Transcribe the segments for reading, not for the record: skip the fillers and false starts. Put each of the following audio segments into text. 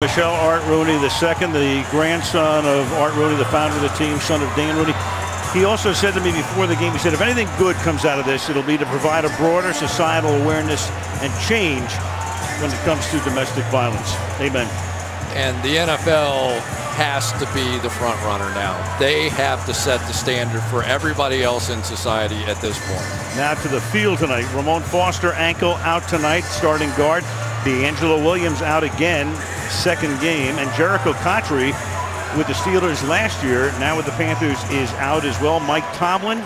Michelle Art Rooney II, the grandson of Art Rooney, the founder of the team, son of Dan Rooney. He also said to me before the game, he said, if anything good comes out of this, it'll be to provide a broader societal awareness and change when it comes to domestic violence. Amen. And the NFL has to be the front runner now. They have to set the standard for everybody else in society at this point. Now to the field tonight. Ramon Foster, ankle, out tonight, starting guard. D'Angelo Williams out again, second game. And Jericho Cotchery, with the Steelers last year, now with the Panthers, is out as well. Mike Tomlin,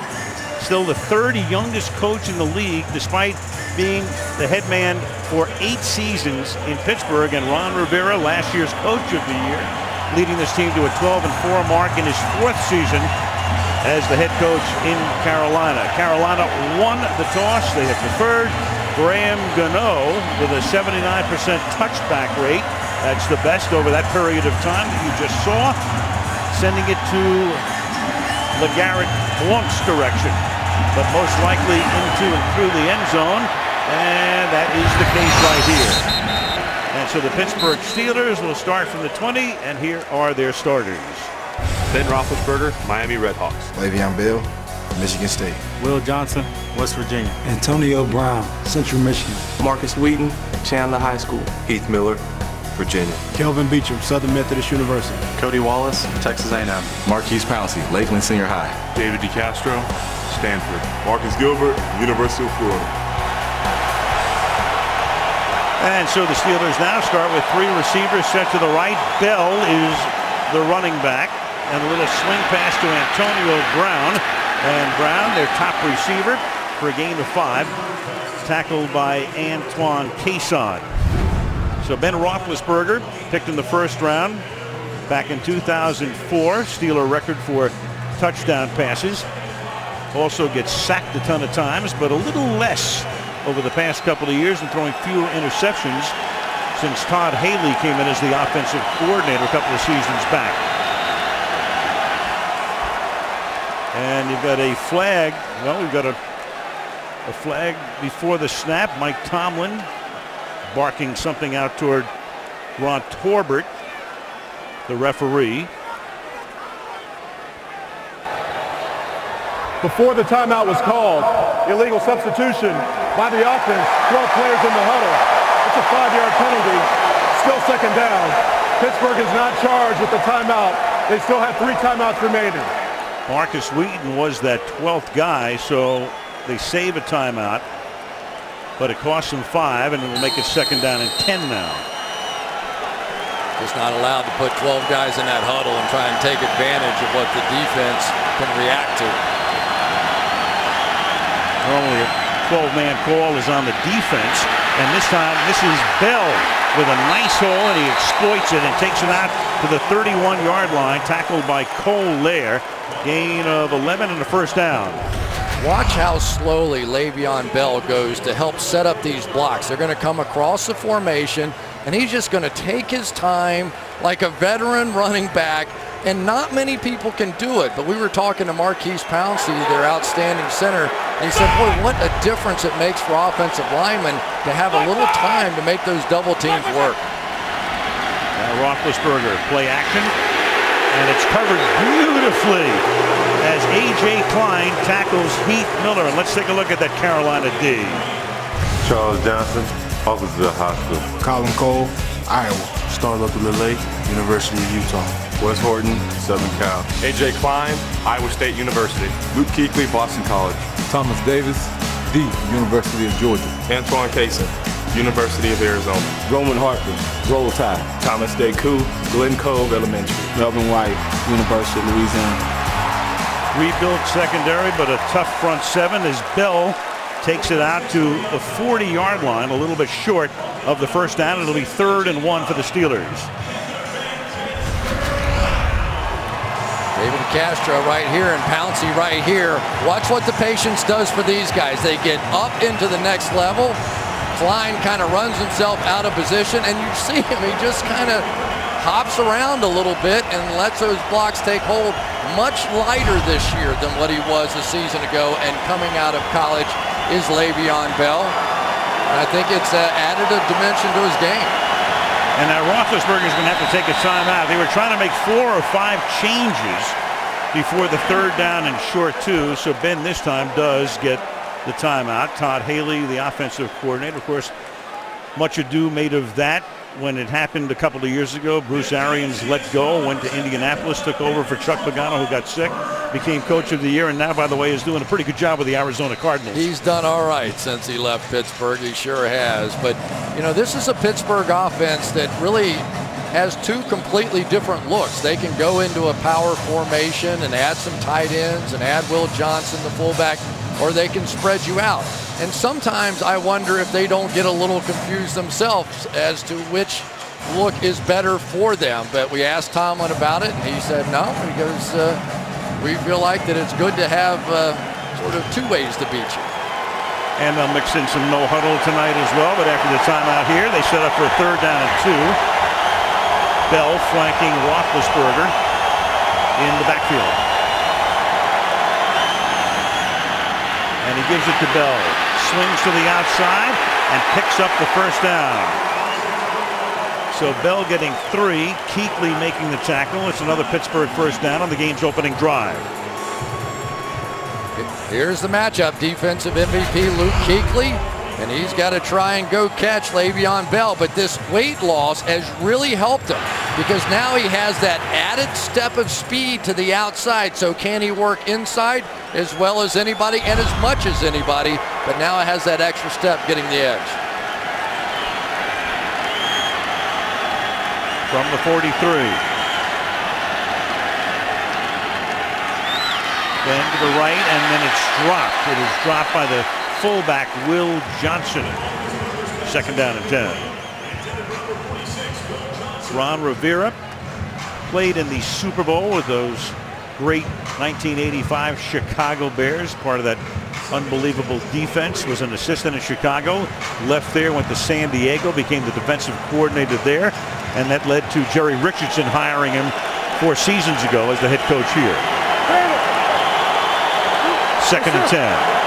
still the third youngest coach in the league, despite being the head man for 8 seasons in Pittsburgh. And Ron Rivera, last year's coach of the year, leading this team to a 12-4 mark in his 4th season as the head coach in Carolina. Carolina won the toss. They have deferred. Graham Gano with a 79% touchback rate. That's the best over that period of time that you just saw. Sending it to LeGarrette Blount's direction, but most likely into and through the end zone. And that is the case right here. And so the Pittsburgh Steelers will start from the 20, and here are their starters. Ben Roethlisberger, Miami Redhawks. Le'Veon Bell, Michigan State. Will Johnson, West Virginia. Antonio Brown, Central Michigan. Marcus Wheaton, Chandler High School. Heath Miller, Virginia. Kelvin Beacham, Southern Methodist University. Cody Wallace, Texas A&M. Marquise Pouncey, Lakeland Senior High. David DeCastro, Stanford. Marcus Gilbert, University of Florida. And so the Steelers now start with 3 receivers set to the right. Bell is the running back. And a little swing pass to Antonio Brown. And Brown, their top receiver, for a gain of 5. Tackled by Antoine Cason. So Ben Roethlisberger, picked in the first round back in 2004. Steeler record for touchdown passes. Also gets sacked a ton of times, but a little less over the past couple of years and throwing fewer interceptions since Todd Haley came in as the offensive coordinator a couple of seasons back. And you've got a flag. Well, we've got a flag before the snap. Mike Tomlin barking something out toward Ron Torbert, the referee. Before the timeout was called, illegal substitution by the offense, 12 players in the huddle. It's a 5-yard penalty, still second down. Pittsburgh is not charged with the timeout. They still have 3 timeouts remaining. Marcus Wheaton was that 12th guy, so they save a timeout, but it costs them 5, and it will make it second down and 10 now. Just not allowed to put 12 guys in that huddle and try and take advantage of what the defense can react to. Normally a 12-man call is on the defense, and this time this is Bell with a nice hole, and he exploits it and takes it out to the 31-yard line, tackled by Cole Lair. Gain of 11 and a first down. Watch how slowly Le'Veon Bell goes to help set up these blocks. They're going to come across the formation, and he's just going to take his time like a veteran running back, and not many people can do it. But we were talking to Marquise Pouncey, their outstanding center, and he said, boy, what a difference it makes for offensive linemen to have a little time to make those double teams work. Now Roethlisberger, play action, and it's covered beautifully as A.J. Klein tackles Heath Miller. And let's take a look at that Carolina D. Charles Johnson, Arkansas High School. Colin Cole, Iowa. Starlock Lele, University of Utah. Wes Horton, Southern Cal. A.J. Klein, Iowa State University. Luke Kuechly, Boston College. Thomas Davis, D, University of Georgia. Antoine Cason, University of Arizona. Roman Hartman, Roll Tide. Thomas Deku, Glen Cove Elementary. Melvin White, University of Louisiana. Rebuilt secondary, but a tough front 7 as Bell takes it out to the 40-yard line, a little bit short of the first down. It'll be 3rd and 1 for the Steelers. David Castro right here and Pouncey right here. Watch what the patience does for these guys. They get up into the next level. Klein kind of runs himself out of position, and you see him, he just kind of hops around a little bit and lets those blocks take hold. Much lighter this year than what he was a season ago, and coming out of college is Le'Veon Bell. And I think it's added a dimension to his game. And now Roethlisberger's going to have to take a timeout. They were trying to make 4 or 5 changes before the 3rd down and short 2. So Ben this time does get the timeout. Todd Haley, the offensive coordinator. Of course, much ado made of that when it happened a couple of years ago. Bruce Arians let go, went to Indianapolis, took over for Chuck Pagano, who got sick, became coach of the year, and now, by the way, is doing a pretty good job with the Arizona Cardinals. He's done all right since he left Pittsburgh. He sure has. But, you know, this is a Pittsburgh offense that really has 2 completely different looks. They can go into a power formation and add some tight ends and add Will Johnson, the fullback, or they can spread you out. And sometimes I wonder if they don't get a little confused themselves as to which look is better for them. But we asked Tomlin about it, and he said no. He goes, we feel like that it's good to have sort of 2 ways to beat you. And they'll mix in some no huddle tonight as well. But after the timeout here, they set up for a 3rd down and 2. Bell flanking Roethlisberger in the backfield. And he gives it to Bell. Swings to the outside and picks up the 1st down. So Bell getting 3. Kuechly making the tackle. It's another Pittsburgh 1st down on the game's opening drive. Here's the matchup. Defensive MVP Luke Kuechly. And he's got to try and go catch Le'Veon Bell. But this weight loss has really helped him because now he has that added step of speed to the outside. So can he work inside as well as anybody and as much as anybody? But now it has that extra step getting the edge. From the 43. Then to the right, and then it's dropped. It is dropped by the fullback Will Johnson. 2nd down and 10. Ron Rivera played in the Super Bowl with those great 1985 Chicago Bears, part of that unbelievable defense. Was an assistant in Chicago, left there, went to San Diego, became the defensive coordinator there, and that led to Jerry Richardson hiring him 4 seasons ago as the head coach here. 2nd and 10.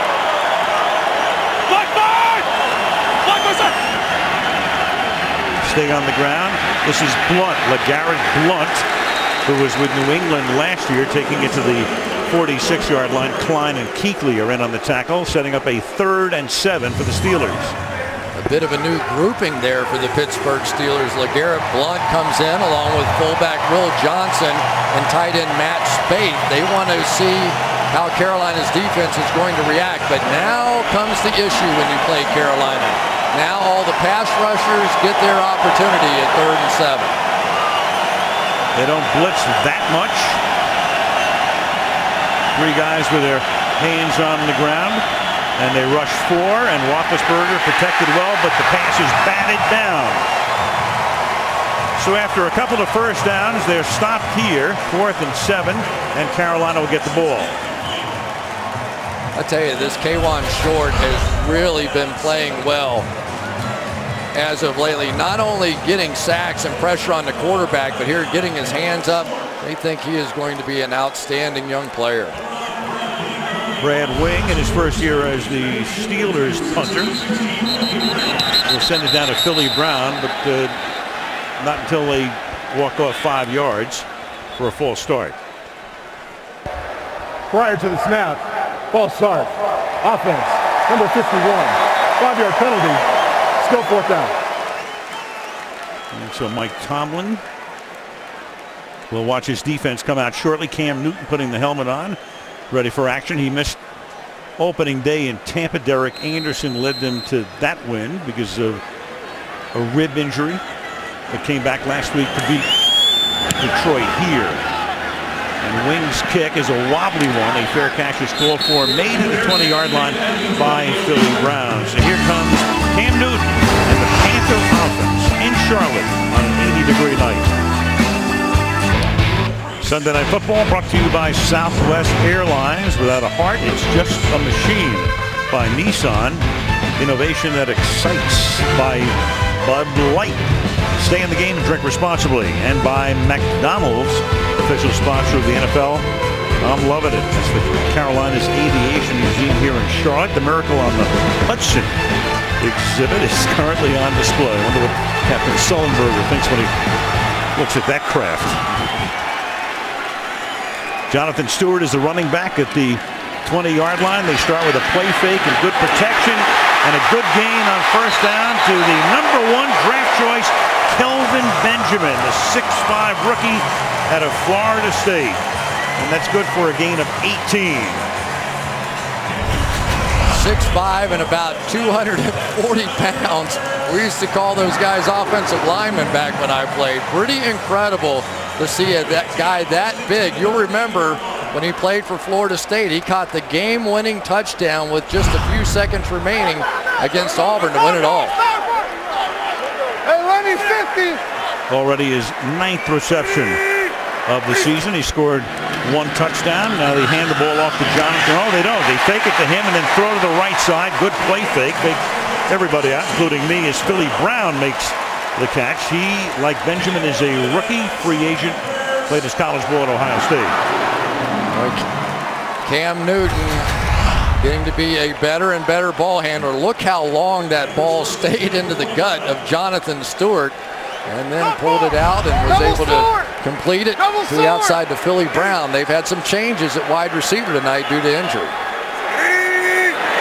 Stay on the ground. This is Blunt, LeGarrette Blunt, who was with New England last year, taking it to the 46-yard line. Klein and Kuechly are in on the tackle, setting up a 3rd and 7 for the Steelers. A bit of a new grouping there for the Pittsburgh Steelers. LeGarrette Blunt comes in along with fullback Will Johnson and tight end Matt Spate. They want to see how Carolina's defense is going to react. But now comes the issue when you play Carolina. Now all the pass rushers get their opportunity at 3rd and 7. They don't blitz that much. 3 guys with their hands on the ground, and they rush 4, and Roethlisberger protected well, but the pass is batted down. So after a couple of 1st downs, they're stopped here, 4th and 7, and Carolina will get the ball. I tell you, this K'Wan Short has really been playing well as of lately. Not only getting sacks and pressure on the quarterback, but here getting his hands up. They think he is going to be an outstanding young player. Brad Wing in his 1st year as the Steelers punter. Will send it down to Philly Brown, but not until they walk off 5 yards for a false start. Prior to the snap, false start. Offense, number 51. 5-yard penalty. Still 4th down. And so Mike Tomlin will watch his defense come out shortly. Cam Newton putting the helmet on, ready for action. He missed opening day in Tampa. Derek Anderson led them to that win because of a rib injury that came back last week to beat Detroit here. And Wing's kick is a wobbly one. A fair catch is called for, made at the 20-yard line by Philly Brown. So here comes Cam Newton and the Panther offense in Charlotte on an 80-degree night. Sunday Night Football brought to you by Southwest Airlines. Without a heart, it's just a machine. By Nissan, innovation that excites. By Bud Light, stay in the game and drink responsibly. And by McDonald's, official sponsor of the NFL. I'm loving it. It's the Carolina's Aviation Museum here in Charlotte. The Miracle on the Hudson exhibit is currently on display. I wonder what Captain Sullenberger thinks when he looks at that craft. Jonathan Stewart is the running back at the 20-yard line. They start with a play fake and good protection and a good gain on first down to the #1 draft choice, Kelvin Benjamin, the 6'5" rookie out of Florida State. And that's good for a gain of 18. 6'5" and about 240 pounds. We used to call those guys offensive linemen back when I played. Pretty incredible to see that guy that big. You'll remember when he played for Florida State, he caught the game-winning touchdown with just a few seconds remaining against Auburn to win it all. Hey, Lenny, 50. Already his 9th reception of the season. He scored 1 touchdown. Now they hand the ball off to Jonathan. Oh, they don't. They fake it to him and then throw to the right side. Good play fake. Everybody out, including me, as Philly Brown makes the catch. He, like Benjamin, is a rookie free agent. Played his college ball at Ohio State. Cam Newton getting to be a better and better ball handler. Look how long that ball stayed into the gut of Jonathan Stewart, and then pulled it out and was able to complete it to the outside to Philly Brown. They've had some changes at wide receiver tonight due to injury.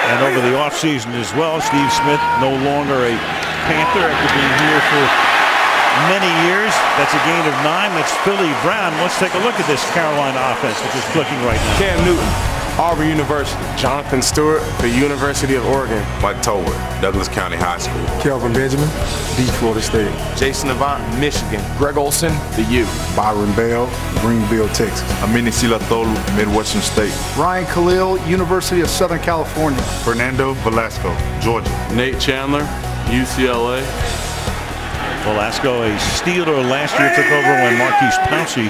And over the offseason as well, Steve Smith no longer a Panther after being here for many years. That's a gain of 9. That's Philly Brown. Let's take a look at this Carolina offense, which is clicking right now. Cam Newton, Auburn University. Jonathan Stewart, the University of Oregon. Mike Tolbert, Douglas County High School. Kelvin Benjamin, D. Florida State. Jason Avant, Michigan. Greg Olson, The U. Byron Bell, Greenville, Texas. Amini Silatolu, Midwestern State. Ryan Khalil, University of Southern California. Fernando Velasco, Georgia. Nate Chandler, UCLA. Velasco, a Steeler last year, took over when Marquise Pouncey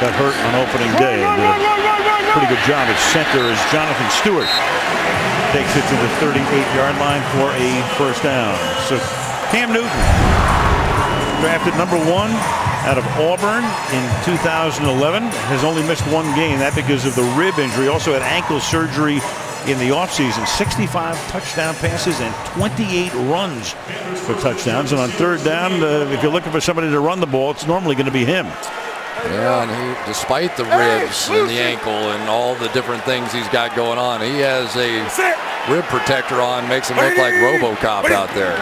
got hurt on opening day. And did a pretty good job at center as Jonathan Stewart takes it to the 38-yard line for a first down. So Cam Newton, drafted #1 out of Auburn in 2011, has only missed 1 game. That because of the rib injury. Also had ankle surgery in the offseason. 65 touchdown passes and 28 runs for touchdowns. And on third down, if you're looking for somebody to run the ball, it's normally going to be him. Yeah, and he, despite the ribs and the ankle and all the different things he's got going on, he has a rib protector on, makes him look like RoboCop out there.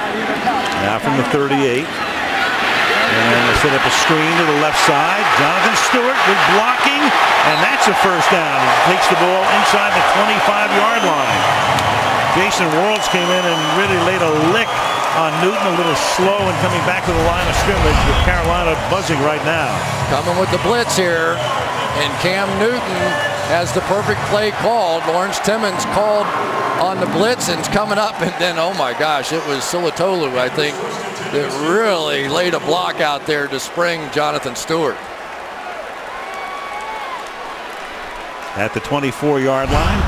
Now from the 38. And they set up a screen to the left side. Jonathan Stewart with blocking, and that's a first down. He takes the ball inside the 25-yard line. Jason Worlds came in and really laid a lick on Newton, a little slow and coming back to the line of scrimmage, with Carolina buzzing right now. Coming with the blitz here, and Cam Newton has the perfect play called. Lawrence Timmons called on the blitz and it's coming up, and then, oh my gosh, it was Silatolu, I think, that really laid a block out there to spring Jonathan Stewart. At the 24-yard line,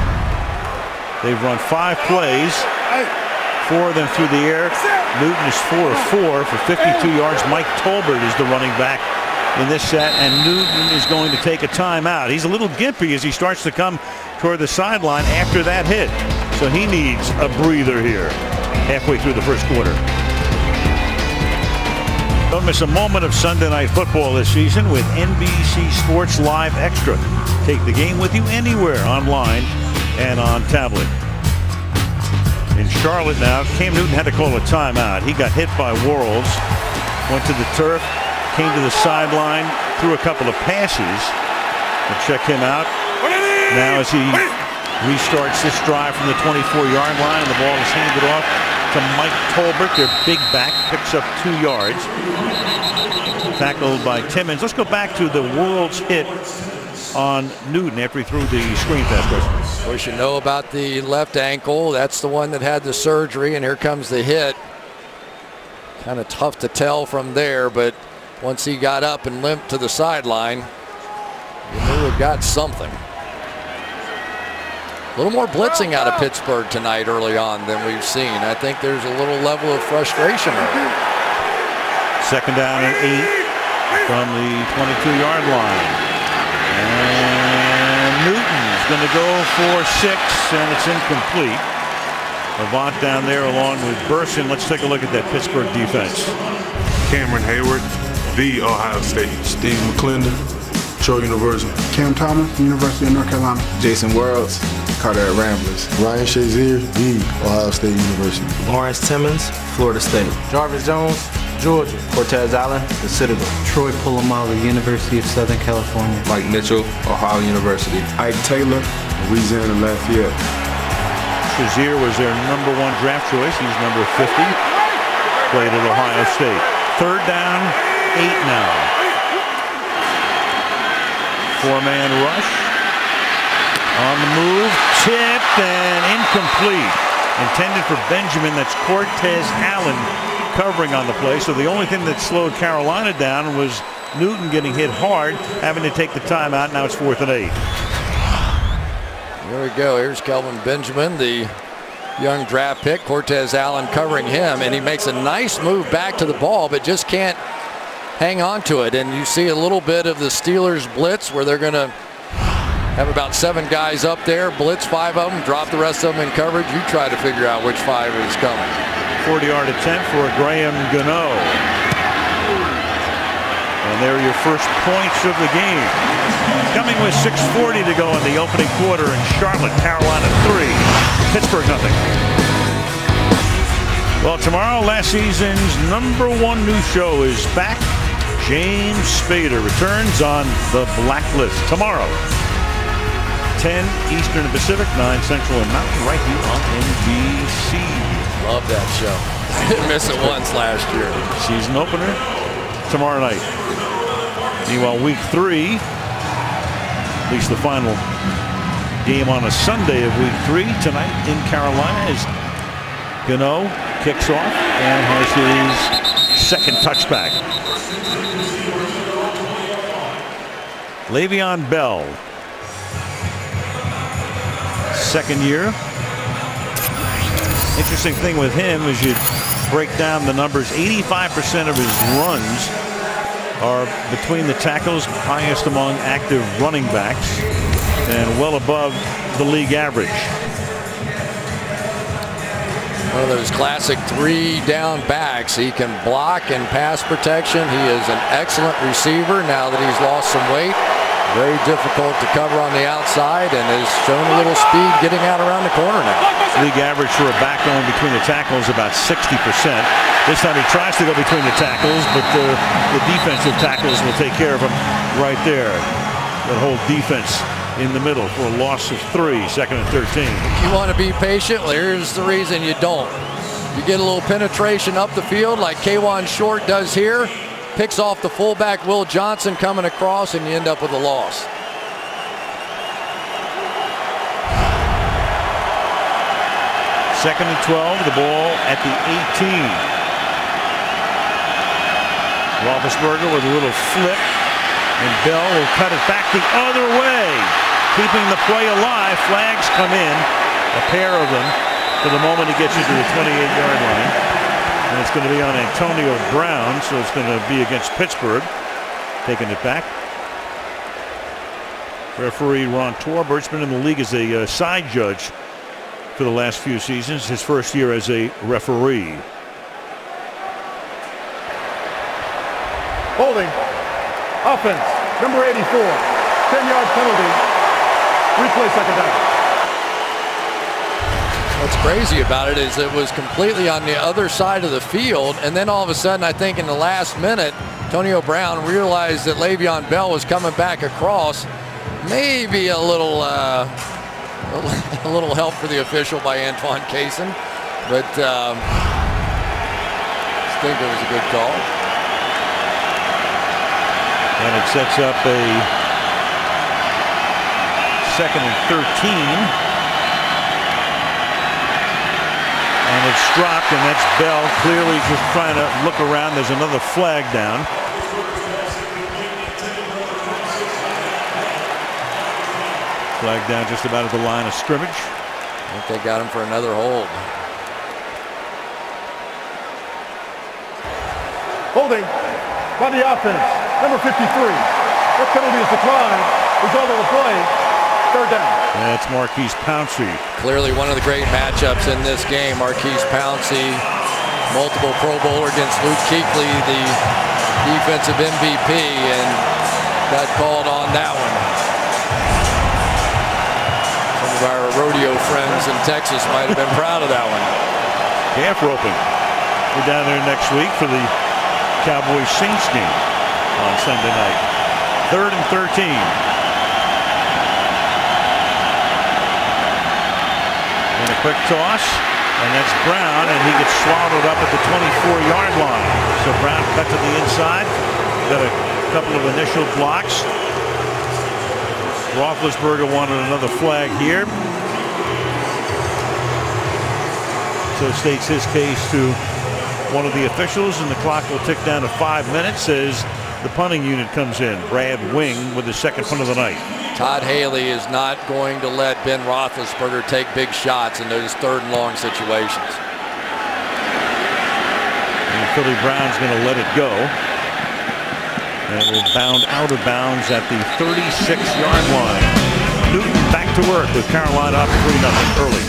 they've run 5 plays, 4 of them through the air. Newton is 4 of 4 for 52 yards. Mike Tolbert is the running back in this set, and Newton is going to take a timeout. He's a little gimpy as he starts to come toward the sideline after that hit. So he needs a breather here halfway through the first quarter. Don't miss a moment of Sunday Night Football this season with NBC Sports Live Extra. Take the game with you anywhere, online and on tablet. In Charlotte now, Cam Newton had to call a timeout. He got hit by Worlds, went to the turf, came to the sideline, threw a couple of passes. We'll check him out. Now as he restarts this drive from the 24-yard line, and the ball is handed off to Mike Tolbert, their big back, picks up 2 yards. Tackled by Timmons. Let's go back to the Worlds hit on Newton after he threw the screen pass. Of course, you know about the left ankle. That's the one that had the surgery, and here comes the hit. Kind of tough to tell from there, but once he got up and limped to the sideline, you knew he got something. A little more blitzing out of Pittsburgh tonight early on than we've seen. I think there's a little level of frustration there. Second down and 8 from the 22-yard line. And Newton's going to go for 6, and it's incomplete. Avant down there along with Burson. Let's take a look at that Pittsburgh defense. Cameron Hayward, the Ohio State. Steve McClendon, Troy University. Cam Thomas, University of North Carolina. Jason Worlds, Carter Ramblers. Ryan Shazier, the Ohio State University. Lawrence Timmons, Florida State. Jarvis Jones, Georgia. Cortez Allen, the Citadel. Troy Polamalu, University of Southern California. Mike Mitchell, Ohio University. Ike Taylor, Louisiana Lafayette. Shazier was their #1 draft choice. He's number 50. Played at Ohio State. 3rd down, 8 now. 4-man rush. On the move, tipped and incomplete. Intended for Benjamin. That's Cortez Allen covering on the play. So the only thing that slowed Carolina down was Newton getting hit hard, having to take the timeout. Now it's 4th and 8. There we go. Here's Kelvin Benjamin, the young draft pick. Cortez Allen covering him, and he makes a nice move back to the ball, but just can't hang on to it. And you see a little bit of the Steelers blitz where they're going to have about 7 guys up there, blitz 5 of them, drop the rest of them in coverage. You try to figure out which 5 is coming. 40-yard attempt for Graham Gano. And there are your first points of the game. Coming with 6:40 to go in the opening quarter in Charlotte. Carolina 3, Pittsburgh nothing. Well, tomorrow, last season's #1 new show is back. James Spader returns on The Blacklist tomorrow. 10 Eastern and Pacific, 9 Central and Mountain, right here on NBC. Love that show. Didn't miss it once last year. Season opener tomorrow night. Meanwhile, week 3, at least the final game on a Sunday of week 3 tonight in Carolina, as Gano kicks off and has his second touchback. Le'Veon Bell, second year. Interesting thing with him is you break down the numbers. 85% of his runs are between the tackles, highest among active running backs, and well above the league average. One of those classic 3-down backs. He can block and pass protection. He is an excellent receiver now that he's lost some weight. Very difficult to cover on the outside, and has shown a little speed getting out around the corner now. League average for a back going between the tackles about 60%. This time he tries to go between the tackles, but the defensive tackles will take care of him right there. That whole defense in the middle for a loss of 3, 2nd and 13. You want to be patient? Well, here's the reason you don't. You get a little penetration up the field like K'Wan Short does here. Picks off the fullback Will Johnson coming across, and you end up with a loss. Second and 12, the ball at the 18. Roethlisberger with a little flip, and Bell will cut it back the other way, keeping the play alive. Flags come in, a pair of them, for the moment he gets into the 28-yard line. And it's going to be on Antonio Brown, so it's going to be against Pittsburgh. Taking it back. Referee Ron Torbert's been in the league as a side judge for the last few seasons. His first year as a referee. Holding. Offense. Number 84. 10-yard penalty. Replay, second down. What's crazy about it is it was completely on the other side of the field, and then all of a sudden, I think in the last minute, Antonio Brown realized that Le'Veon Bell was coming back across. Maybe a little help for the official by Antoine Cason, but I think it was a good call. And it sets up a 2nd and 13. And it's dropped, and that's Bell clearly just trying to look around. There's another flag down. Flag down just about at the line of scrimmage. I think they got him for another hold. Holding by the offense. Number 53. That penalty is declined. Result of the play. Third down. That's Marquise Pouncey. Clearly one of the great matchups in this game. Marquise Pouncey, multiple Pro Bowler against Luke Kuechly, the defensive MVP, and got called on that one. Some of our rodeo friends in Texas might have been proud of that one. Calf roping. We're down there next week for the Cowboys Saints game on Sunday night. 3rd and 13. And a quick toss, and that's Brown, and he gets swallowed up at the 24-yard line. So Brown cut to the inside, got a couple of initial blocks. Roethlisberger wanted another flag here. So states his case to one of the officials, and the clock will tick down to 5 minutes as the punting unit comes in. Brad Wing with the second punt of the night. Todd Haley is not going to let Ben Roethlisberger take big shots in those 3rd and long situations. And Philly Brown's going to let it go. And will bound out of bounds at the 36-yard line. Newton back to work with Carolina up 3-0 early.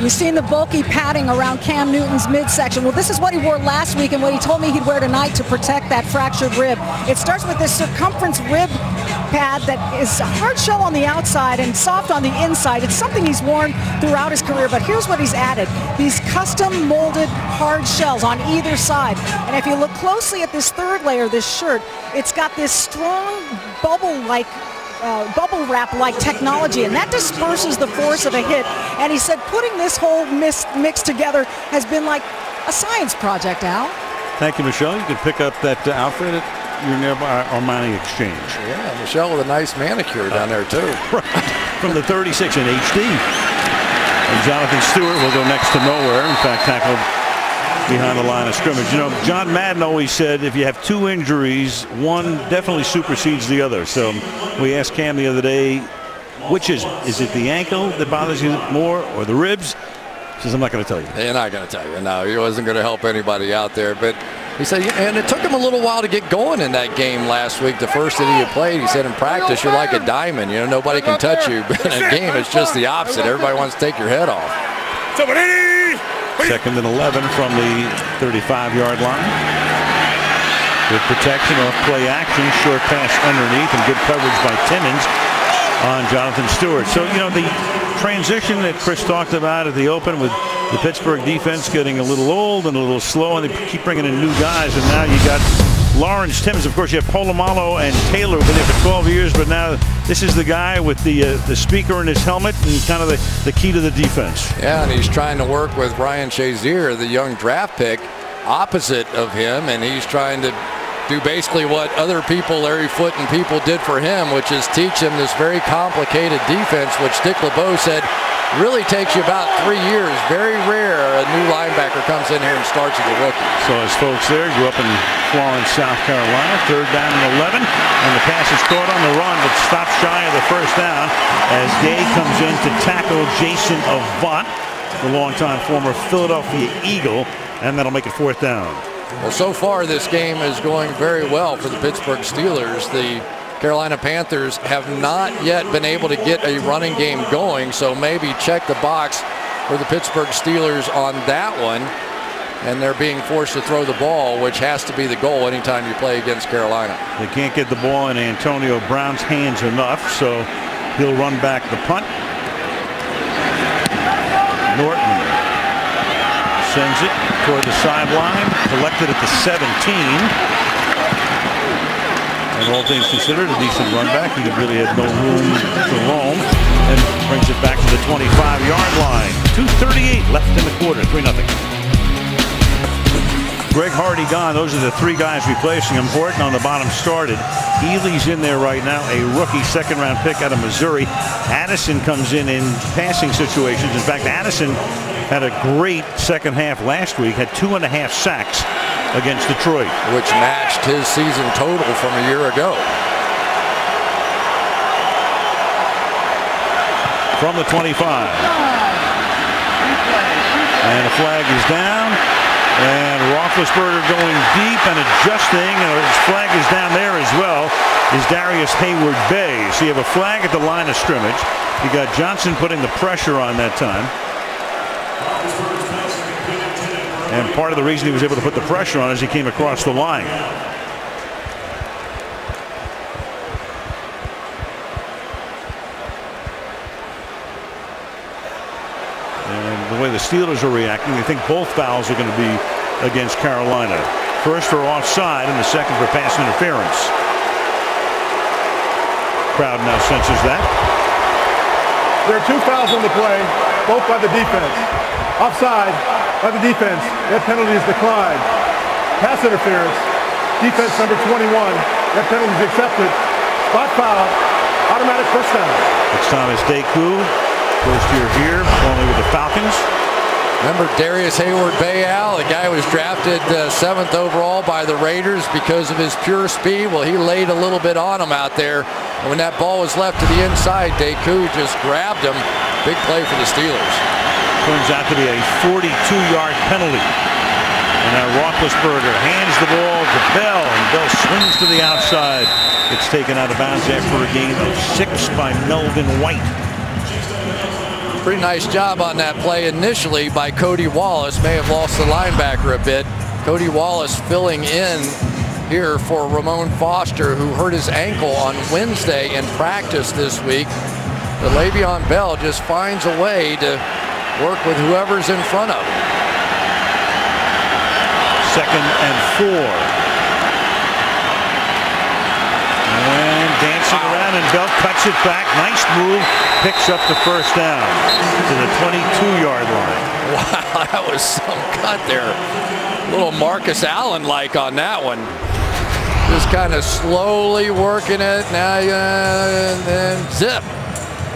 You've seen the bulky padding around Cam Newton's midsection. Well, this is what he wore last week and what he told me he'd wear tonight to protect that fractured rib. It starts with this circumference rib pad that is a hard shell on the outside and soft on the inside. It's something he's worn throughout his career, but here's what he's added. These custom molded hard shells on either side. And if you look closely at this 3rd layer, this shirt, it's got this strong bubble-like bubble wrap like technology, and that disperses the force of a hit. And he said putting this whole mix together has been like a science project, Al. Thank you, Michelle. You can pick up that outfit at your nearby Armani Exchange. Yeah, Michelle with a nice manicure down there too. Right. From the 36 in HD. And Jonathan Stewart will go next to nowhere. In fact, tackled behind the line of scrimmage. You know, John Madden always said if you have 2 injuries, one definitely supersedes the other. So we asked Cam the other day, which is it the ankle that bothers you more or the ribs? He says, I'm not going to tell you. They're not going to tell you. No, he wasn't going to help anybody out there. But he said, and it took him a little while to get going in that game last week, the first that he had played. He said in practice, you're like a diamond. You know, nobody can touch you. But in a game, it's just the opposite. Everybody wants to take your head off. 2nd and 11 from the 35-yard line. With protection off play action, short pass underneath, and good coverage by Timmons on Jonathan Stewart. So, you know, the transition that Chris talked about at the open with the Pittsburgh defense getting a little old and a little slow, and they keep bringing in new guys, and now you got Lawrence Timmons. Of course, you have Polamalu and Taylor who've been there for 12 years, but now this is the guy with the speaker in his helmet and kind of the key to the defense. Yeah, and he's trying to work with Ryan Shazier, the young draft pick, opposite of him, and he's trying to do basically what other people, Larry Foote and people, did for him, which is teach him this very complicated defense, which Dick LeBeau said really takes you about 3 years. Very rare a new linebacker comes in here and starts as a rookie. So as folks there grew up in Florence, South Carolina, 3rd down and 11, and the pass is caught on the run, but stopped shy of the 1st down as Gay comes in to tackle Jason Avant, the longtime former Philadelphia Eagle, and that'll make it 4th down. Well, so far this game is going very well for the Pittsburgh Steelers. The Carolina Panthers have not yet been able to get a running game going, so maybe check the box for the Pittsburgh Steelers on that one. And they're being forced to throw the ball, which has to be the goal anytime you play against Carolina. They can't get the ball in Antonio Brown's hands enough, so he'll run back the punt. Norton sends it toward the sideline, collected at the 17. And all things considered, a decent run back. He really had no room to roam, and brings it back to the 25-yard line. 2:38 left in the quarter, 3-0. Greg Hardy gone. Those are the 3 guys replacing him. Horton on the bottom started. Healy's in there right now, a rookie 2nd-round pick out of Missouri. Addison comes in passing situations. In fact, Addison had a great second half last week, had 2.5 sacks against Detroit, which matched his season total from a year ago. From the 25. And the flag is down. And Roethlisberger going deep and adjusting, and his flag is down there as well. is Darius Hayward-Bay. So you have a flag at the line of scrimmage. You got Johnson putting the pressure on that time. And part of the reason he was able to put the pressure on is he came across the line. And the way the Steelers are reacting, they think both fouls are going to be against Carolina. First for offside and the second for pass interference. Crowd now senses that. There are 2 fouls on the play, both by the defense. Offside by the defense. That penalty is declined. Pass interference. Defense number 21. That penalty is accepted. Spot foul. Automatic first down. It's Thomas Deku. First year here, formerly with the Falcons. Remember Darius Hayward-Bay, Al? The guy was drafted 7th overall by the Raiders because of his pure speed. Well, he laid a little bit on him out there. And when that ball was left to the inside, Deku just grabbed him. Big play for the Steelers. Turns out to be a 42-yard penalty. And now Roethlisberger hands the ball to Bell, and Bell swings to the outside. It's taken out of bounds after a gain of 6 by Melvin White. Pretty nice job on that play initially by Cody Wallace. May have lost the linebacker a bit. Cody Wallace filling in here for Ramon Foster, who hurt his ankle on Wednesday in practice this week. But Le'Veon Bell just finds a way to work with whoever's in front of him. 2nd and 4. And dancing around, and Bell cuts it back. Nice move. Picks up the first down to the 22-yard line. Wow, that was some cut there. A little Marcus Allen-like on that one. Just kind of slowly working it. Now, and then zip.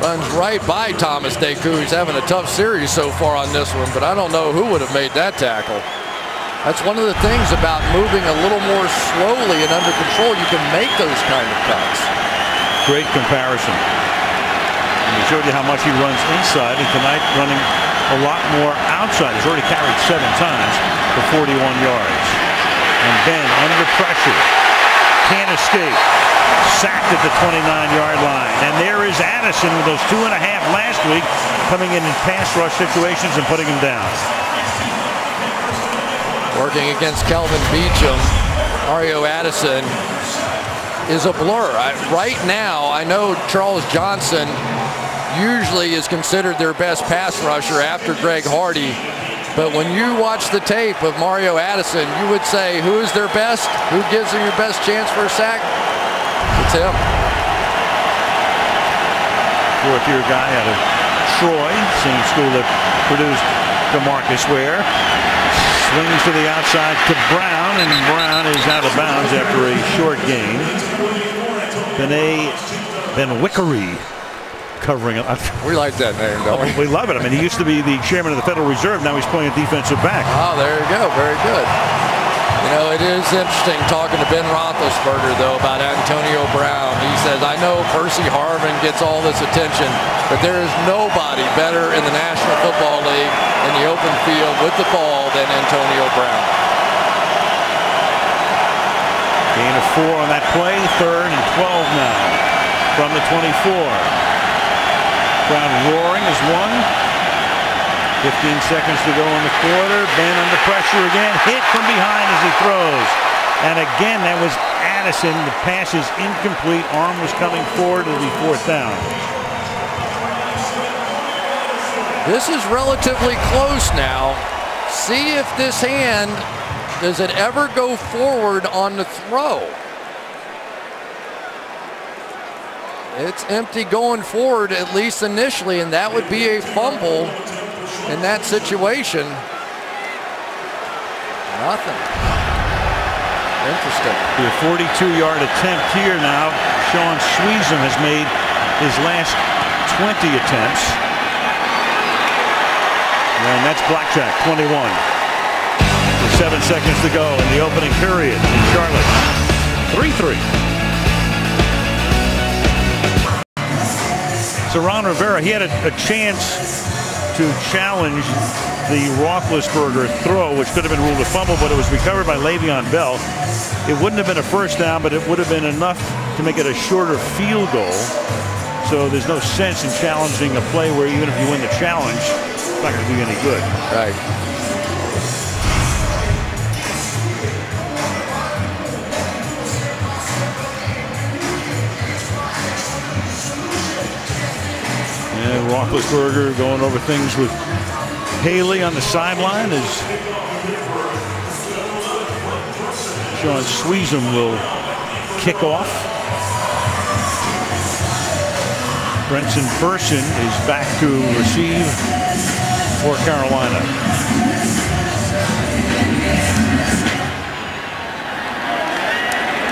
Runs right by Thomas Deku. He's having a tough series so far on this one, but I don't know who would have made that tackle. That's one of the things about moving a little more slowly and under control. You can make those kind of cuts. Great comparison. And we showed you how much he runs inside, and tonight running a lot more outside. He's already carried 7 times for 41 yards. And Ben under pressure. Can't escape. Sacked at the 29-yard line. And there is Addison with those 2.5 last week, coming in pass rush situations and putting him down. Working against Kelvin Beachum, Mario Addison is a blur. Right now, I know Charles Johnson usually is considered their best pass rusher after Greg Hardy. But when you watch the tape of Mario Addison, you would say, who is their best? Who gives them your best chance for a sack? It's him. 4th-year guy out of Troy, same school that produced DeMarcus Ware. Swings to the outside to Brown, and Brown is out of bounds after a short gain. Ben Wickery covering it. We like that name, don't we? We love it. I mean, he used to be the chairman of the Federal Reserve. Now he's playing defensive back. Oh, there you go. Very good. You know, it is interesting talking to Ben Roethlisberger, though, about Antonio Brown. He says, I know Percy Harvin gets all this attention, but there is nobody better in the National Football League in the open field with the ball than Antonio Brown. Gain of 4 on that play. 3rd and 12 now from the 24. Crowd roaring as 1. 15 seconds to go in the quarter. Ben under pressure again. Hit from behind as he throws. And again, that was Addison. The pass is incomplete. Arm was coming forward. It'll be 4th down. This is relatively close now. See if this hand, does it ever go forward on the throw? It's empty going forward, at least initially, and that would be a fumble in that situation. Nothing. Interesting. The 42-yard attempt here now. Sean Sweezum has made his last 20 attempts. And that's blackjack, 21. With 7 seconds to go in the opening period in Charlotte. 3-3. So Ron Rivera, he had a chance to challenge the Roethlisberger throw, which could have been ruled a fumble, but it was recovered by Le'Veon Bell. It wouldn't have been a first down, but it would have been enough to make it a shorter field goal. So there's no sense in challenging a play where even if you win the challenge, it's not going to do you any good. Right. And Roethlisberger going over things with Haley on the sideline as Sean Sweezum will kick off. Brenton Person is back to receive for Carolina.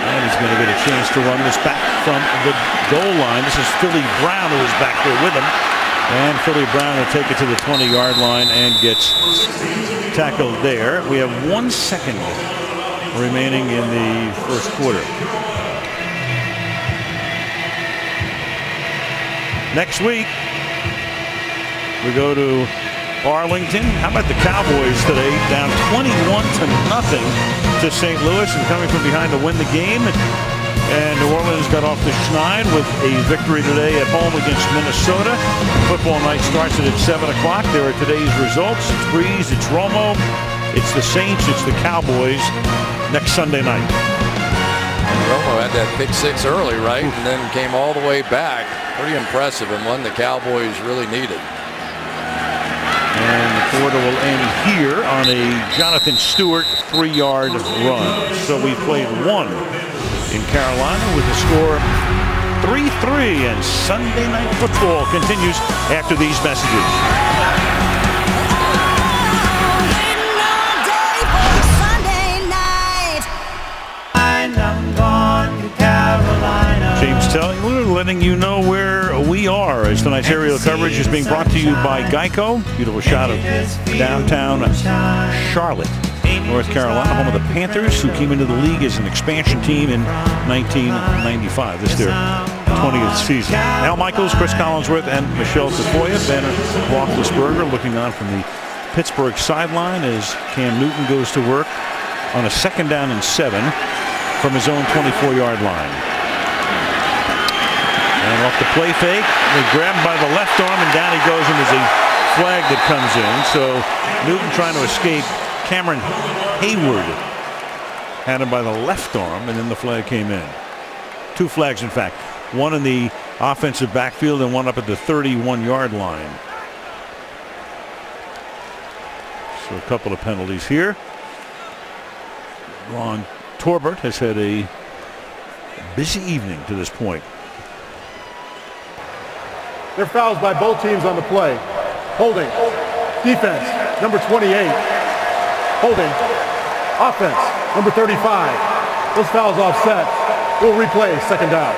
And he's going to get a chance to run this back from the goal line. This is Philly Brown who is back there with him. And Philly Brown will take it to the 20-yard line and gets tackled there. We have 1 second remaining in the first quarter. Next week, we go to Arlington. How about the Cowboys today? Down 21-0 to St. Louis and coming from behind to win the game. And New Orleans got off the schneid with a victory today at home against Minnesota. Football night starts at 7 o'clock. There are today's results. It's Breeze, it's Romo, it's the Saints, it's the Cowboys next Sunday night. And Romo had that pick 6 early, right? And then came all the way back. Pretty impressive, and one the Cowboys really needed. And the quarter will end here on a Jonathan Stewart 3-yard run. So we played 1 in Carolina with the score 3-3, and Sunday Night Football continues after these messages. James Telly, we're letting you know where we are as tonight's aerial coverage is being brought to you by Geico. Beautiful shot of downtown Charlotte, North Carolina, home of the Panthers, who came into the league as an expansion team in 1995. This is their 20th season. Al Michaels, Chris Collinsworth, and Michelle Tafoya. Ben Roethlisberger looking on from the Pittsburgh sideline as Cam Newton goes to work on a 2nd down and 7 from his own 24-yard line. And off the play fake, they grab him by the left arm, and down he goes, and there's a flag that comes in. So Newton trying to escape. Cameron Hayward had him by the left arm, and then the flag came in. 2 flags, in fact. One in the offensive backfield and one up at the 31-yard line. So a couple of penalties here. Ron Torbert has had a busy evening to this point. There are fouls by both teams on the play. Holding. Defense, number 28. Holding. Offense, number 35. Those fouls offset. We'll replay 2nd down.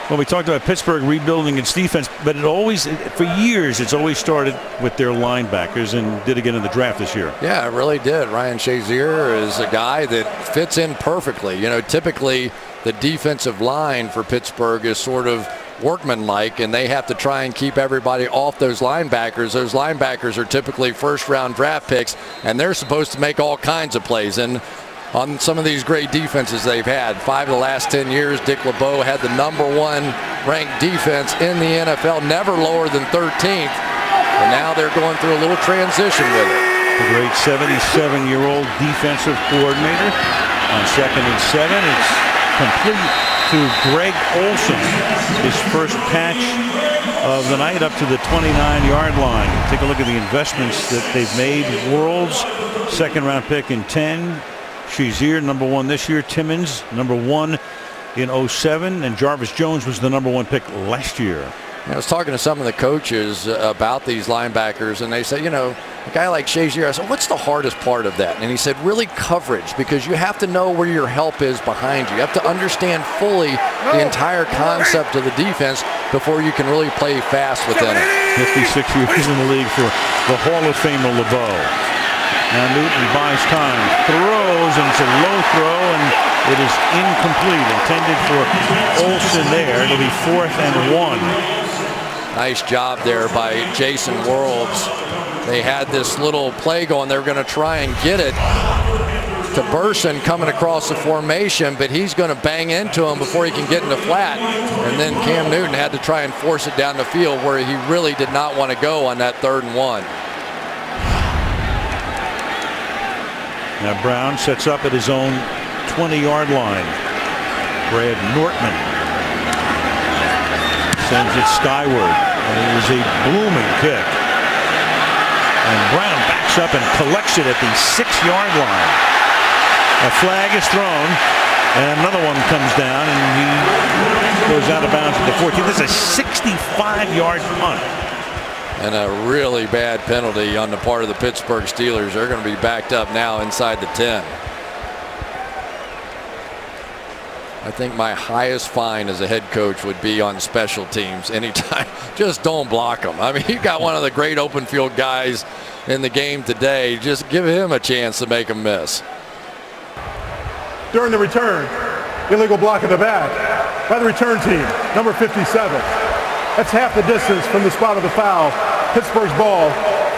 Well, we talked about Pittsburgh rebuilding its defense, but for years, it's always started with their linebackers, and did again in the draft this year. Yeah, it really did. Ryan Shazier is a guy that fits in perfectly. You know, typically the defensive line for Pittsburgh is sort of workmanlike, and they have to try and keep everybody off those linebackers. Those linebackers are typically 1st-round draft picks, and they're supposed to make all kinds of plays. And on some of these great defenses they've had, 5 of the last 10 years, Dick LeBeau had the #1 ranked defense in the NFL, never lower than 13th. And now they're going through a little transition with it. The great 77-year-old defensive coordinator on 2nd and 7. It's complete to Greg Olsen, his first catch of the night up to the 29-yard line. Take a look at the investments that they've made. Worlds, 2nd-round pick in 10. Shazier, #1 this year. Timmons, #1 in 07. And Jarvis Jones was the #1 pick last year. I was talking to some of the coaches about these linebackers, and they said, you know, a guy like Shazier, I said, what's the hardest part of that? And he said, really coverage, because you have to know where your help is behind you. You have to understand fully the entire concept of the defense before you can really play fast within it. 56 years in the league for the Hall of Famer LeBeau. Now Newton buys time, throws, and it's a low throw, and it is incomplete. Intended for Olsen there. It'll be 4th and 1. Nice job there by Jason Worlds. They had this little play going. They were going to try and get it. to Burson coming across the formation, but he's going to bang into him before he can get in the flat. And then Cam Newton had to try and force it down the field where he really did not want to go on that 3rd and 1. Now Brown sets up at his own 20-yard line. Brad Nortman sends it skyward, and it is a blooming kick. And Brown backs up and collects it at the 6-yard line. A flag is thrown, and another one comes down, and he goes out of bounds at the 14. This is a 65-yard punt. And a really bad penalty on the part of the Pittsburgh Steelers. They're going to be backed up now inside the 10. I think my highest fine as a head coach would be on special teams anytime. Just don't block them. I mean, you got one of the great open field guys in the game today. Just give him a chance to make them miss. During the return, illegal block at the back by the return team, number 57. That's half the distance from the spot of the foul. Pittsburgh's ball,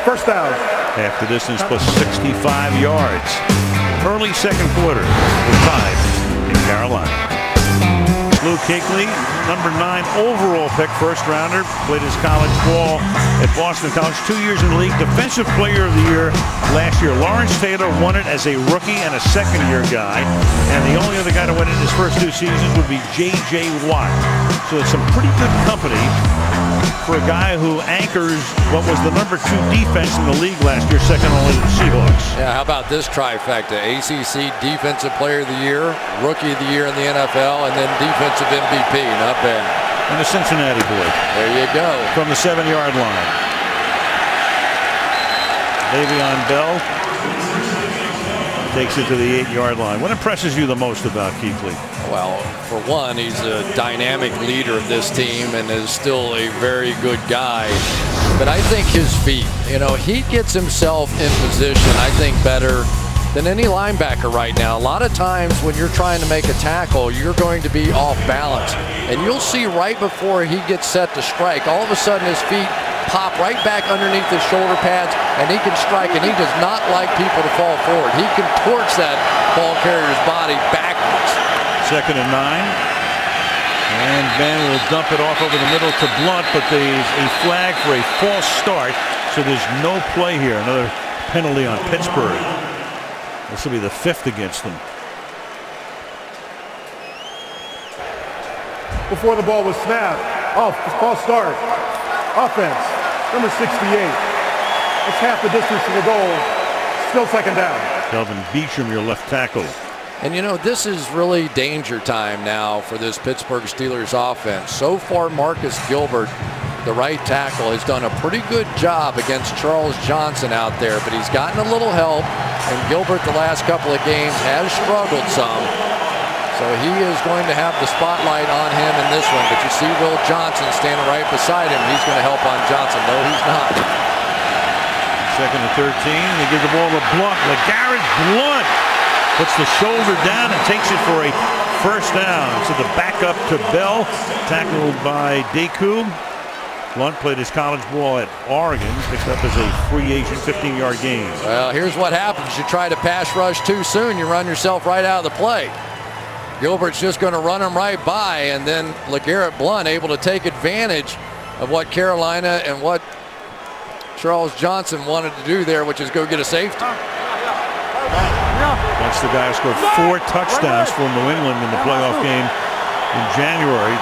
1st down. Half the distance plus 65 yards. Early 2nd quarter, we're tied in Carolina. Luke Kuechly, number 9 overall pick, 1st rounder, played his college ball at Boston College, 2 years in the league. Defensive Player of the Year last year. Lawrence Taylor won it as a rookie and a 2nd-year guy, and the only other guy to win it in his first 2 seasons would be J.J. Watt. So it's some pretty good company for a guy who anchors what was the number 2 defense in the league last year, second only to the Seahawks. Yeah, how about this trifecta? ACC Defensive Player of the Year, Rookie of the Year in the NFL, and then Defensive MVP. Not bad. And the Cincinnati boy. There you go. From the 7-yard line. Le'Veon Bell takes it to the 8-yard line. What impresses you the most about Kuechly? Well, for one, he's a dynamic leader of this team and is still a very good guy. But I think his feet, he gets himself in position, I think, better than any linebacker right now. A lot of times when you're trying to make a tackle, you're going to be off balance. And you'll see right before he gets set to strike, all of a sudden his feet pop right back underneath his shoulder pads, and he can strike, and he does not like people to fall forward. He contorts that ball carrier's body backwards. 2nd and 9. And Ben will dump it off over the middle to Blunt, but there's a flag for a false start, so there's no play here. Another penalty on Pittsburgh. This will be the 5th against them. Before the ball was snapped, false start. Offense, number 68. It's half the distance to the goal. Still 2nd down. Kelvin Beachum, your left tackle. And this is really danger time now for this Pittsburgh Steelers offense. So far, Marcus Gilbert, the right tackle, has done a pretty good job against Charles Johnson out there, but he's gotten a little help, and Gilbert the last couple of games has struggled some. So he is going to have the spotlight on him in this one, but you see Will Johnson standing right beside him. He's going to help on Johnson. No, he's not. 2nd and 13. They give the ball to Blunt. LeGarrette Blunt puts the shoulder down and takes it for a 1st down. So the backup to Bell, tackled by Deku. Blunt played his college ball at Oregon, picked up as a free agent, 15-yard gain. Well, here's what happens. You try to pass rush too soon, you run yourself right out of the play. Gilbert's just going to run him right by, and then LeGarrette Blunt able to take advantage of what Carolina and what Charles Johnson wanted to do there, which is go get a safety. That's the guy who scored 4 touchdowns for New England in the playoff game in January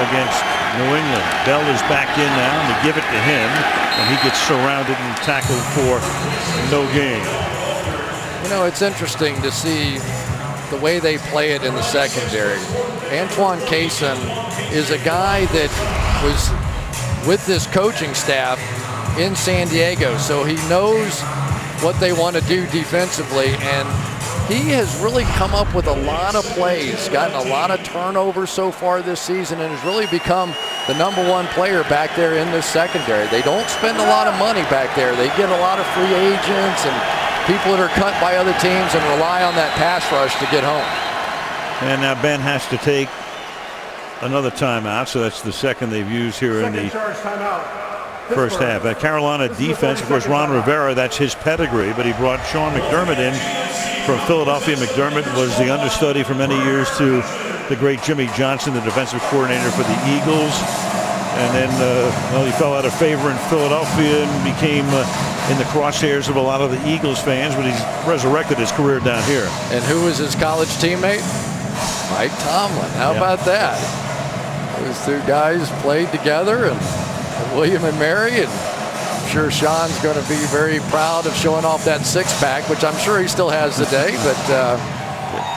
against New England. Bell is back in now, and they give it to him, and he gets surrounded and tackled for no gain. It's interesting to see the way they play it in the secondary. Antoine Cason is a guy that was with this coaching staff in San Diego, so he knows what they want to do defensively, and he has really come up with a lot of plays, gotten a lot of turnovers so far this season, and has really become the #1 player back there in this secondary. They don't spend a lot of money back there. They get a lot of free agents and people that are cut by other teams and rely on that pass rush to get home. And now Ben has to take another timeout, so that's the 2nd they've used here in the first half. Carolina defense, of course, Ron Rivera, that's his pedigree, but he brought Sean McDermott in from Philadelphia. McDermott was the understudy for many years to the great Jimmy Johnson, the defensive coordinator for the Eagles. And then, well, he fell out of favor in Philadelphia and became in the crosshairs of a lot of the Eagles fans, but he's resurrected his career down here. And who was his college teammate? Mike Tomlin. How about that? Those two guys played together, and William and Mary, and I'm sure Sean's going to be very proud of showing off that six-pack, which I'm sure he still has today, but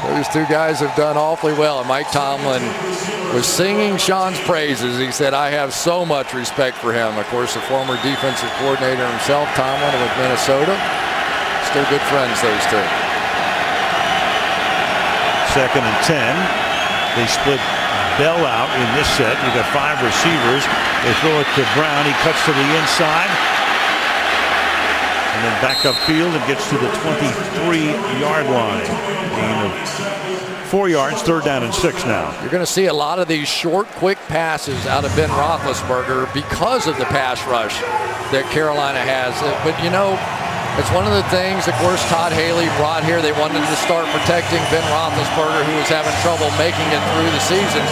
those two guys have done awfully well. And Mike Tomlin was singing Sean's praises. He said, I have so much respect for him. Of course, the former defensive coordinator himself, Tomlin, with Minnesota. Still good friends, those two. 2nd and 10. They split Bell out in this set. You got 5 receivers. They throw it to Brown. He cuts to the inside. And then back upfield and gets to the 23-yard line. Gain of 4 yards, 3rd down and 6 now. You're going to see a lot of these short, quick passes out of Ben Roethlisberger because of the pass rush that Carolina has. But, you know, it's one of the things, of course, Todd Haley brought here. They wanted to start protecting Ben Roethlisberger, who was having trouble making it through the season.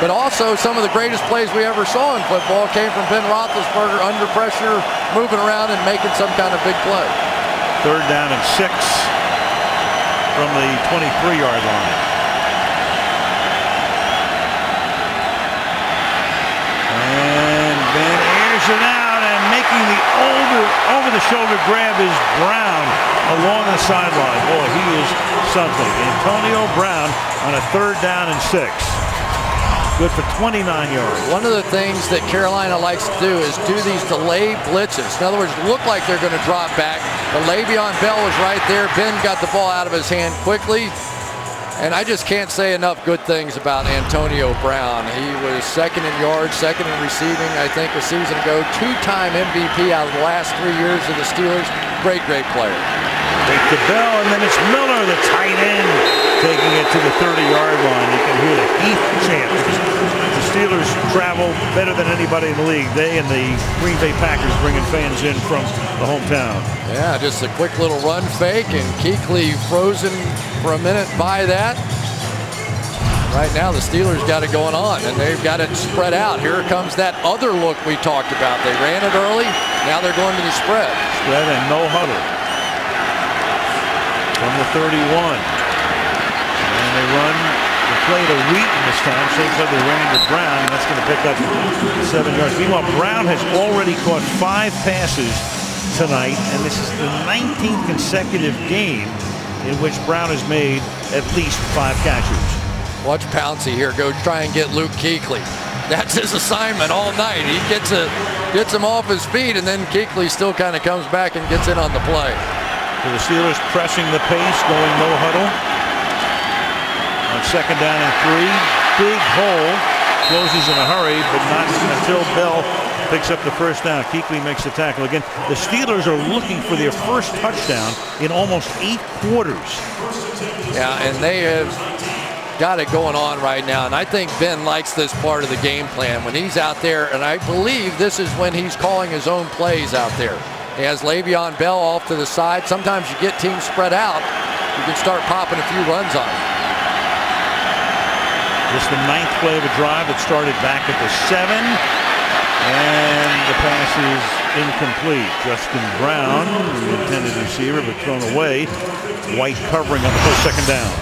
But also, some of the greatest plays we ever saw in football came from Ben Roethlisberger under pressure, moving around and making some kind of big play. 3rd down and 6 from the 23-yard line. And Ben airs it out, and making the over-the-shoulder grab is Brown along the sideline. Boy, he is something. Antonio Brown on a 3rd down and 6. Good for 29 yards. One of the things that Carolina likes to do is do these delayed blitzes. In other words, look like they're going to drop back. But Le'Veon Bell was right there. Ben got the ball out of his hand quickly. And I just can't say enough good things about Antonio Brown. He was 2nd in yards, 2nd in receiving, I think, a season ago. 2-time MVP out of the last 3 years of the Steelers. Great, great player. Take to Bell, and then it's Miller, the tight end, taking it to the 30-yard line. You can hear the Heath chant. The Steelers travel better than anybody in the league. They and the Green Bay Packers bringing fans in from the hometown. Yeah, just a quick little run fake, and Kuechly frozen for a minute by that. Right now, the Steelers got it going on, and they've got it spread out. Here comes that other look we talked about. They ran it early. Now they're going to the spread. Spread and no huddle. From the 31. And they run the play to Wheaton this time. Same play they ran to Brown, and that's going to pick up 7 yards. Meanwhile, Brown has already caught 5 passes tonight, and this is the 19th consecutive game in which Brown has made at least 5 catches. Watch Pouncey here go try and get Luke Kuechly. That's his assignment all night. He gets him off his feet, and then Kuechly still kind of comes back and gets in on the play. So the Steelers pressing the pace, going no huddle. On 2nd down and 3. Big hole. Closes in a hurry, but not until Bell picks up the 1st down. Kuechly makes the tackle. Again, the Steelers are looking for their first touchdown in almost 8 quarters. Yeah, and they have got it going on right now. And I think Ben likes this part of the game plan when he's out there. And I believe this is when he's calling his own plays out there. He has Le'Veon Bell off to the side. Sometimes you get teams spread out. You can start popping a few runs on them. Just the 9th play of a drive that started back at the 7. And the pass is incomplete. Justin Brown, the intended receiver, but thrown away. White covering on the first 2nd down.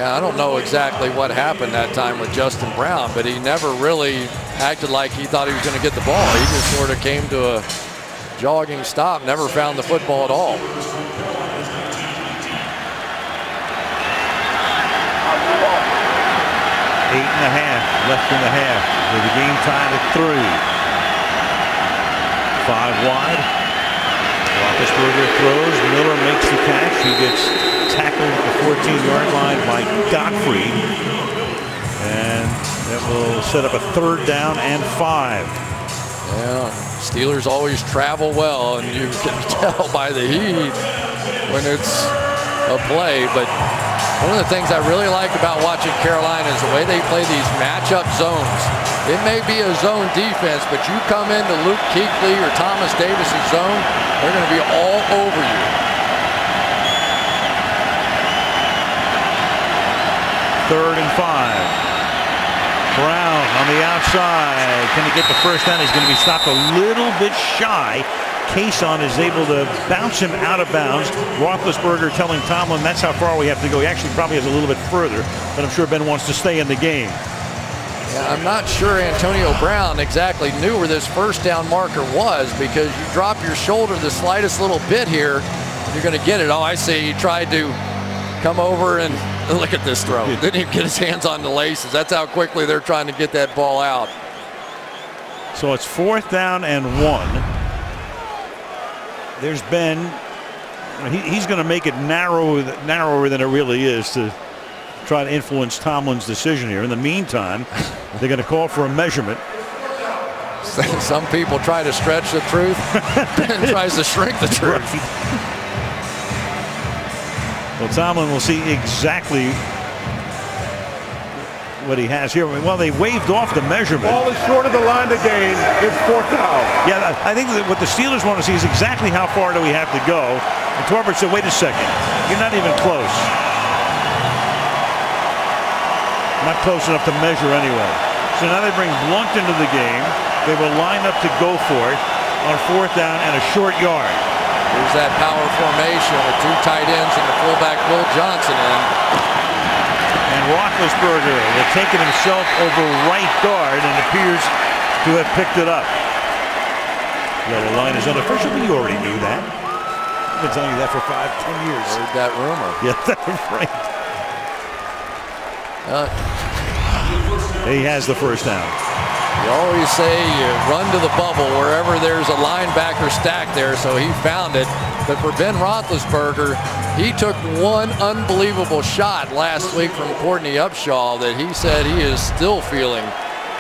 Yeah, I don't know exactly what happened that time with Justin Brown, but he never really acted like he thought he was going to get the ball. He just sort of came to a jogging stop, never found the football at all. 8.5 left in the half with the game tied at 3. 5 wide. Roethlisberger throws. Miller makes the catch. He gets tackled at the 14-yard line by Godfrey. And that will set up a 3rd down and 5. Yeah, Steelers always travel well, and you can tell by the heat when it's a play. But one of the things I really like about watching Carolina is the way they play these matchup zones. It may be a zone defense, but you come into Luke Kuechly or Thomas Davis's zone, they're going to be all over you. 3rd and 5. Brown on the outside. Can he get the first down? He's going to be stopped a little bit shy. Cason is able to bounce him out of bounds. Roethlisberger telling Tomlin that's how far we have to go. He actually probably has a little bit further, but I'm sure Ben wants to stay in the game. Yeah, I'm not sure Antonio Brown exactly knew where this first down marker was, because you drop your shoulder the slightest little bit here, you're going to get it. Oh, I see. He tried to come over and look at this throw. Didn't even get his hands on the laces. That's how quickly they're trying to get that ball out. So it's 4th down and 1. There's Ben. He's going to make it narrower than it really is to try to influence Tomlin's decision here. In the meantime, they're going to call for a measurement. Some people try to stretch the truth. Ben tries to shrink the truth. Right. Well, Tomlin will see exactly what he has here. Well, they waved off the measurement. Ball is short of the line to gain. It's 4th down. Yeah, I think that what the Steelers want to see is exactly how far do we have to go. And Torbert said, wait a second, you're not even close. Not close enough to measure anyway. So now they bring Blunt into the game. They will line up to go for it on 4th down and a short yard. Here's that power formation with 2 tight ends and the fullback Will Johnson in. And Roethlisberger will take it himself over right guard and appears to have picked it up. Well, the line is unofficial, but you already knew that. I've been telling you that for 5-10 years. Heard that rumor. Yeah, that's right. He has the first down. You always say you run to the bubble wherever there's a linebacker stacked there, so he found it. But for Ben Roethlisberger, he took one unbelievable shot last week from Courtney Upshaw that he said he is still feeling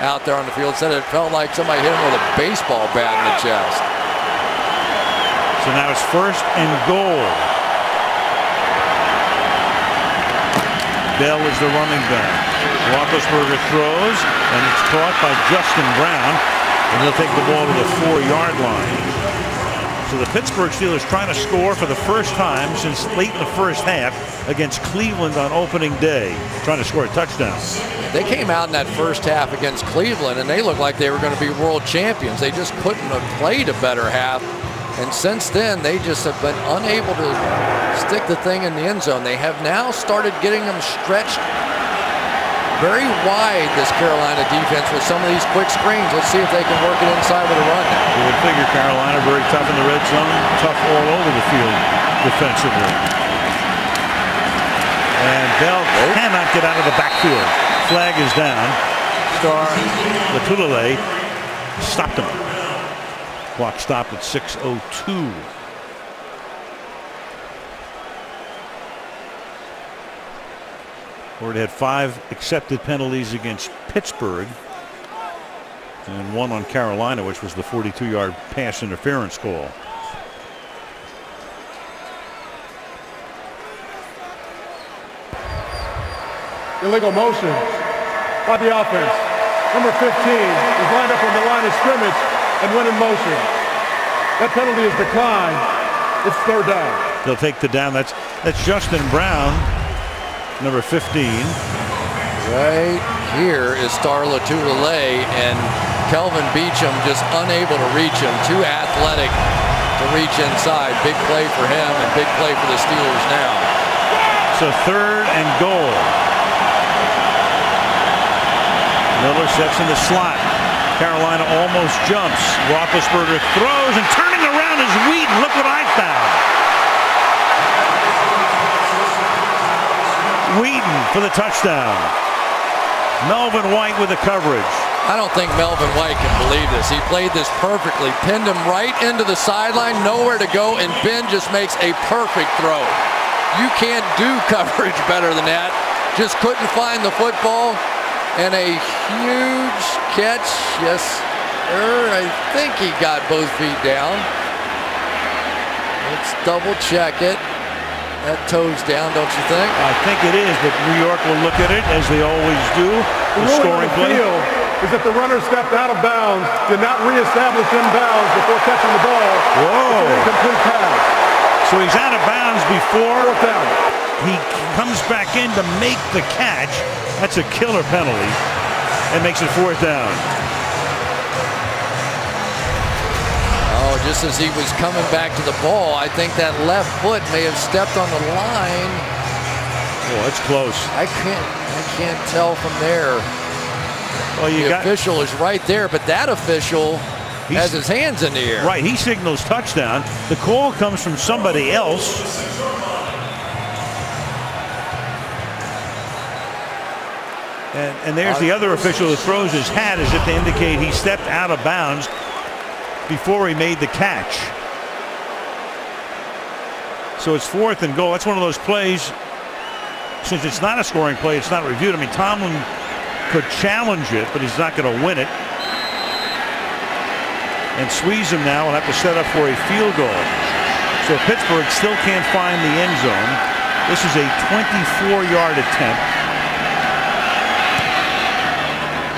out there on the field. Said it felt like somebody hit him with a baseball bat in the chest. So now it's 1st and goal. Bell is the running back. Roethlisberger throws, and it's caught by Justin Brown, and he'll take the ball to the 4-yard line. So the Pittsburgh Steelers trying to score for the first time since late in the first half against Cleveland on opening day, trying to score a touchdown. They came out in that first half against Cleveland, and they looked like they were going to be world champions. They just couldn't have played a better half. And since then, they just have been unable to stick the thing in the end zone. They have now started getting them stretched very wide, this Carolina defense, with some of these quick screens. Let's see if they can work it inside with a run now. You would figure Carolina very tough in the red zone, tough all over the field defensively. And Bell cannot get out of the backfield. Flag is down. Star Latulele stopped him. Clock stopped at 6:02. Ford had 5 accepted penalties against Pittsburgh and 1 on Carolina, which was the 42-yard pass interference call. Illegal motion by the offense. Number 15 is lined up on the line of scrimmage and went in motion. That penalty is declined. It's 3rd down. They'll take the down. That's Justin Brown, number 15. Right here is Star Latulele, and Kelvin Beachum just unable to reach him. Too athletic to reach inside. Big play for him and big play for the Steelers now. So 3rd and goal. Miller sets in the slot. Carolina almost jumps. Roethlisberger throws, and turning around is Wheaton. Look what I found. Wheaton for the touchdown. Melvin White with the coverage. I don't think Melvin White can believe this. He played this perfectly, pinned him right into the sideline, nowhere to go, and Ben just makes a perfect throw. You can't do coverage better than that. Just couldn't find the football, and a huge catch. Yes, I think he got both feet down. Let's double check it. That toe's down, don't you think? I think it is, but New York will look at it as they always do. The scoring play is that the runner stepped out of bounds, did not reestablish in bounds before catching the ball. Whoa! It's an incomplete pass. So he's out of bounds before. 4th down. He comes back in to make the catch. That's a killer penalty. And makes it 4th down. Oh, just as he was coming back to the ball, I think that left foot may have stepped on the line. Oh, it's close. I can't tell from there. Well, the official is right there, but that official has his hands in the air. Right, he signals touchdown. The call comes from somebody else. And there's the other official who throws his hat as if to indicate he stepped out of bounds before he made the catch. So it's 4th and goal. That's one of those plays. Since it's not a scoring play, it's not reviewed. I mean, Tomlin could challenge it, but he's not going to win it. And Sweezum now will have to set up for a field goal. So Pittsburgh still can't find the end zone. This is a 24-yard attempt.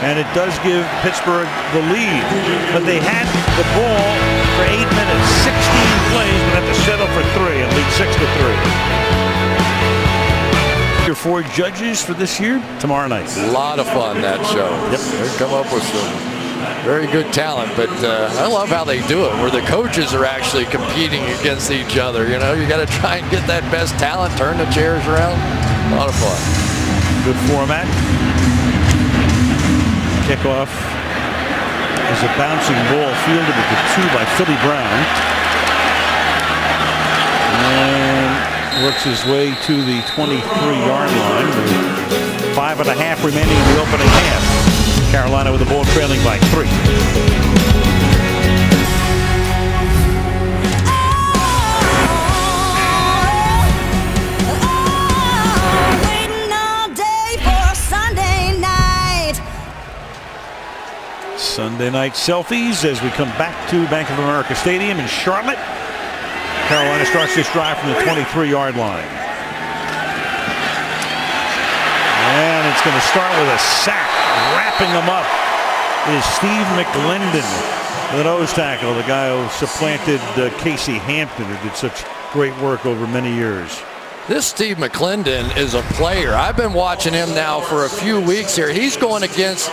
And it does give Pittsburgh the lead. But they had the ball for 8 minutes, 16 plays, but have to settle for 3 and lead 6-3. Your 4 judges for this year tomorrow night. A lot of fun, that show. Yep. They come up with some very good talent, but I love how they do it, where the coaches are actually competing against each other. You know, you got to try and get that best talent, turn the chairs around. A lot of fun. Good format. Kickoff is a bouncing ball fielded at the 2 by Philly Brown. And works his way to the 23-yard line. With 5.5 remaining in the opening half. Carolina with the ball trailing by 3. Sunday night selfies as we come back to Bank of America Stadium in Charlotte. Carolina starts this drive from the 23-yard line. And it's going to start with a sack. Wrapping him up is Steve McLendon, the nose tackle, the guy who supplanted Casey Hampton, who did such great work over many years. This Steve McLendon is a player. I've been watching him now for a few weeks here. He's going against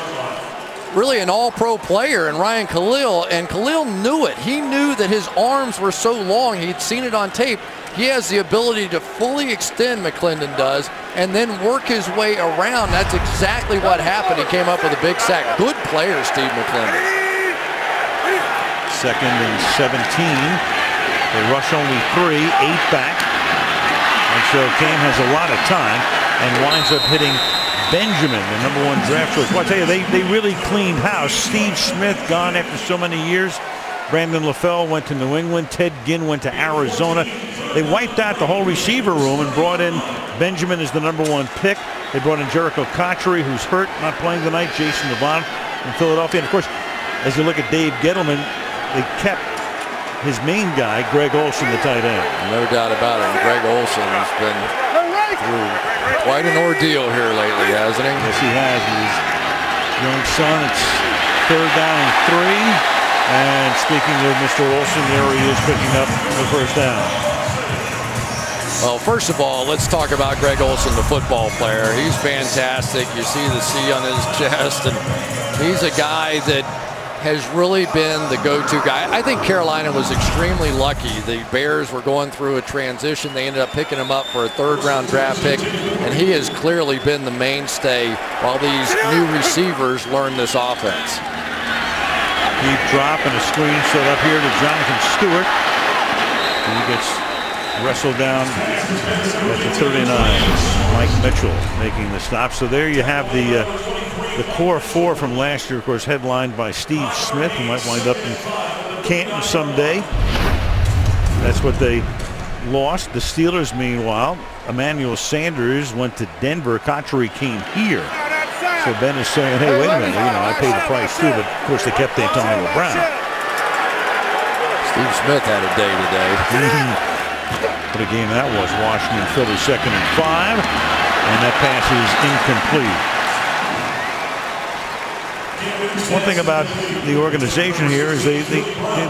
really an all-pro player in Ryan Khalil, and Khalil knew it. He knew that his arms were so long. He'd seen it on tape. He has the ability to fully extend, McLendon does, and then work his way around. That's exactly what happened. He came up with a big sack. Good player, Steve McLendon. 2nd and 17. They rush only 3, 8 back. And so Cam has a lot of time and winds up hitting Benjamin, the #1 draft choice. Well, I tell you, they really cleaned house. Steve Smith gone after so many years. Brandon LaFell went to New England. Ted Ginn went to Arizona. They wiped out the whole receiver room and brought in Benjamin as the #1 pick. They brought in Jericho Cotchery, who's hurt, not playing tonight. Jason Devon from Philadelphia. And of course, as you look at Dave Gettleman, they kept his main guy, Greg Olsen, the tight end. No doubt about it. And Greg Olsen has been through quite an ordeal here lately, hasn't he? Yes, he has. His young son, it's 3rd down and 3. And speaking of Mr. Olsen, there he is picking up the 1st down. Well, first of all, let's talk about Greg Olsen, the football player. He's fantastic. You see the C on his chest, and he's a guy that has really been the go-to guy. I think Carolina was extremely lucky. The Bears were going through a transition. They ended up picking him up for a 3rd-round draft pick, and he has clearly been the mainstay while these new receivers learn this offense. Deep drop and a screen set up here to Jonathan Stewart. And he gets wrestled down at the 39. Mike Mitchell making the stop. So there you have the core 4 from last year, of course, headlined by Steve Smith, who might wind up in Canton someday. That's what they lost. The Steelers, meanwhile, Emmanuel Sanders went to Denver. Cotchery came here. So Ben is saying, hey, wait a minute, I paid the price too, but of course they kept Antonio Brown. Steve Smith had a day today. What a game that was. Washington, Philly, 2nd and 5, and that pass is incomplete. One thing about the organization here is they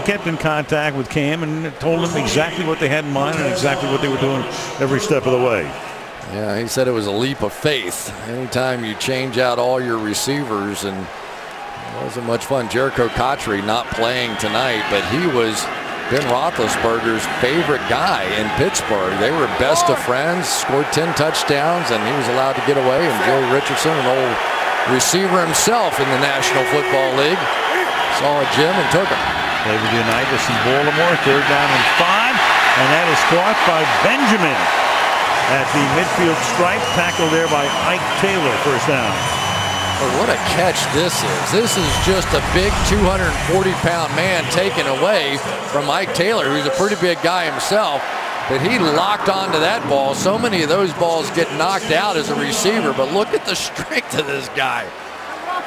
kept in contact with Cam and told him exactly what they had in mind and exactly what they were doing every step of the way. Yeah, he said it was a leap of faith. Anytime you change out all your receivers, and it wasn't much fun. Jericho Cotchery not playing tonight, but he was Ben Roethlisberger's favorite guy in Pittsburgh. They were best of friends, scored 10 touchdowns, and he was allowed to get away. And Joey Richardson, an old receiver himself in the National Football League, saw a gym and took him. David Unitas in Baltimore, 3rd down and 5, and that is caught by Benjamin at the midfield stripe, tackled there by Ike Taylor, 1st down. But what a catch this is. This is just a big 240-pound man taken away from Ike Taylor, who's a pretty big guy himself, but he locked onto that ball. So many of those balls get knocked out as a receiver, but look at the strength of this guy.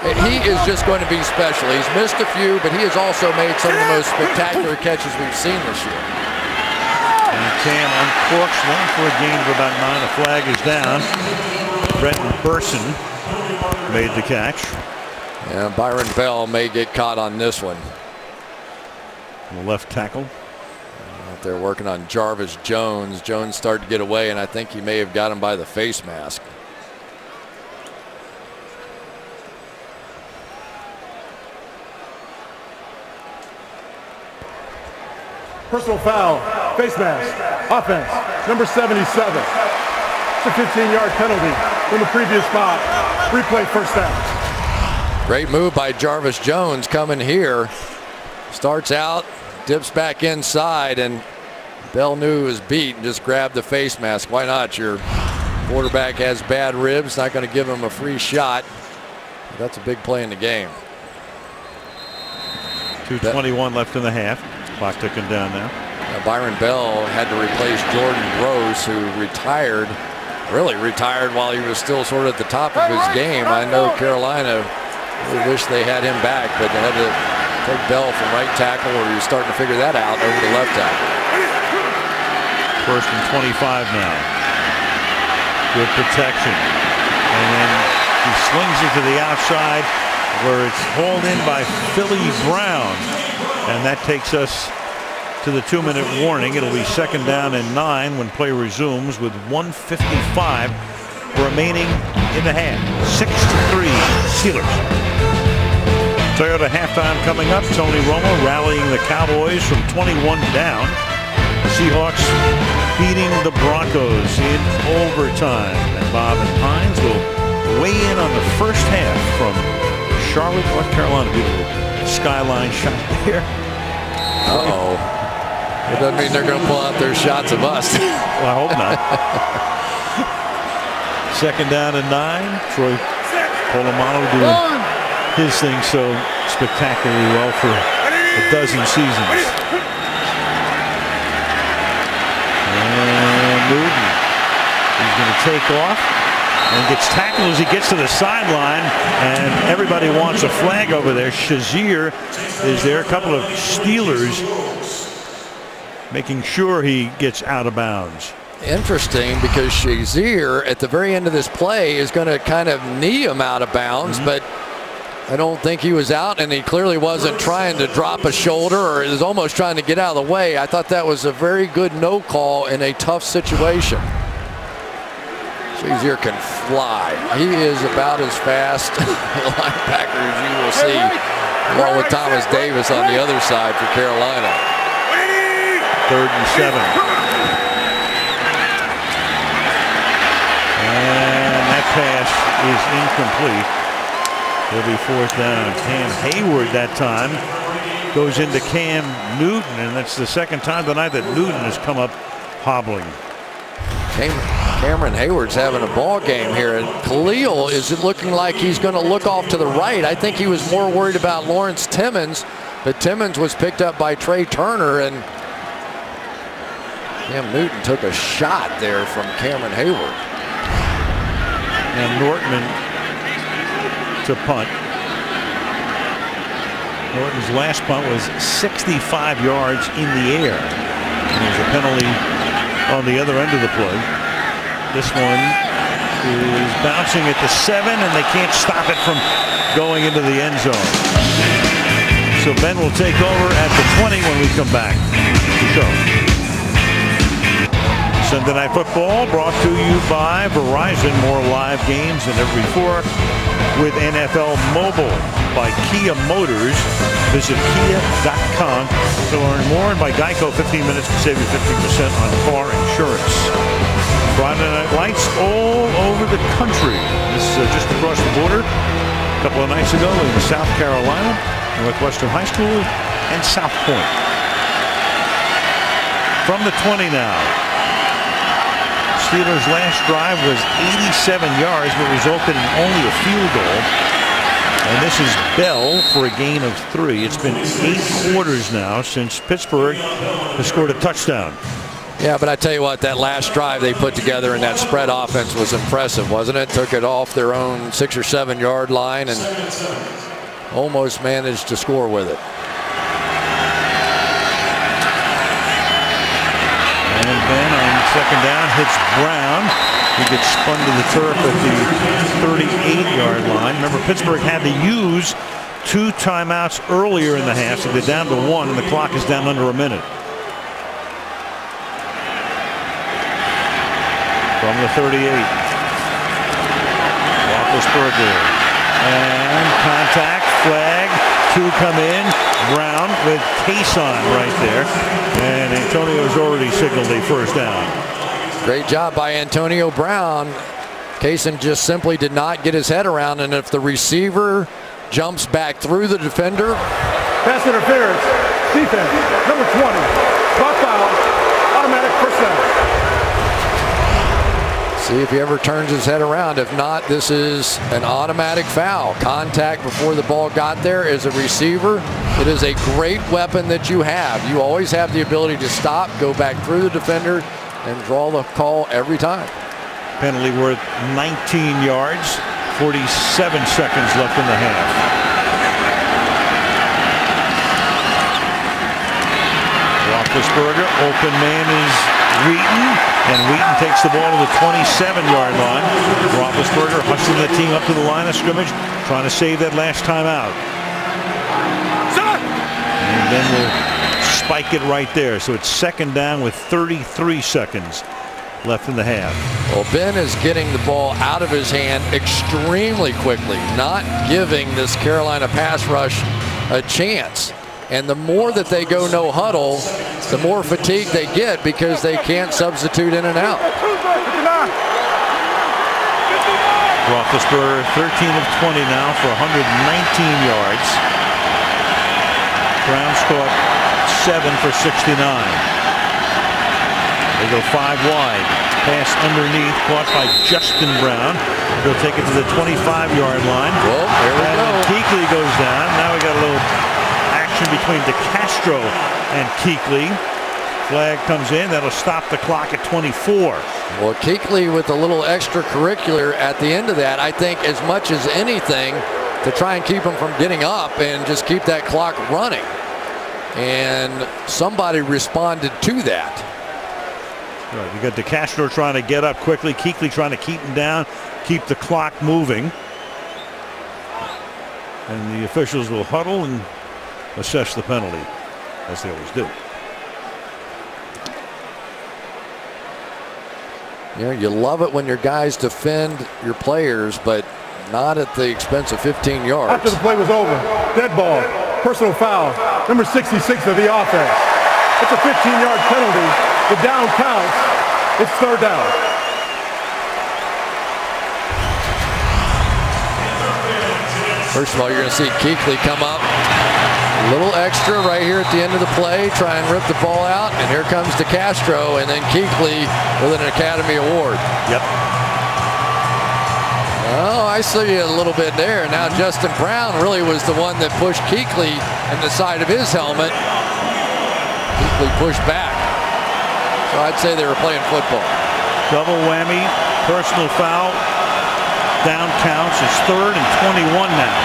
He is just going to be special. He's missed a few, but he has also made some of the most spectacular catches we've seen this year. And Cam uncorks one for a gain of about 9. A flag is down. Brenton Burson made the catch. And Byron Bell may get caught on this one. The left tackle. Out there working on Jarvis Jones. Jones started to get away, and I think he may have got him by the face mask. Personal foul, face mask, offense, number 77. It's a 15-yard penalty from the previous spot. Replay, 1st down. Great move by Jarvis Jones coming here. Starts out, dips back inside, and Bell knew he was beat and just grabbed the face mask. Why not? Your quarterback has bad ribs, not going to give him a free shot. That's a big play in the game. 2:21 left in the half. Clock ticking down now. Byron Bell had to replace Jordan Gross, who retired, really retired while he was still sort of at the top of his game. I know Carolina really wish they had him back, but they had to take Bell from right tackle, or he was starting to figure that out, over to left tackle. 1st and 25 now. Good protection. And then he slings it to the outside, where it's hauled in by Philly Brown. And that takes us to the 2-minute warning. It'll be 2nd down and 9 when play resumes, with 1:55 remaining in the half. 6-3 Steelers. Toyota halftime coming up. Tony Romo rallying the Cowboys from 21 down. Seahawks beating the Broncos in overtime. And Bob and Hines will weigh in on the first half from Charlotte, North Carolina. Beautiful skyline shot there. Uh-oh. It doesn't mean they're going to pull out their shots of us. Well, I hope not. 2nd down and 9. Troy Polamalu doing his thing so spectacularly well for a dozen seasons. And Newton, he's going to take off and gets tackled as he gets to the sideline, and everybody wants a flag over there. Shazier is there. A couple of Steelers making sure he gets out of bounds. Interesting, because Shazier at the very end of this play is going to kind of knee him out of bounds, but I don't think he was out, and he clearly wasn't trying to drop a shoulder, or is almost trying to get out of the way. I thought that was a very good no call in a tough situation. Shazier can fly. He is about as fast a linebacker as you will see, along with Thomas Davis on the other side for Carolina. 3rd and 7. And that pass is incomplete. It'll be 4th down. Cam Hayward that time goes into Cam Newton, and that's the 2nd time tonight that Newton has come up hobbling. Cameron Hayward's having a ball game here, and Khalil is looking like he's going to look off to the right. I think he was more worried about Lawrence Timmons, but Timmons was picked up by Trey Turner, and Cam Newton took a shot there from Cameron Hayward. And Nortman to punt. Norton's last punt was 65 yards in the air. And there's a penalty on the other end of the play. This one is bouncing at the 7, and they can't stop it from going into the end zone. So Ben will take over at the 20 when we come back to the show. Sunday Night Football brought to you by Verizon. More live games than ever before with NFL Mobile. By Kia Motors. Visit kia.com to learn more. And by Geico, 15 minutes to save you 50% on car insurance. Friday Night Lights all over the country. This is just across the border. A couple of nights ago in South Carolina, Northwestern High School, and South Point. From the 20 now. Steelers' last drive was 87 yards, but resulted in only a field goal. And this is Bell for a gain of 3. It's been 8 quarters now since Pittsburgh has scored a touchdown. Yeah, but I tell you what, that last drive they put together in that spread offense was impressive, wasn't it? Took it off their own 6 or 7 yard line and almost managed to score with it. And Ben on second down hits Brown. He gets spun to the turf at the 38-yard line. Remember, Pittsburgh had to use 2 timeouts earlier in the half, so they're down to 1, and the clock is down under a minute. From the 38. Roethlisberger. And contact, flag, 2 come in. Brown with Case on right there. And Antonio's already signaled a first down. Great job by Antonio Brown. Kaysen just simply did not get his head around, and if the receiver jumps back through the defender. Pass interference. Defense, number 20. Clock foul. Automatic first down. See if he ever turns his head around. If not, this is an automatic foul. Contact before the ball got there. As a receiver, it is a great weapon that you have. You always have the ability to stop, go back through the defender, and draw the call every time. Penalty worth 19 yards. 47 seconds left in the half. Roethlisberger, open man is Wheaton, and Wheaton takes the ball to the 27-yard line. Roethlisberger hustling the team up to the line of scrimmage, trying to save that last time out. And then we'll spike it right there. So it's second down with 33 seconds left in the half. Well, Ben is getting the ball out of his hand extremely quickly, not giving this Carolina pass rush a chance. And the more that they go no huddle, the more fatigue they get because they can't substitute in and out. Roethlisberger 13 of 20 now for 119 yards. Brown's caught 7 for 69. They go 5 wide. Pass underneath, caught by Justin Brown. He'll take it to the 25-yard line. Well, there we go. Kuechly goes down. Now we got a little action between DeCastro and Kuechly. Flag comes in. That'll stop the clock at 24. Well, Kuechly with a little extracurricular at the end of that, I think as much as anything to try and keep him from getting up and just keep that clock running. And somebody responded to that. Right, you got DeCastro trying to get up quickly. Kuechly trying to keep him down, keep the clock moving. And the officials will huddle and assess the penalty, as they always do. You know, you love it when your guys defend your players, but not at the expense of 15 yards. After the play was over, dead ball, personal foul, number 66 of the offense. It's a 15-yard penalty. The down counts. It's third down. First of all, you're going to see Kuechly come up. A little extra right here at the end of the play, try and rip the ball out, and here comes DeCastro, and then Kuechly with an Academy Award. Yep. Oh, I see a little bit there. Now Justin Brown really was the one that pushed Kuechly in the side of his helmet. Kuechly pushed back. So I'd say they were playing football. Double whammy, personal foul. Down counts. It's 3rd and 21 now.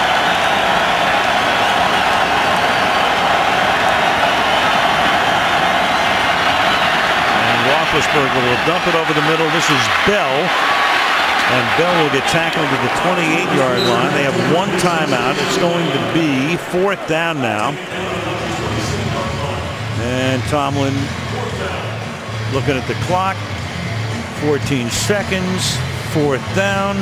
Roethlisberger will dump it over the middle. This is Bell. And Bell will get tackled to the 28-yard line. They have 1 timeout. It's going to be 4th down now. And Tomlin looking at the clock. 14 seconds, 4th down.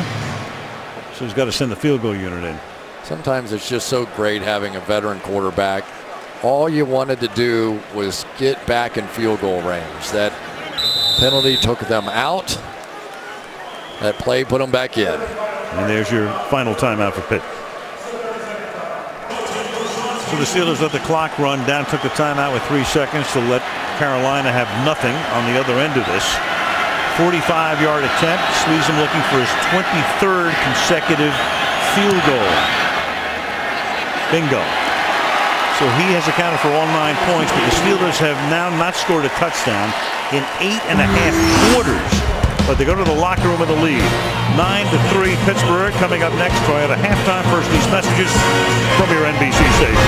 So he's got to send the field goal unit in. Sometimes it's just so great having a veteran quarterback. All you wanted to do was get back in field goal range. That penalty took them out. That play put them back in. And there's your final timeout for Pitt. So the Steelers let the clock run down, took the timeout with 3 seconds to let Carolina have nothing on the other end of this. 45-yard attempt. Sweezum looking for his 23rd consecutive field goal. Bingo. So he has accounted for all 9 points, but the Steelers have now not scored a touchdown in 8.5 quarters. But they go to the locker room with a lead. 9-3 Pittsburgh. Coming up next, try out a halftime. First, these messages from your NBC station.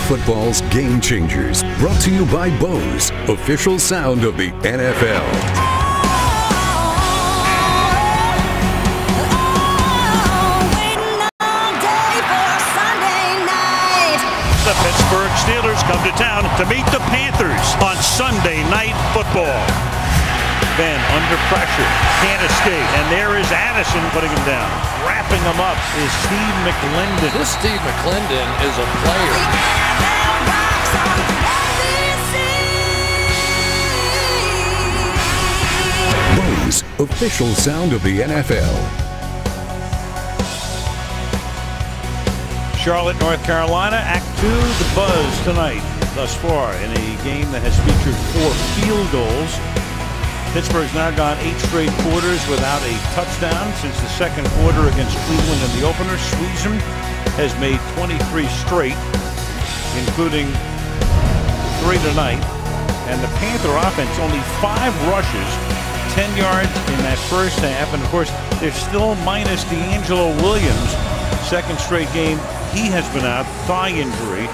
Football's Game Changers, brought to you by Bose, official sound of the NFL. The Pittsburgh Steelers come to town to meet the Panthers on Sunday Night Football. Ben under pressure, can't escape, and there is Addison putting him down. Wrapping him up is Steve McClendon. This Steve McClendon is a player. Bose, official sound of the NFL. Charlotte, North Carolina, Act 2, the buzz tonight thus far in a game that has featured 4 field goals. Pittsburgh's now gone 8 straight quarters without a touchdown since the second quarter against Cleveland in the opener. Sweezum has made 23 straight, including 3 tonight. And the Panther offense only 5 rushes, 10 yards in that first half. And of course, they're still minus D'Angelo Williams. Second straight game he has been out, thigh injury.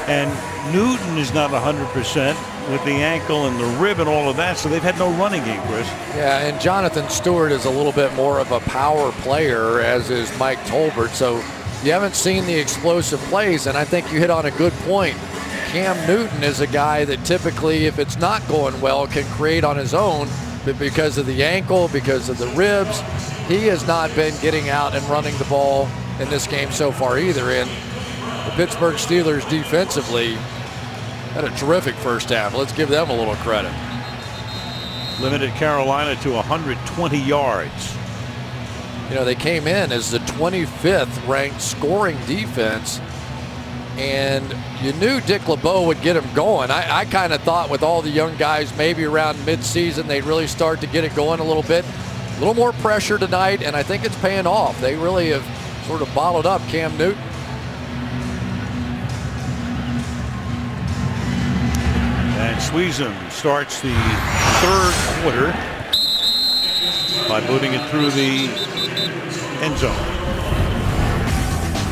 And Newton is not 100% with the ankle and the rib and all of that, so they've had no running game, Chris. Yeah, and Jonathan Stewart is a little bit more of a power player, as is Mike Tolbert, so you haven't seen the explosive plays, and I think you hit on a good point. Cam Newton is a guy that typically, if it's not going well, can create on his own, but because of the ankle, because of the ribs, he has not been getting out and running the ball in this game so far either. And the Pittsburgh Steelers defensively had a terrific first half. Let's give them a little credit. Limited Carolina to 120 yards. You know, they came in as the 25th ranked scoring defense, and you knew Dick LeBeau would get them going. I kind of thought with all the young guys, maybe around mid-season, they'd really start to get it going a little bit. A little more pressure tonight, and I think it's paying off. They really have sort of bottled up Cam Newton. And Sweezum starts the third quarter by booting it through the end zone.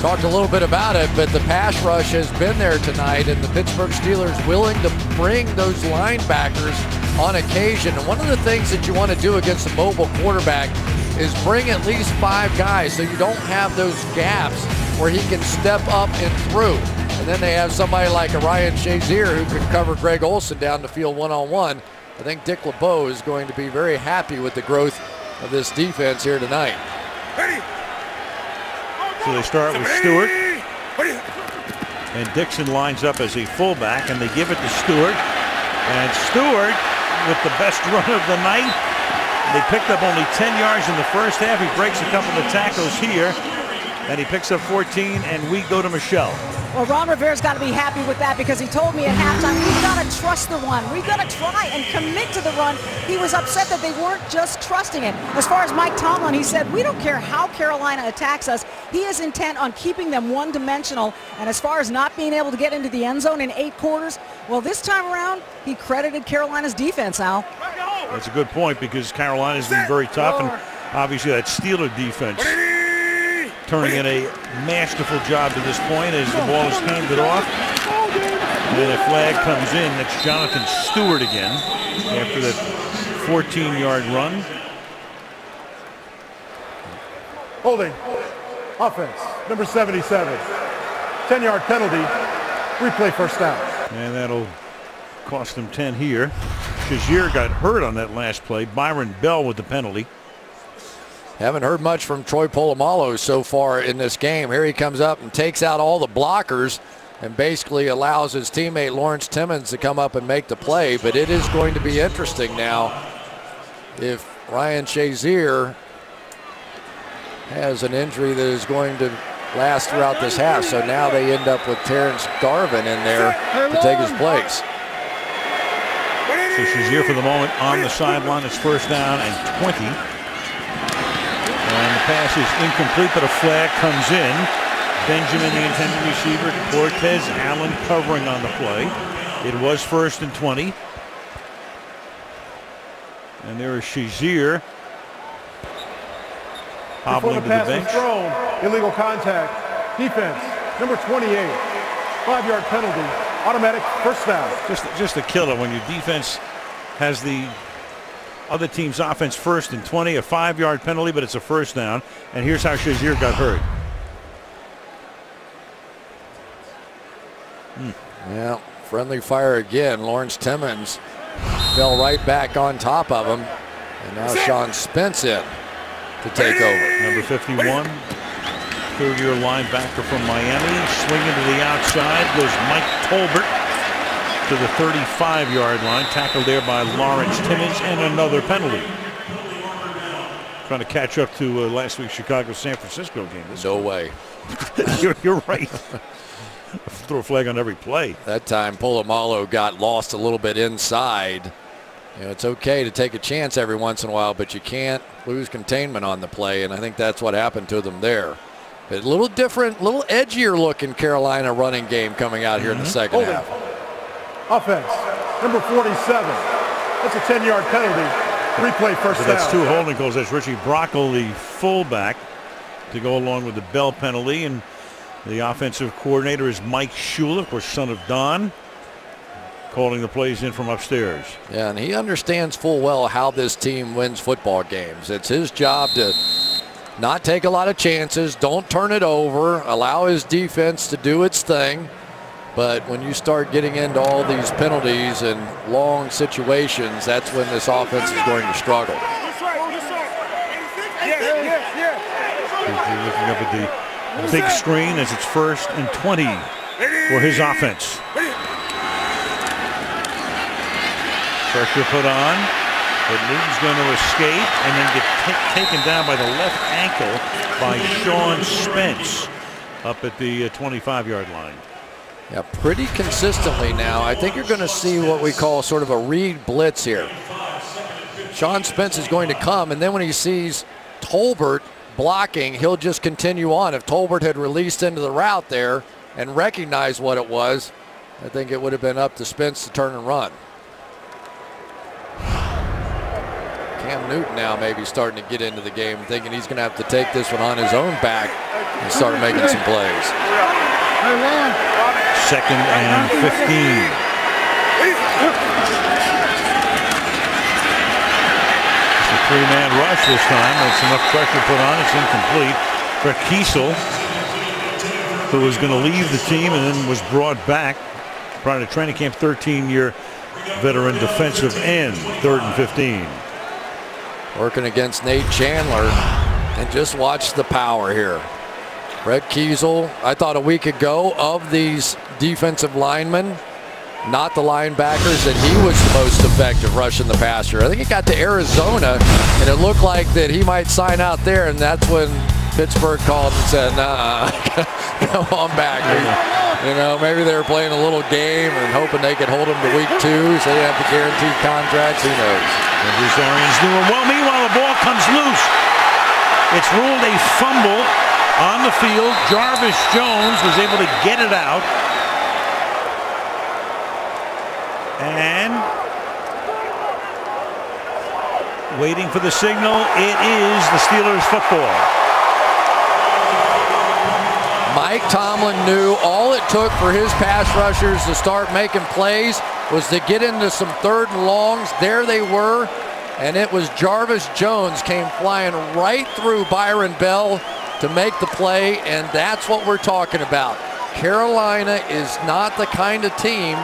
Talked a little bit about it, but the pass rush has been there tonight, and the Pittsburgh Steelers willing to bring those linebackers on occasion. And one of the things that you want to do against a mobile quarterback is bring at least 5 guys so you don't have those gaps where he can step up and through. And then they have somebody like a Ryan Shazier who can cover Greg Olsen down the field one-on-one. I think Dick LeBeau is going to be very happy with the growth of this defense here tonight. So they start with Stewart. And Dixon lines up as a fullback, and they give it to Stewart. And Stewart with the best run of the night. They picked up only 10 yards in the first half. He breaks a couple of tackles here, and he picks up 14, and we go to Michelle. Well, Ron Rivera's got to be happy with that, because he told me at halftime, we've got to trust the run. We've got to try and commit to the run. He was upset that they weren't just trusting it. As far as Mike Tomlin, he said, we don't care how Carolina attacks us. He is intent on keeping them one-dimensional. And as far as not being able to get into the end zone in 8 quarters, well, this time around, he credited Carolina's defense, Al. That's a good point, because Carolina's been very tough, and obviously that Steeler defense turning in a masterful job to this point as the ball is handed off. And a flag comes in. That's Jonathan Stewart again after that 14-yard run. Holding. Offense. Number 77. 10-yard penalty. Replay first down. And that'll cost them 10 here. Shazier got hurt on that last play. Byron Bell with the penalty. Haven't heard much from Troy Polamalu so far in this game. Here he comes up and takes out all the blockers and basically allows his teammate Lawrence Timmons to come up and make the play. But it is going to be interesting now if Ryan Shazier has an injury that is going to last throughout this half. So now they end up with Terrence Garvin in there to take his place. So Shazier for the moment on the sideline. It's first down and 20. And the pass is incomplete, but a flag comes in. Benjamin, the intended receiver. Cortez Allen covering on the play. It was first and 20. And there is Shazier hobbling to the bench. Thrown, illegal contact. Defense, number 28. 5-yard penalty. Automatic first down. Just a killer when your defense has the other team's offense first and 20, a 5-yard penalty, but it's a first down. And here's how Shazier got hurt. Yeah, friendly fire again. Lawrence Timmons fell right back on top of him. And now Sean Spence in to take over. Number 51, third-year linebacker from Miami. Swinging to the outside goes Mike Tolbert to the 35-yard line. Tackled there by Lawrence Timmons, and another penalty. Trying to catch up to last week's Chicago-San Francisco game. No way. You're right. Throw a flag on every play. That time Polamalu got lost a little bit inside. You know, it's okay to take a chance every once in a while, but you can't lose containment on the play, and I think that's what happened to them there. But a little different, little edgier looking Carolina running game coming out here in the second half. Offense, number 47. That's a 10-yard penalty. Replay first down. That's 2 holding calls. That's Richie Brockle, the fullback, to go along with the Bell penalty. And the offensive coordinator is Mike Shula, of course, son of Don, calling the plays in from upstairs. Yeah, and he understands full well how this team wins football games. It's his job to not take a lot of chances, don't turn it over, allow his defense to do its thing. But when you start getting into all these penalties and long situations, that's when this offense is going to struggle. You're looking up at the big screen as it's first and 20 for his offense. Pressure put on, but Newton's going to escape and then get taken down by the left ankle by Sean Spence up at the 25-yard line. Yeah, pretty consistently now. I think you're going to see what we call sort of a read blitz here. Sean Spence is going to come, and then when he sees Tolbert blocking, he'll just continue on. If Tolbert had released into the route there and recognized what it was, I think it would have been up to Spence to turn and run. Cam Newton now maybe starting to get into the game, thinking he's going to have to take this one on his own back and start making some plays. Second and 15. It's a 3-man rush this time. That's enough pressure put on. It's incomplete. Brett Kiesel, who was going to leave the team and then was brought back prior to training camp, 13-year veteran defensive end. 3rd and 15. Working against Nate Chandler, and just watch the power here. Brett Kiesel, I thought a week ago of these defensive linemen, not the linebackers, that he was the most effective rushing the passer. I think he got to Arizona, and it looked like that he might sign out there, and that's when Pittsburgh called and said, nah, come on back. You know, maybe they were playing a little game and hoping they could hold him to week 2, so they have the guaranteed contracts. Who knows? And Bruce Arians doing well. Meanwhile, the ball comes loose. It's ruled a fumble on the field. Jarvis Jones was able to get it out. And waiting for the signal, it is the Steelers football. Mike Tomlin knew all it took for his pass rushers to start making plays was to get into some 3rd and longs. There they were, and it was Jarvis Jones came flying right through Byron Bell to make the play, and that's what we're talking about. Carolina is not the kind of team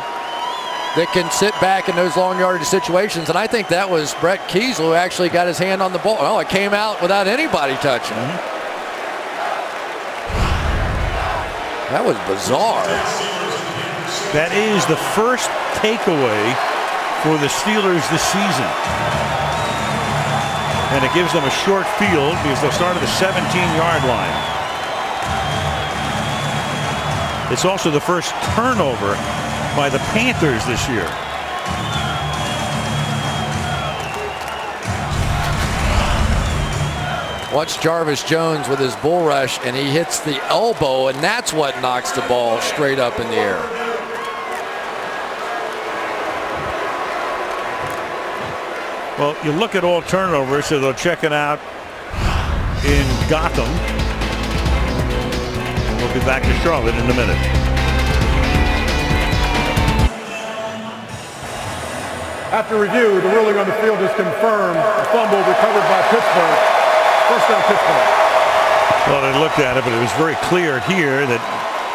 that can sit back in those long yardage situations. And I think that was Brett Kiesel who actually got his hand on the ball. Oh, it came out without anybody touching it. That was bizarre. That is the first takeaway for the Steelers this season. And it gives them a short field because they'll start at the 17-yard line. It's also the first turnover by the Panthers this year. Watch Jarvis Jones with his bull rush, and he hits the elbow, and that's what knocks the ball straight up in the air. Well, you look at all turnovers, so they'll check it out in Gotham. And we'll be back to Charlotte in a minute. After review, the ruling on the field is confirmed. A fumble recovered by Pittsburgh. First down, Pittsburgh. Well, they looked at it, but it was very clear here that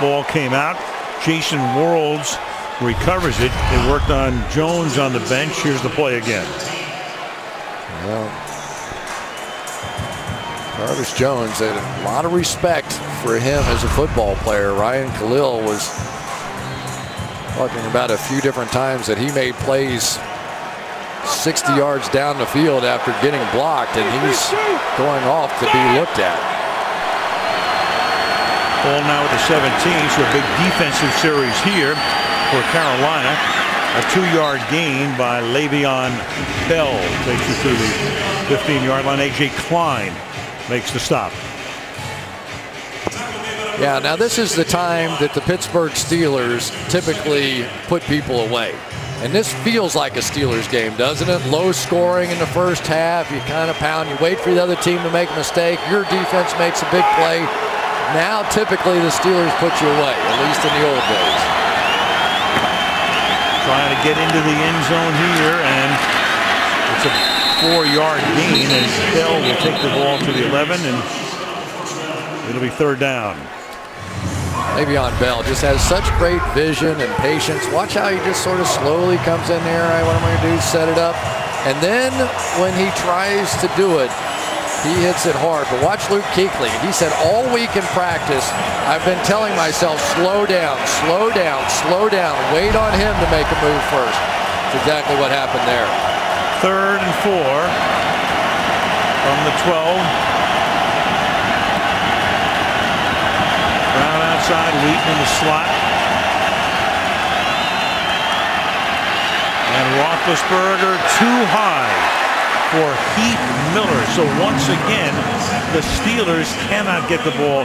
ball came out. Jason Worlds recovers it. They worked on Jones on the bench. Here's the play again. Well, Jarvis Jones had a lot of respect for him as a football player. Ryan Khalil was talking about a few different times that he made plays 60 yards down the field after getting blocked, and he's going off to be looked at. Ball now at the 17, so a big defensive series here for Carolina. A 2-yard gain by Le'Veon Bell takes it to the 15-yard line. A.J. Klein makes the stop. Yeah, now this is the time that the Pittsburgh Steelers typically put people away. And this feels like a Steelers game, doesn't it? Low scoring in the first half. You kind of pound. You wait for the other team to make a mistake. Your defense makes a big play. Now, typically, the Steelers put you away, at least in the old days. Trying to get into the end zone here, and it's a 4-yard gain as Bell will take the ball to the 11, and it'll be third down. Le'Veon Bell just has such great vision and patience. Watch how he just sort of slowly comes in there. All right, what am I going to do? Set it up. And then when he tries to do it, he hits it hard. But watch Luke Kuechly. He said all week in practice, I've been telling myself, slow down, slow down, slow down. Wait on him to make a move first. That's exactly what happened there. 3rd and 4 from the 12. Brown outside, Wheaton in the slot. And Roethlisberger too high for Heath Miller. So once again, the Steelers cannot get the ball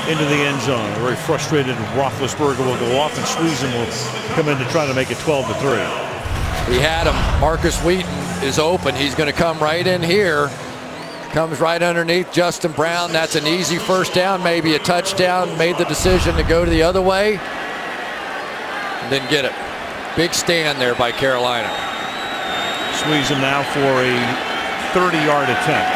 into the end zone. Very frustrated. Roethlisberger will go off, and Sweezen will come in to try to make it 12-3. He had him. Marcus Wheaton is open. He's going to come right in here. Comes right underneath Justin Brown. That's an easy first down, maybe a touchdown. Made the decision to go to the other way. Didn't get it. Big stand there by Carolina. Squeeze him now for a 30-yard attempt.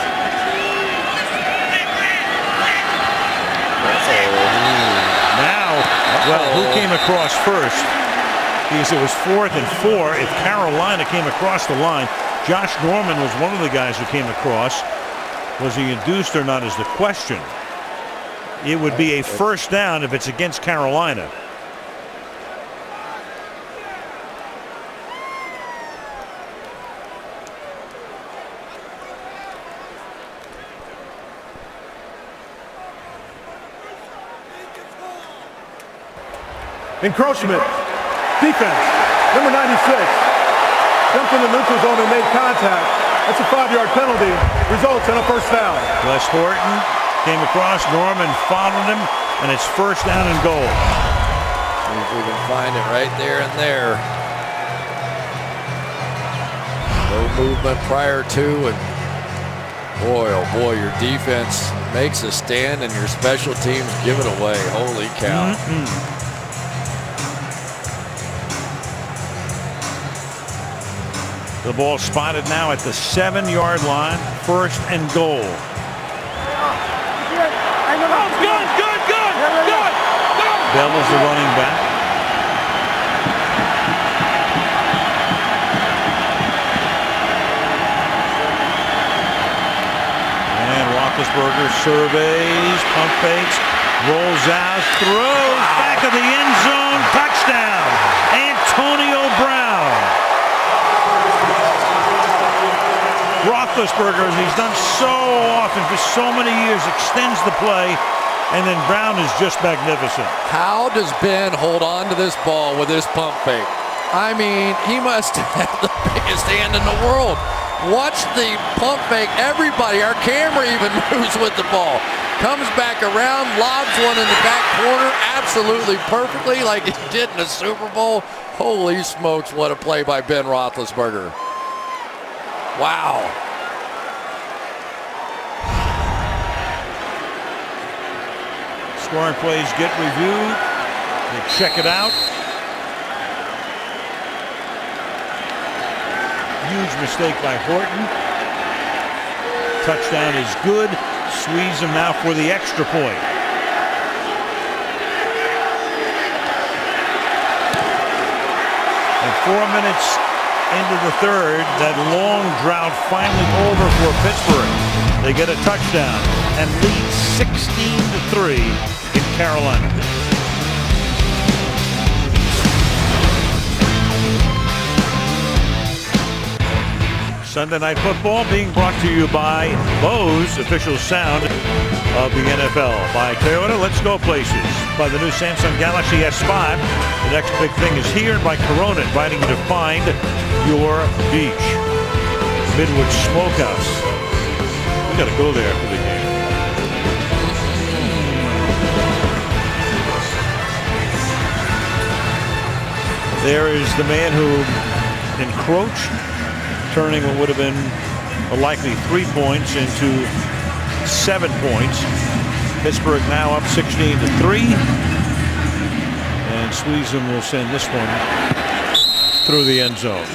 Now, well, who came across first? Because it was 4th and 4. If Carolina came across the line, Josh Norman was one of the guys who came across. Was he induced or not is the question. It would be a first down if it's against Carolina. Encroachment. Defense. Number 96. Jumped in the neutral zone and made contact. That's a 5-yard penalty. Results in a first down. Wes Horton came across. Norman followed him, and it's first down and goal. See if we can find it right there and there. No movement prior to, and boy, oh boy, your defense makes a stand, and your special teams give it away. Holy cow. The ball spotted now at the 7-yard line. First and goal. Good. Bell is the running back. Roethlisberger surveys, pump fakes, rolls out, throws back of the end zone, touchdown, Antonio Brown. Roethlisberger, as he's done so often for so many years, extends the play, and then Brown is just magnificent. How does Ben hold on to this ball with his pump fake? I mean, he must have the biggest hand in the world. Watch the pump fake. Everybody, our camera even moves with the ball. Comes back around, lobs one in the back corner absolutely perfectly like he did in the Super Bowl. Holy smokes, what a play by Ben Roethlisberger. Wow. Scoring plays get reviewed. They check it out. Huge mistake by Horton. Touchdown is good. Squeeze him now for the extra point. And 4 minutes into the third, that long drought finally over for Pittsburgh. They get a touchdown and lead 16-3 in Carolina. Sunday Night Football being brought to you by Bose, official sound of the NFL. By Toyota, let's go places. By the new Samsung Galaxy S5, the next big thing is here. And by Corona, inviting you to find your beach. Midwood Smokehouse. We got to go there for the game. There is the man who encroached, turning what would have been a likely 3 points into 7 points. Pittsburgh now up 16-3. And Sweezum will send this one through the end zone.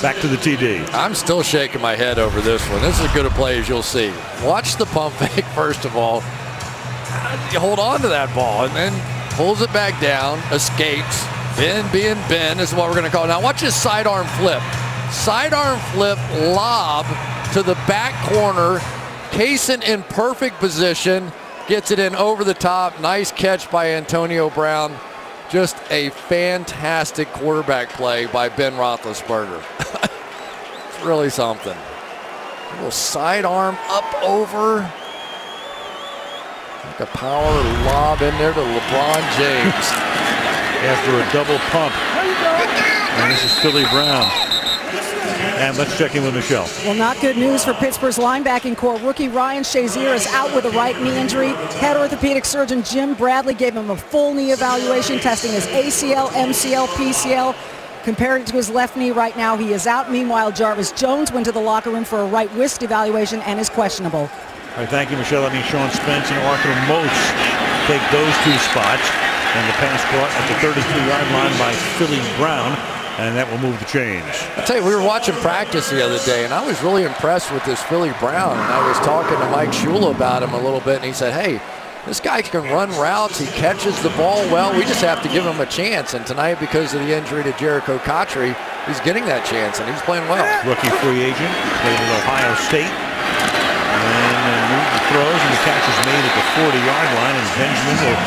Back to the TD. I'm still shaking my head over this one. This is as good a play as you'll see. Watch the pump fake first of all. You hold on to that ball and then pulls it back down, escapes. Ben being Ben is what we're going to call it. Now watch his sidearm flip. Sidearm flip lob to the back corner. Kaysen in perfect position. Gets it in over the top. Nice catch by Antonio Brown. Just a fantastic quarterback play by Ben Roethlisberger. It's really something. A little sidearm up over. Like a power lob in there to LeBron James. After a double pump. And this is Philly Brown. And let's check in with Michelle. Well, not good news for Pittsburgh's linebacking core. Rookie Ryan Shazier is out with a right knee injury. Head orthopedic surgeon Jim Bradley gave him a full knee evaluation, testing his ACL, MCL, PCL. Compared to his left knee right now, he is out. Meanwhile, Jarvis Jones went to the locker room for a right wrist evaluation and is questionable. All right, thank you, Michelle. That means Sean Spence and Arthur Moats take those two spots. And the pass caught at the 33-yard line by Philly Brown. And that will move the chains. I'll tell you, we were watching practice the other day, and I was really impressed with this Philly Brown. And I was talking to Mike Shula about him a little bit, and he said, hey, this guy can run routes. He catches the ball well. We just have to give him a chance. And tonight, because of the injury to Jericho Cotchery, he's getting that chance, and he's playing well. Rookie free agent, played at Ohio State. And moved the throws, and the catch is made at the 40-yard line, and Benjamin will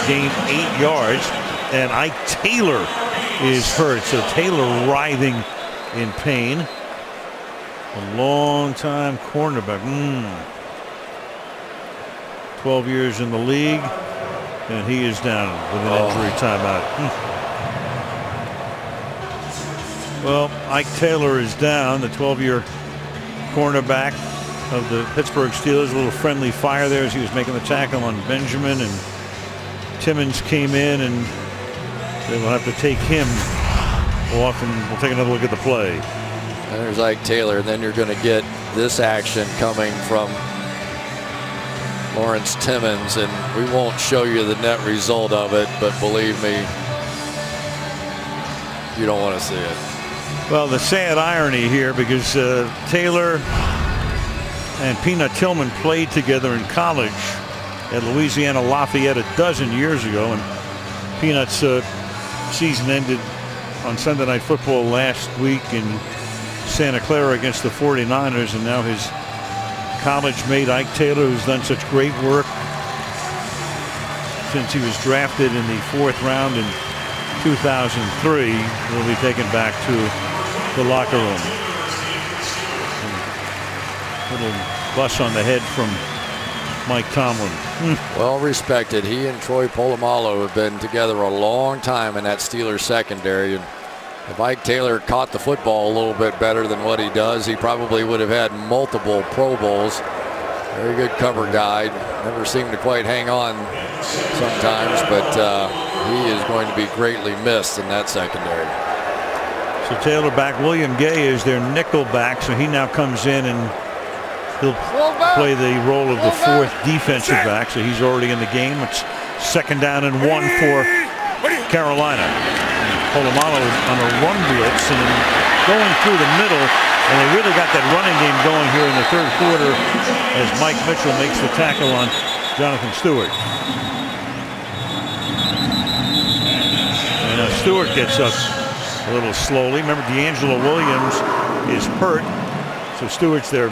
gain 8 yards. And Ike Taylor is hurt, so Taylor writhing in pain. A long-time cornerback. 12 years in the league, and he is down with an injury timeout. Well, Ike Taylor is down, the 12-year cornerback of the Pittsburgh Steelers. A little friendly fire there as he was making the tackle on Benjamin, and Timmons came in, and they will have to take him off, and we'll take another look at the play. And there's Ike Taylor, and then you're going to get this action coming from Lawrence Timmons, and we won't show you the net result of it, but believe me, you don't want to see it. Well, the sad irony here, because Taylor and Peanut Tillman played together in college at Louisiana Lafayette a dozen years ago, and Peanut's season ended on Sunday Night Football last week in Santa Clara against the 49ers, and now his college mate Ike Taylor, who's done such great work since he was drafted in the 4th round in 2003, will be taken back to the locker room. A little bus on the head from Mike Tomlin. Well respected. He and Troy Polamalu have been together a long time in that Steelers secondary. And if Ike Taylor caught the football a little bit better than what he does, he probably would have had multiple Pro Bowls. Very good cover guy. Never seemed to quite hang on sometimes, but he is going to be greatly missed in that secondary. So Taylor back. William Gay is their nickel back, so he now comes in and he'll play the role of the 4th defensive back, so he's already in the game. It's 2nd down and 1 for Carolina. Polamalu on a run blitz and going through the middle, and they really got that running game going here in the 3rd quarter as Mike Mitchell makes the tackle on Jonathan Stewart. And Stewart gets up a little slowly. Remember, D'Angelo Williams is hurt, so Stewart's their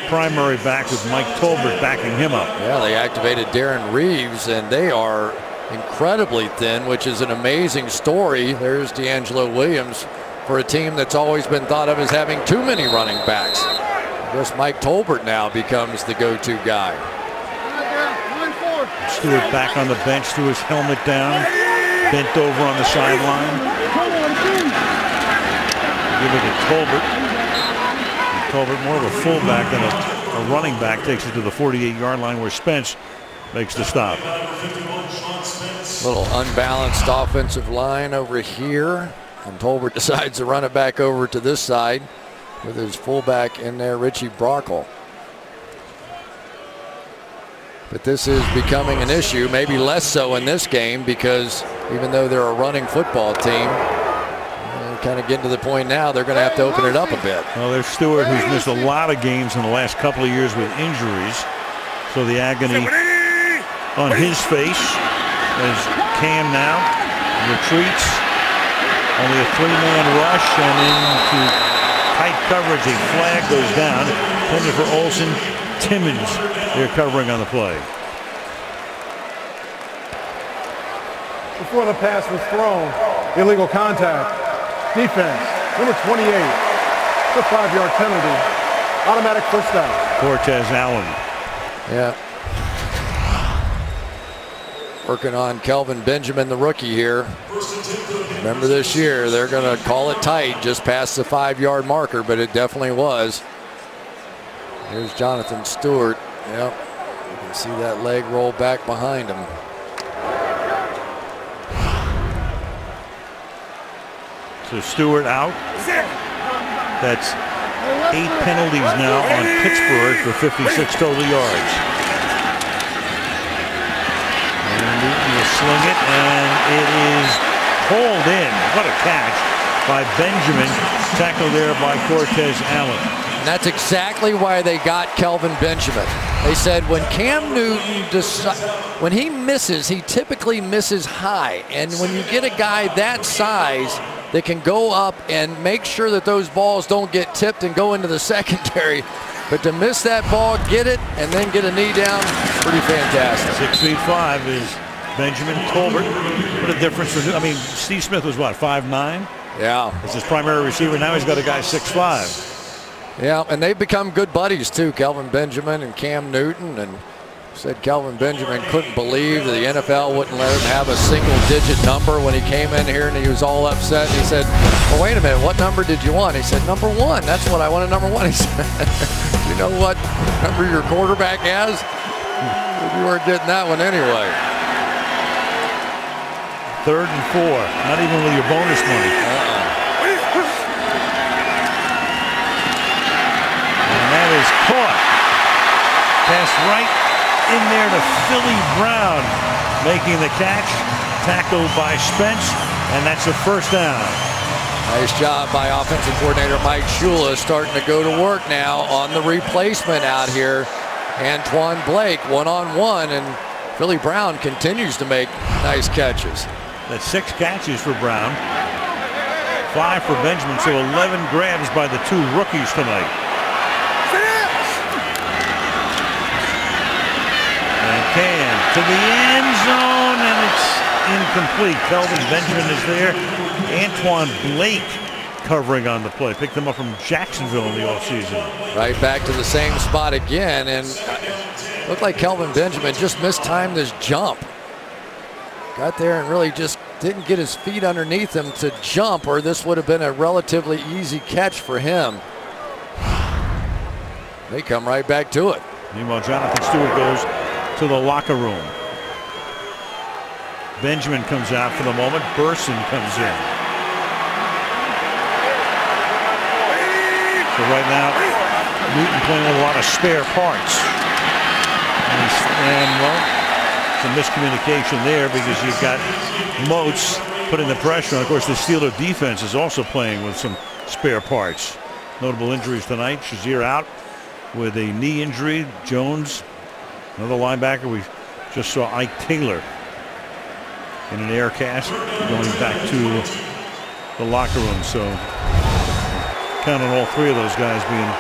primary back with Mike Tolbert backing him up. Yeah, they activated Darren Reeves, and they are incredibly thin, which is an amazing story. There's D'Angelo Williams for a team that's always been thought of as having too many running backs. I guess Mike Tolbert now becomes the go-to guy. Stewart back on the bench, threw his helmet down, bent over on the sideline. Give it to Tolbert. Tolbert, more of a fullback than a running back, takes it to the 48-yard line where Spence makes the stop. Little unbalanced offensive line over here, and Tolbert decides to run it back over to this side with his fullback in there, Richie Brockle. But this is becoming an issue, maybe less so in this game, because even though they're a running football team, kind of getting to the point now they're going to have to open it up a bit. Well, there's Stewart, who's missed a lot of games in the last couple of years with injuries, so the agony on his face as Cam now retreats. Only a 3-man rush, and into tight coverage a flag goes down. Intended for Olsen. Timmons, they're covering on the play. Before the pass was thrown, illegal contact. Defense, number 28. It's a 5-yard penalty. Automatic first down. Cortez Allen. Yeah. Working on Kelvin Benjamin, the rookie here. Remember this year, they're going to call it tight just past the 5-yard marker, but it definitely was. Here's Jonathan Stewart. Yep. You can see that leg roll back behind him. So Stewart out. That's 8 penalties now on Pittsburgh for 56 total yards. And Newton will sling it, and it is pulled in. What a catch by Benjamin. Tackled there by Cortez Allen. And that's exactly why they got Kelvin Benjamin. They said when Cam Newton when he misses, he typically misses high. And when you get a guy that size that can go up and make sure that those balls don't get tipped and go into the secondary, but to miss that ball, get it, and then get a knee down, pretty fantastic. 6'5" is Benjamin. Tolbert. What a difference. I mean, Steve Smith was what, 5'9"? Yeah. It's his primary receiver. Now he's got a guy 6'5". Yeah, and they've become good buddies too, Kelvin Benjamin and Cam Newton. And said Kelvin Benjamin couldn't believe that the NFL wouldn't let him have a single-digit number when he came in here, and he was all upset. And he said, well, wait a minute, what number did you want? He said, number 1. That's what I wanted, number 1. He said, you know what number your quarterback has? You weren't getting that one anyway. 3rd and 4, not even with your bonus money. And that is caught. Pass right in there to Philly Brown, making the catch, tackled by Spence, and that's a first down. Nice job by offensive coordinator Mike Shula, starting to go to work now on the replacement out here. Antoine Blake one-on-one, and Philly Brown continues to make nice catches. That's 6 catches for Brown, 5 for Benjamin, so 11 grabs by the 2 rookies tonight. can to the end zone, and it's incomplete. Kelvin Benjamin is there. Antoine Blake covering on the play. Picked them up from Jacksonville in the offseason. Right back to the same spot again, and looked like Kelvin Benjamin just mistimed his jump. Got there and really just didn't get his feet underneath him to jump, or this would have been a relatively easy catch for him. They come right back to it. Meanwhile, Jonathan Stewart goes to the locker room. Benjamin comes out for the moment. Burson comes in. So right now, Newton playing with a lot of spare parts. And well, some miscommunication there because you've got Moats putting the pressure on. Of course, the Steeler defense is also playing with some spare parts. Notable injuries tonight. Shazier out with a knee injury. Jones, another linebacker. We just saw Ike Taylor in an air cast going back to the locker room. So count on all three of those guys being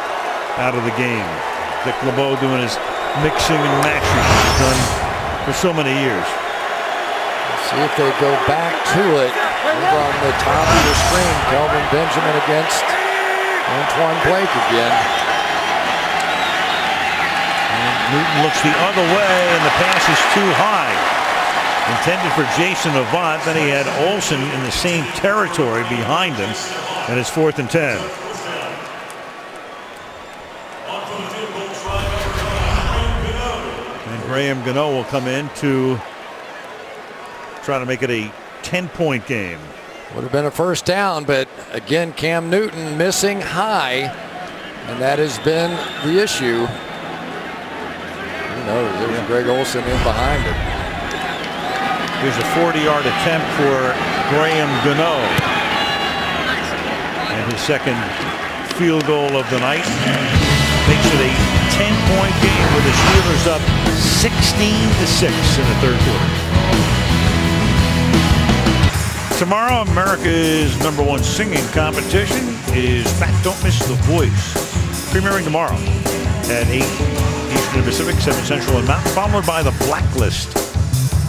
out of the game. Dick LeBeau doing his mixing and matching he's done for so many years. See if they go back to it. Over on the top of the screen, Kelvin Benjamin against Antoine Blake again. And Newton looks the other way, and the pass is too high. Intended for Jason Avant. Then he had Olsen in the same territory behind him, and it's 4th and 10. And Graham Gano will come in to try to make it a 10-point game. Would have been a first down, but again, Cam Newton missing high, and that has been the issue. Who knows? There's Greg Olsen in behind him. Here's a 40-yard attempt for Graham Gano. And his second field goal of the night makes it a 10-point game with the Steelers up 16-6 in the third quarter. Tomorrow, America's #1 singing competition is Back Don't Miss the Voice. Premiering tomorrow at 8 Eastern and Pacific, 7 Central and Mountain, followed by The Blacklist.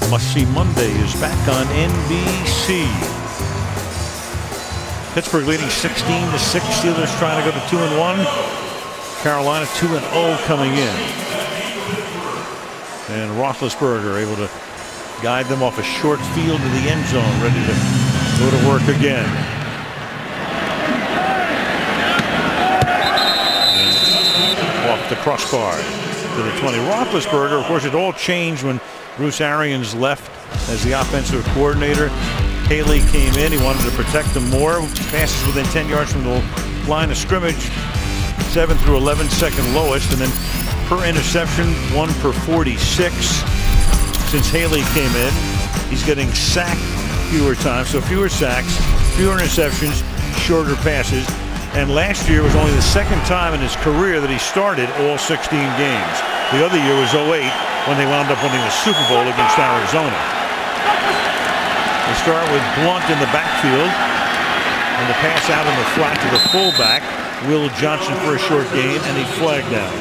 Must See Monday is back on NBC. Pittsburgh leading 16-6. Steelers trying to go to 2-1. Carolina 2-0 coming in. And Roethlisberger able to guide them off a short field to the end zone, ready to go to work again. And off the crossbar to the 20. Roethlisberger, of course, it all changed when Bruce Arians left as the offensive coordinator. Haley came in. He wanted to protect them more. Passes within 10 yards from the line of scrimmage. 7 through 11, second lowest. And then per interception, 1 per 46. Since Haley came in, he's getting sacked fewer times. So fewer sacks, fewer interceptions, shorter passes. And last year was only the second time in his career that he started all 16 games. The other year was 08 when they wound up winning the Super Bowl against Arizona. They start with Blunt in the backfield, and the pass out in the flat to the fullback, Will Johnson, for a short gain, and he flagged down.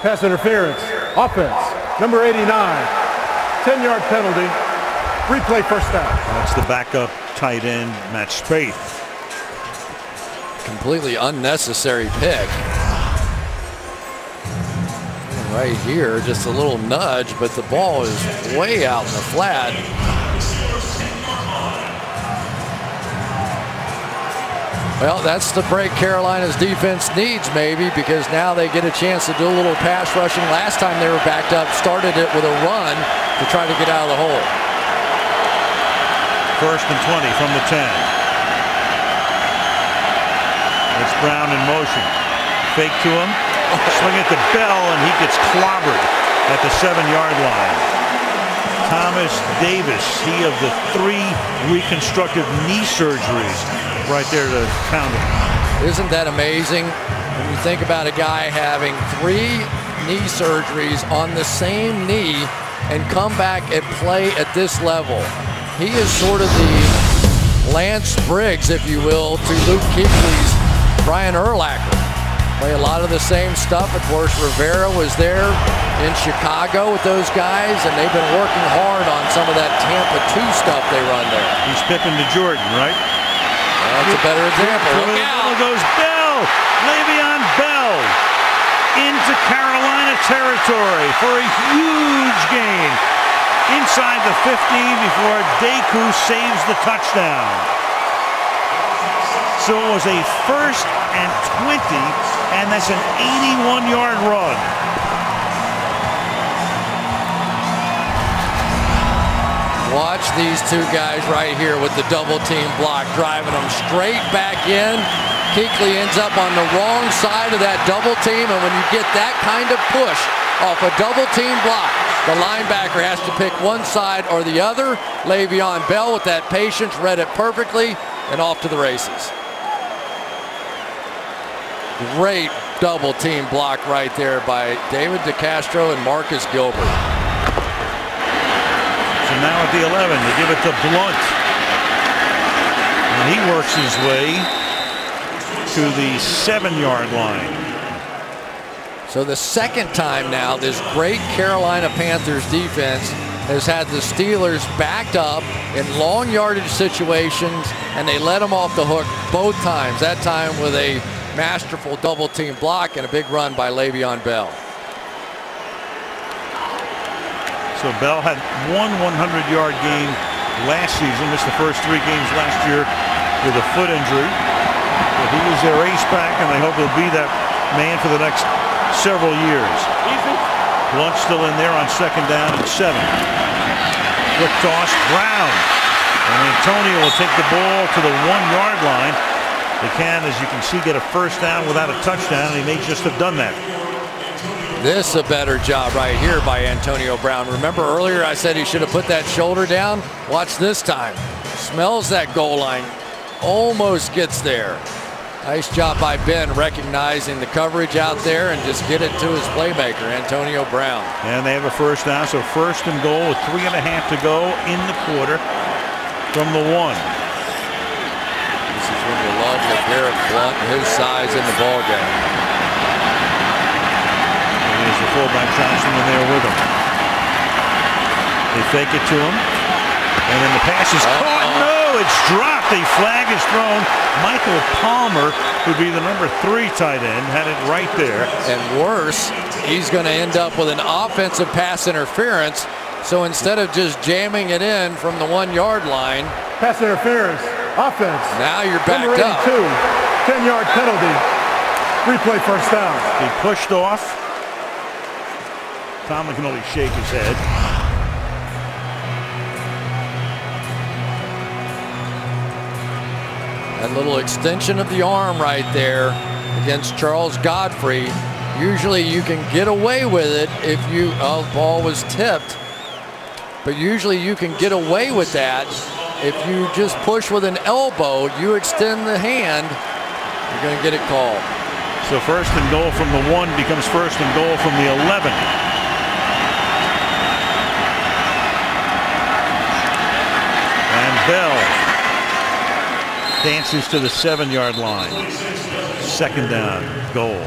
Pass interference. Offense. Number 89. 10-yard penalty. Replay first down. That's the backup tight end, Matt Spaeth. Completely unnecessary pick. Right here, just a little nudge, but the ball is way out in the flat. Well, that's the break Carolina's defense needs, maybe, because now they get a chance to do a little pass rushing. Last time they were backed up, started it with a run to try to get out of the hole. 1st and 20 from the 10. It's Brown in motion. Fake to him. Swing at the bell, and he gets clobbered at the 7-yard line. Thomas Davis, he of the 3 reconstructive knee surgeries, right there to count him. Isn't that amazing when you think about a guy having 3 knee surgeries on the same knee and come back and play at this level. He is sort of the Lance Briggs, if you will, to Luke Kuechly's Brian Urlacher. Play a lot of the same stuff. Of course, Rivera was there in Chicago with those guys, and they've been working hard on some of that Tampa 2 stuff they run there. He's Pippen to Jordan, right? That's a better example. Look out. Goes Bell. Le'Veon Bell into Carolina territory for a huge gain inside the 15 before Deku saves the touchdown. So it was a 1st and 20, and that's an 81-yard run. Watch these two guys right here with the double team block, driving them straight back in. Kuechly ends up on the wrong side of that double team, and when you get that kind of push off a double team block, the linebacker has to pick one side or the other. Le'Veon Bell with that patience read it perfectly and off to the races. Great double team block right there by David DeCastro and Marcus Gilbert. So now at the 11, they give it to Blunt. And he works his way to the 7-yard line. So the second time now, this great Carolina Panthers defense has had the Steelers backed up in long yardage situations, and they let them off the hook both times. That time with a masterful double team block and a big run by Le'Veon Bell. So Bell had one 100-yard game last season, missed the first 3 games last year with a foot injury. But he is their ace back, and they hope he'll be that man for the next several years. Blunt still in there on 2nd down and 7. Quick toss, Brown. And Antonio will take the ball to the 1-yard line. They can, as you can see, get a 1st down without a touchdown, and he may just have done that. This is a better job right here by Antonio Brown. Remember earlier I said he should have put that shoulder down? Watch this time. Smells that goal line. Almost gets there. Nice job by Ben recognizing the coverage out there and just get it to his playmaker, Antonio Brown. And they have a 1st down, so 1st and goal with 3.5 to go in the quarter from the 1. This is when you love LeGarrette Blunt and his size in the ballgame. And there's the fullback Johnson in there with him. They fake it to him. And then the pass is caught. No, it's dropped. A flag is thrown. Michael Palmer, who'd be the number 3 tight end, had it right there. And worse, he's going to end up with an offensive pass interference. So instead of just jamming it in from the 1-yard line. Pass interference. Offense. Now you're backed number 82, up. 10-yard penalty. Replay 1st down. He pushed off. Tomlin can only shake his head. That little extension of the arm right there against Charles Godfrey. Usually you can get away with it if you, the ball was tipped. But usually you can get away with that if you just push with an elbow, you extend the hand, you're going to get it called. So 1st and goal from the 1 becomes 1st and goal from the 11. And Bell dances to the 7-yard line. 2nd down, goal.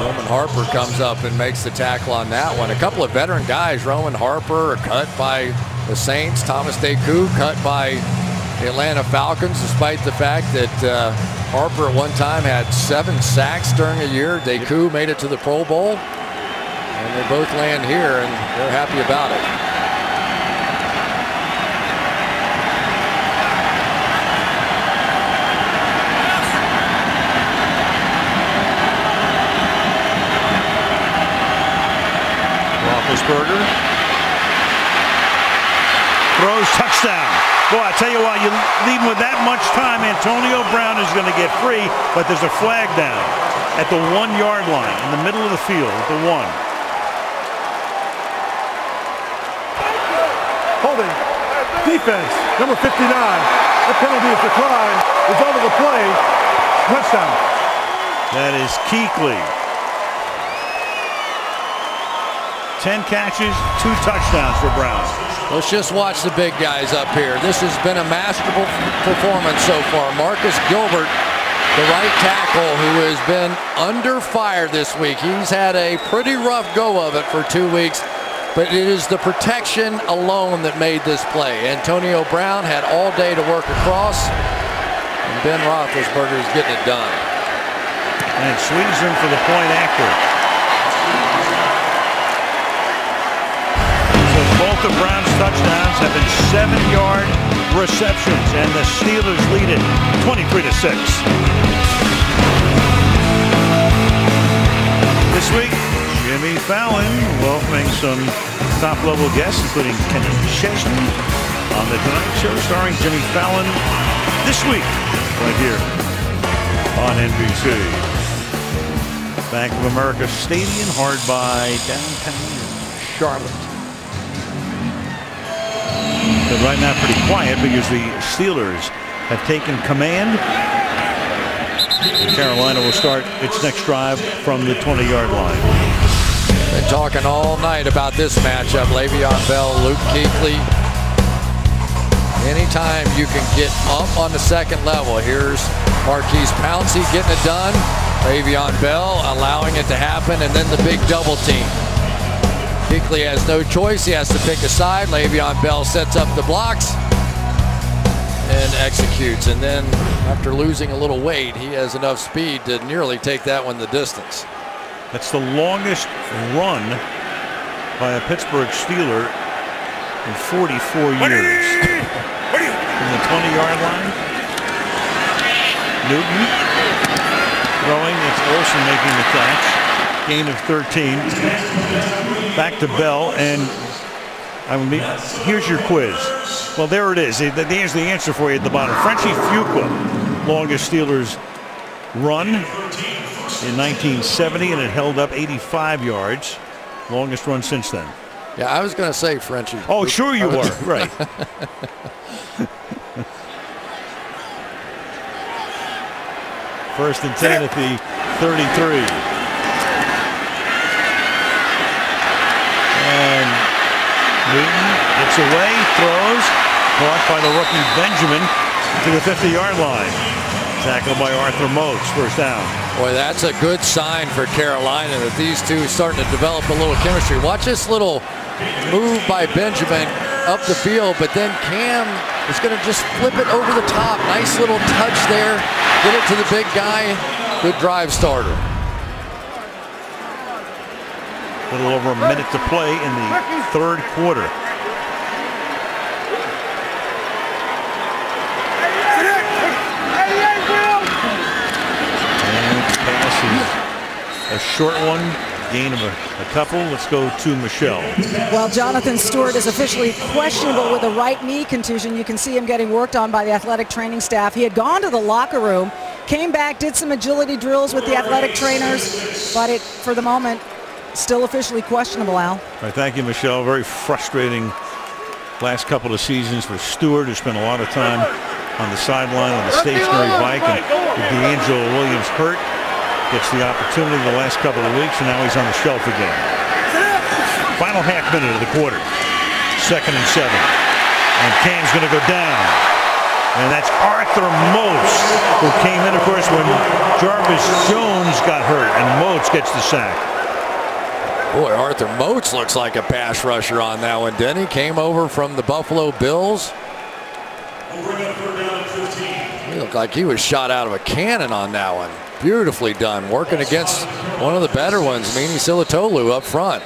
Roman Harper comes up and makes the tackle on that one. A couple of veteran guys, Roman Harper, are cut by the Saints. Thomas Deku cut by the Atlanta Falcons, despite the fact that Harper at one time had 7 sacks during a year. Deku made it to the Pro Bowl. And they both land here, and they're happy about it. Roethlisberger throws, touchdown. Boy, I tell you what, you lead with that much time, Antonio Brown is going to get free, but there's a flag down at the 1-yard line in the middle of the field at the 1. Holding. Defense, number 59. The penalty is declined. Result of the play, touchdown. That is Kuechly. 10 catches, 2 touchdowns for Brown. Let's just watch the big guys up here. This has been a masterful performance so far. Marcus Gilbert, the right tackle, who has been under fire this week. He's had a pretty rough go of it for 2 weeks, but it is the protection alone that made this play. Antonio Brown had all day to work across, and Ben Roethlisberger is getting it done. And swings him for the point after. So both of Brown's touchdowns have been 7-yard receptions, and the Steelers lead it 23-6. This week, Jimmy Fallon welcoming some top-level guests, including Kenny Chesney on The Tonight Show, starring Jimmy Fallon this week, right here on NBC. Bank of America Stadium, hard by downtown Charlotte. But right now pretty quiet because the Steelers have taken command. Carolina will start its next drive from the 20-yard line. Been talking all night about this matchup. Le'Veon Bell, Luke Kuechly. Anytime you can get up on the second level. Here's Marquise Pouncey getting it done. Le'Veon Bell allowing it to happen, and then the big double team. Kuechly has no choice. He has to pick a side. Le'Veon Bell sets up the blocks and executes. And then after losing a little weight, he has enough speed to nearly take that one the distance. That's the longest run by a Pittsburgh Steeler in 44 years. From the 20-yard line. Newton throwing. It's Olsen making the catch. Gain of 13. Back to Bell, and here's your quiz. Well, there it is. There's the answer for you at the bottom. Frenchie Fuqua, longest Steelers run in 1970, and it held up 85 yards. Longest run since then. Yeah, I was going to say Frenchie. Oh, sure you were. Right. First and 10 at the 33. And Newton gets away, throws, caught by the rookie Benjamin to the 50-yard line. Tackled by Arthur Moats, first down. Boy, that's a good sign for Carolina that these two are starting to develop a little chemistry. Watch this little move by Benjamin up the field, but then Cam is going to just flip it over the top. Nice little touch there. Get it to the big guy. Good drive starter. A little over a minute to play in the third quarter. And pass is a short one. Gain of a couple. Let's go to Michelle. Well, Jonathan Stewart is officially questionable with a right knee contusion. You can see him getting worked on by the athletic training staff. He had gone to the locker room, came back, did some agility drills with the athletic trainers, but for the moment, still officially questionable, Al. All right, thank you, Michelle. Very frustrating last couple of seasons for Stewart, who spent a lot of time on the sideline on the stationary bike, and with D'Angelo Williams hurt. Gets the opportunity the last couple of weeks, and now he's on the shelf again. Final half minute of the quarter. 2nd and 7. And Cam's going to go down. And that's Arthur Moats, who came in, of course, when Jarvis Jones got hurt, and Moats gets the sack. Boy, Arthur Moats looks like a pass rusher on that one, didn't he? Came over from the Buffalo Bills. He looked like he was shot out of a cannon on that one. Beautifully done, working against one of the better ones, Mini Silatolu up front.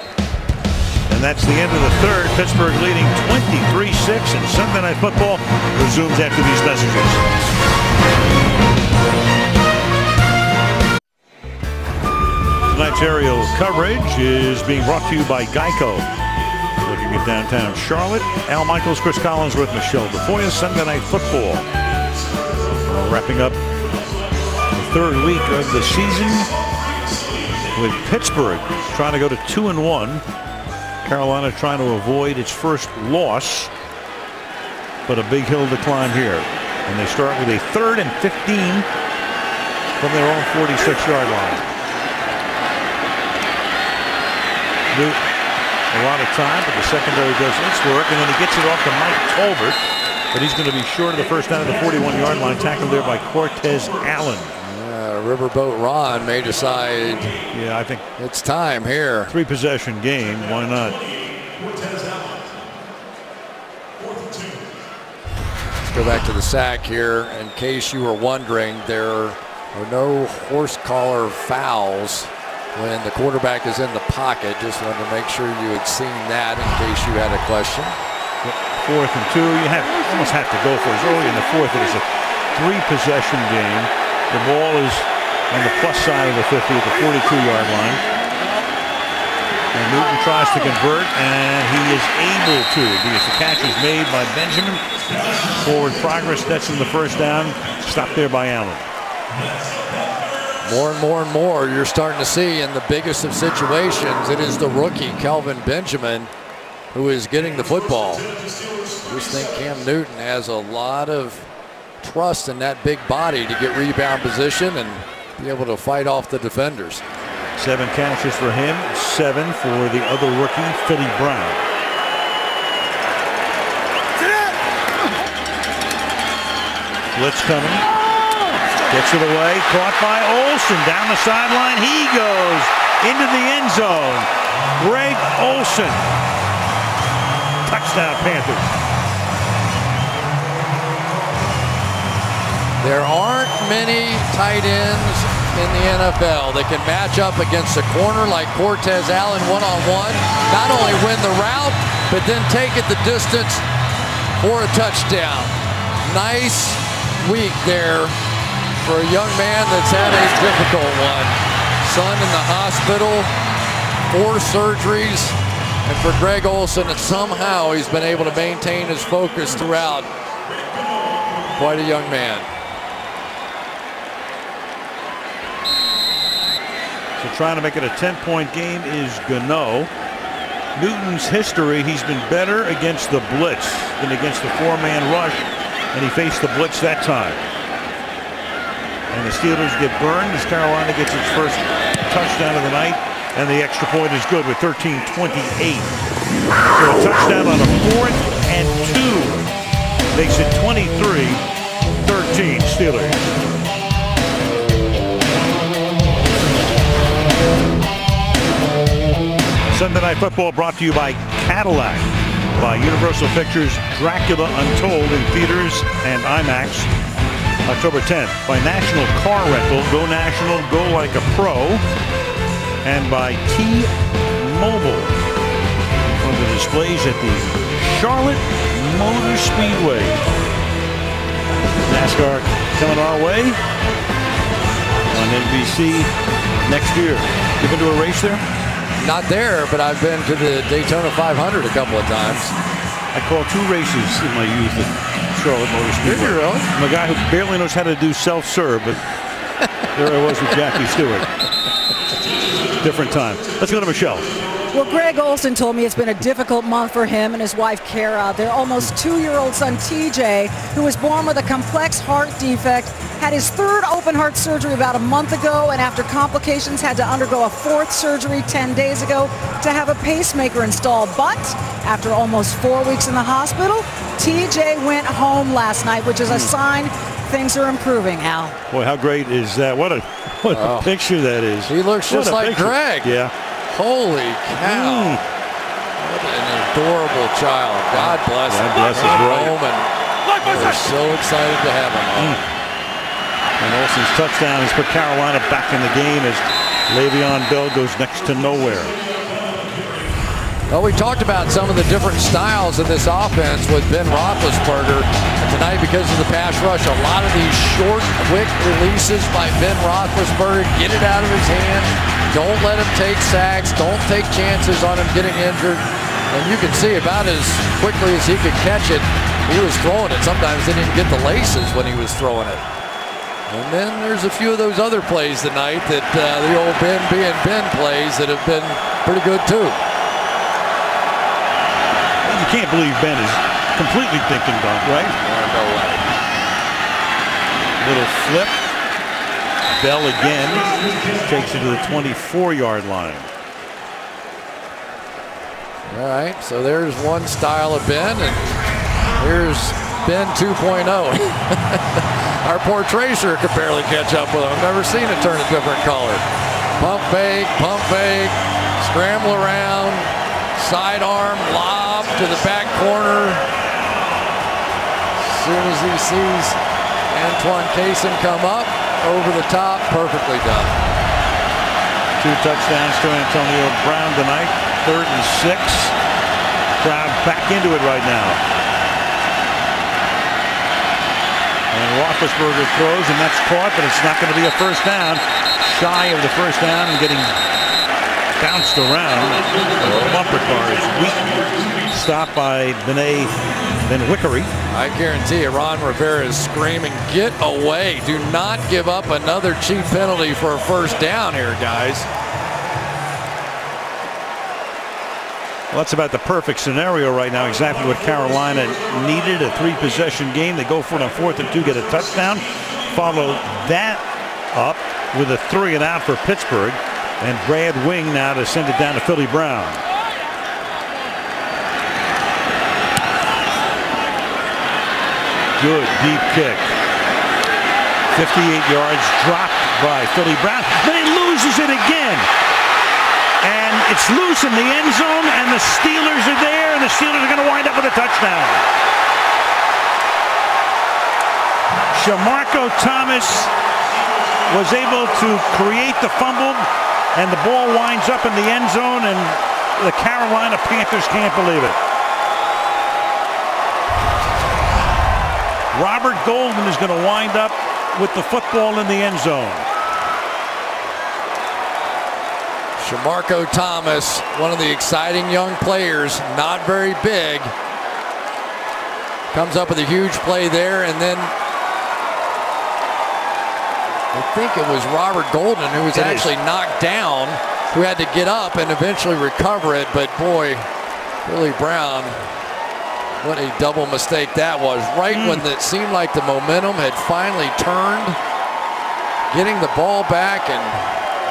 And that's the end of the third. Pittsburgh leading 23-6, and Sunday Night Football resumes after these messages. Tonight's aerial coverage is being brought to you by Geico. Looking at downtown Charlotte, Al Michaels, Chris Collinsworth, Michelle DeFoya. Sunday Night Football. Wrapping up the third week of the season with Pittsburgh trying to go to 2-1. Carolina trying to avoid its first loss, but a big hill to climb here. And they start with a 3rd and 15 from their own 46-yard line. Newton a lot of time, but the secondary does its work, and then he gets it off to Mike Tolbert, but he's going to be short of the first down at the 41-yard line, tackled there by Cortez Allen. Riverboat Ron may decide. Yeah, I think it's time here. 3-possession game. Why not? Let's go back to the sack here. In case you were wondering, there are no horse collar fouls when the quarterback is in the pocket. Just wanted to make sure you had seen that in case you had a question. 4th and 2. You almost have to go for it. Early in the 4th, it is a 3-possession game. The ball is on the plus side of the 50 at the 42-yard line. And Newton tries to convert, and he is able to because the catch is made by Benjamin. Forward progress, that's in the first down. Stopped there by Allen. More and more and more you're starting to see in the biggest of situations, it is the rookie, Kelvin Benjamin, who is getting the football. I just think Cam Newton has a lot of trust in that big body to get rebound position and be able to fight off the defenders. 7 catches for him, 7 for the other rookie, Philly Brown. Blitz coming. Gets it away, caught by Olsen down the sideline. He goes into the end zone. Greg Olsen. Touchdown Panthers. There aren't many tight ends in the NFL that can match up against a corner like Cortez Allen one-on-one. Not only win the route, but then take it the distance for a touchdown. Nice week there for a young man that's had a difficult one. Son in the hospital, 4 surgeries, and for Greg Olsen, somehow he's been able to maintain his focus throughout. Quite a young man. So trying to make it a 10-point game is Gano. Newton's history, he's been better against the blitz than against the 4-man rush, and he faced the blitz that time. And the Steelers get burned as Carolina gets its first touchdown of the night, and the extra point is good with 13:28. So a touchdown on a 4th and 2 makes it 23-13 Steelers. Sunday Night Football brought to you by Cadillac, by Universal Pictures Dracula Untold in theaters and IMAX October 10th, by National Car Rental, go national, go like a pro, and by T-Mobile. One of the displays at the Charlotte Motor Speedway. NASCAR coming our way on NBC next year. You been to a race there? Not there, but I've been to the Daytona 500 a couple of times. I called 2 races in my youth at Charlotte Motor Speedway. Did you really? I'm a guy who barely knows how to do self-serve, but there I was with Jackie Stewart. Different time. Let's go to Michelle. Well, Greg Olsen told me it's been a difficult month for him and his wife, Kara. Their almost 2-year-old son, TJ, who was born with a complex heart defect, had his 3rd open heart surgery about a month ago, and after complications had to undergo a 4th surgery 10 days ago to have a pacemaker installed. But after almost 4 weeks in the hospital, TJ went home last night, which is a sign things are improving, Al. Boy, how great is that? What a picture that is. He looks just like picture. Greg. Yeah. Holy cow. What an adorable child. God bless him. God bless his right. Home, and we're so excited to have him home. And Olsen's touchdown has put Carolina back in the game as Le'Veon Bell goes next to nowhere. Well, we talked about some of the different styles in this offense with Ben Roethlisberger. And tonight, because of the pass rush, a lot of these short, quick releases by Ben Roethlisberger. Get it out of his hand. Don't let him take sacks. Don't take chances on him getting injured. And you can see about as quickly as he could catch it, he was throwing it. Sometimes didn't even get the laces when he was throwing it. And then there's a few of those other plays tonight that the old Ben being Ben plays that have been pretty good too. You can't believe Ben is completely dink and dunk, right? No way. Little flip. Bell again takes it to the 24-yard line. All right, so there's one style of Ben, and here's Ben 2.0. Our poor Tracer could barely catch up with him. I've never seen it turn a different color. Pump fake, scramble around, sidearm, lob to the back corner. As soon as he sees Antoine Cason come up, over the top, perfectly done. 2 touchdowns to Antonio Brown tonight. 3rd and 6. Crowd back into it right now. And Roethlisberger throws, and that's caught, but it's not going to be a first down. Shy of the first down and getting bounced around. The bumper car is weak. Stopped by Ben Wickery. I guarantee you, Ron Rivera is screaming, "Get away! Do not give up another cheap penalty for a first down here, guys." Well, that's about the perfect scenario right now. Exactly what Carolina needed. A 3-possession game. They go for it on 4th and 2, get a touchdown. Follow that up with a 3 and out for Pittsburgh. And Brad Wing now to send it down to Philly Brown. Good deep kick. 58 yards dropped by Philly Brown. Then he loses it again. And it's loose in the end zone, and the Steelers are there, and the Steelers are going to wind up with a touchdown. Shamarko Thomas was able to create the fumble, and the ball winds up in the end zone, and the Carolina Panthers can't believe it. Robert Golden is going to wind up with the football in the end zone. Shamarko Thomas, one of the exciting young players, not very big, comes up with a huge play there, and then I think it was Robert Golden who was actually knocked down, who had to get up and eventually recover it. But boy, Philly Brown, what a double mistake that was. Right when it seemed like the momentum had finally turned, getting the ball back, and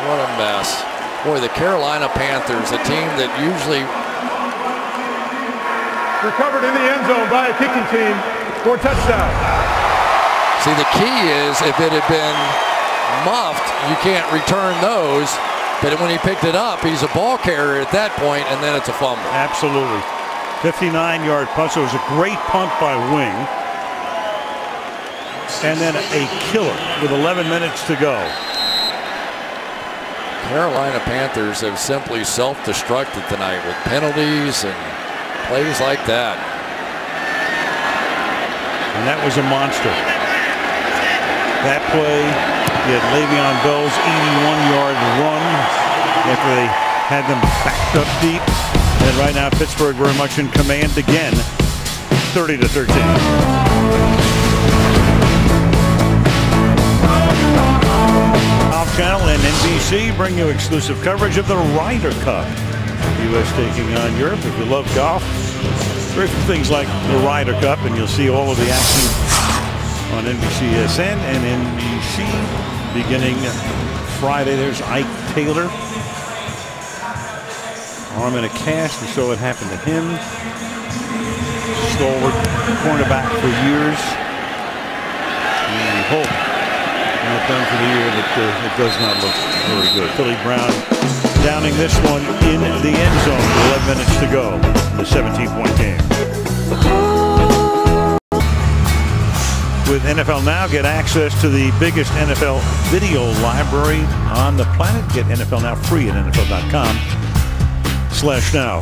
what a mess. Boy, the Carolina Panthers, a team that usually recovered in the end zone by a kicking team for a touchdown. See, the key is if it had been muffed, you can't return those. But when he picked it up, he's a ball carrier at that point, and then it's a fumble. Absolutely. 59-yard punt. So it was a great punt by Wing. And then a killer with 11 minutes to go. Carolina Panthers have simply self-destructed tonight with penalties and plays like that. And that was a monster. That play, you had Le'Veon Bell's 81-yard run after they had them backed up deep. And right now Pittsburgh very much in command again, 30-13. Channel and NBC bring you exclusive coverage of the Ryder Cup. U.S. taking on Europe. If you love golf, very few things like the Ryder Cup, and you'll see all of the action on NBCSN and NBC beginning Friday. There's Ike Taylor. Arm in a cast. We saw what happened to him. Stalwart cornerback for years. And we hope not done for the year, but it does not look very good. Philly Brown downing this one in the end zone with 11 minutes to go. The 17-point game. With NFL Now, get access to the biggest NFL video library on the planet. Get NFL Now free at NFL.com/now.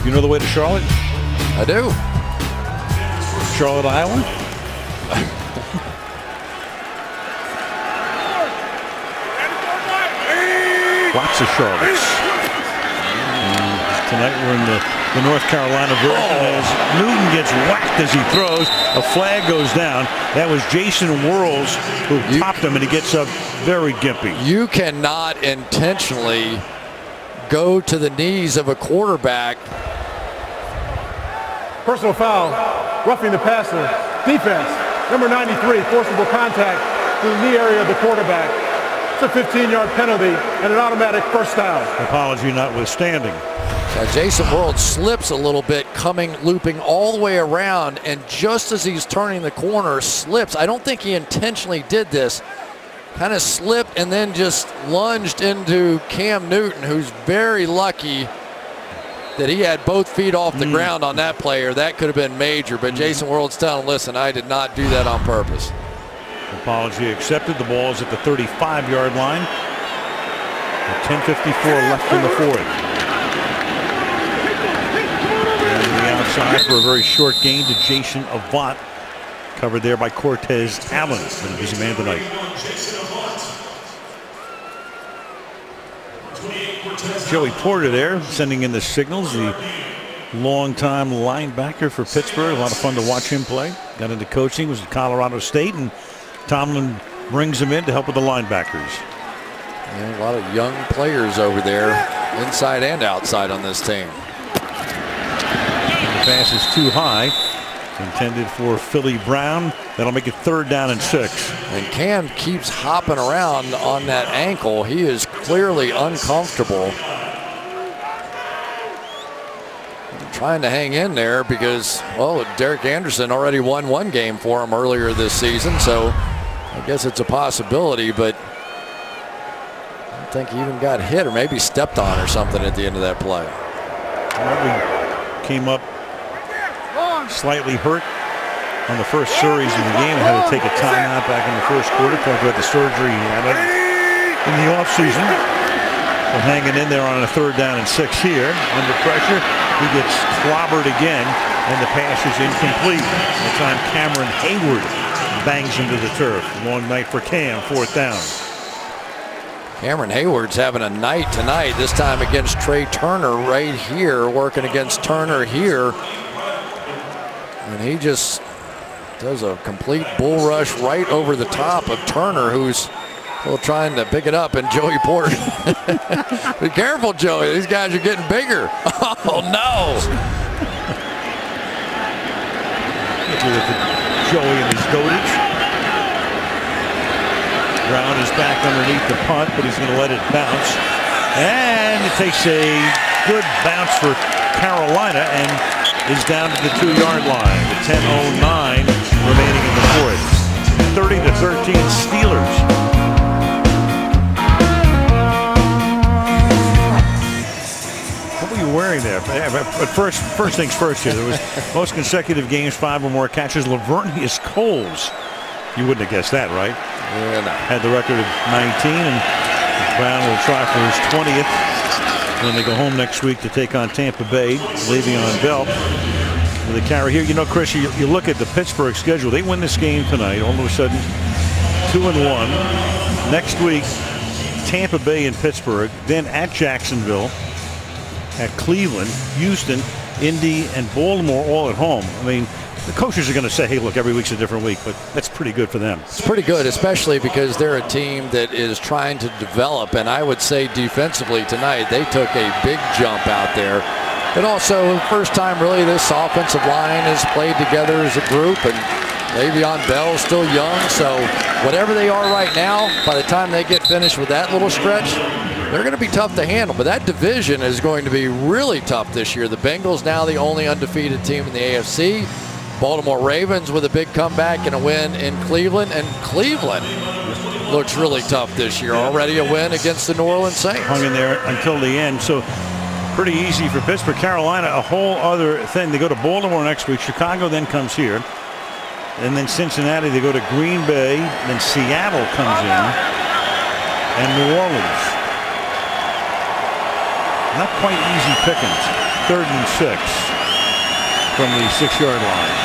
You know the way to Charlotte? I do. Charlotte, Iowa? Lots of Charlottes. Tonight we're in the North Carolina version as Newton gets whacked as he throws. A flag goes down. That was Jason Whirls who popped him, and he gets up very gimpy. You cannot intentionally go to the knees of a quarterback. Personal foul, roughing the passer. Defense, number 93, forcible contact to the knee area of the quarterback. It's a 15-yard penalty and an automatic first down. Apology notwithstanding. Jason World slips a little bit, looping all the way around, and just as he's turning the corner, slips. I don't think he intentionally did this. Kind of slipped and then just lunged into Cam Newton, who's very lucky that he had both feet off the ground on that player. That could have been major, but Jason World's telling him, listen, I did not do that on purpose. Apology accepted. The ball is at the 35-yard line. 10:54 left in the fourth. Outside for a very short gain to Jason Avant, covered there by Cortez Allen. Been a busy man tonight. Joey Porter there sending in the signals, the longtime linebacker for Pittsburgh. A lot of fun to watch him play. Got into coaching, was at Colorado State, and Tomlin brings him in to help with the linebackers. Yeah, a lot of young players over there, inside and outside on this team. Pass is too high, intended for Philly Brown. That'll make it 3rd down and 6. And Cam keeps hopping around on that ankle. He is clearly uncomfortable. Trying to hang in there because, well, Derek Anderson already won one game for him earlier this season, so I guess it's a possibility, but I don't think he even got hit or maybe stepped on or something at the end of that play. Came up slightly hurt on the first series of the game. Had to take a timeout back in the first quarter. Talked about the surgery he had in the offseason. So hanging in there on a 3rd down and 6 here. Under pressure, he gets clobbered again, and the pass is incomplete. That time Cameron Hayward bangs him to the turf. Long night for Cam, 4th down. Cameron Hayward's having a night tonight, this time against Trey Turner right here, working against Turner here. And he just does a complete bull rush right over the top of Turner, who's still trying to pick it up, and Joey Porter. Be careful, Joey. These guys are getting bigger. Oh, no. Joey and his dotage. Brown is back underneath the punt, but he's going to let it bounce. And it takes a good bounce for Carolina and is down to the 2-yard line. 10:09 remaining in the fourth. 30-13 Steelers. What were you wearing there? But first things first here. There was most consecutive games, 5 or more catches. Lavernius Coles. You wouldn't have guessed that, right? Yeah, no. Had the record of 19, and Brown will try for his 20th. When they go home next week to take on Tampa Bay. Le'Veon Bell with a carry here. You know, Chris, you look at the Pittsburgh schedule. They win this game tonight. All of a sudden, 2-1. Next week, Tampa Bay and Pittsburgh. Then at Jacksonville, at Cleveland, Houston, Indy, and Baltimore all at home. I mean, the coaches are going to say, hey, look, every week's a different week, but that's pretty good for them. It's pretty good, especially because they're a team that is trying to develop, and I would say defensively tonight, they took a big jump out there. But also, first time really this offensive line has played together as a group, and Le'Veon Bell's still young, so whatever they are right now, by the time they get finished with that little stretch, they're going to be tough to handle. But that division is going to be really tough this year. The Bengals now the only undefeated team in the AFC. Baltimore Ravens with a big comeback and a win in Cleveland, and Cleveland looks really tough this year. Already a win against the New Orleans Saints. Hung in there until the end, so pretty easy for Pittsburgh. Carolina, a whole other thing. They go to Baltimore next week. Chicago then comes here, and then Cincinnati. They go to Green Bay, then Seattle comes in, and New Orleans. Not quite easy pickings. 3rd and 6 from the 6-yard line.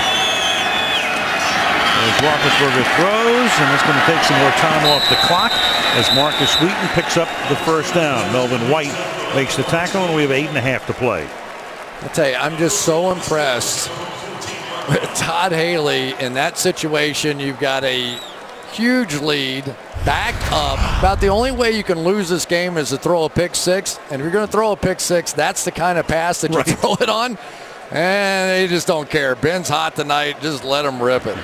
As Roethlisberger throws, and it's going to take some more time off the clock as Marcus Wheaton picks up the 1st down. Melvin White makes the tackle, and we have 8.5 to play. I'll tell you, I'm just so impressed with Todd Haley in that situation. You've got a huge lead, back up. About the only way you can lose this game is to throw a pick six. And if you're going to throw a pick six, that's the kind of pass that you throw it on. And they just don't care. Ben's hot tonight. Just let him rip it.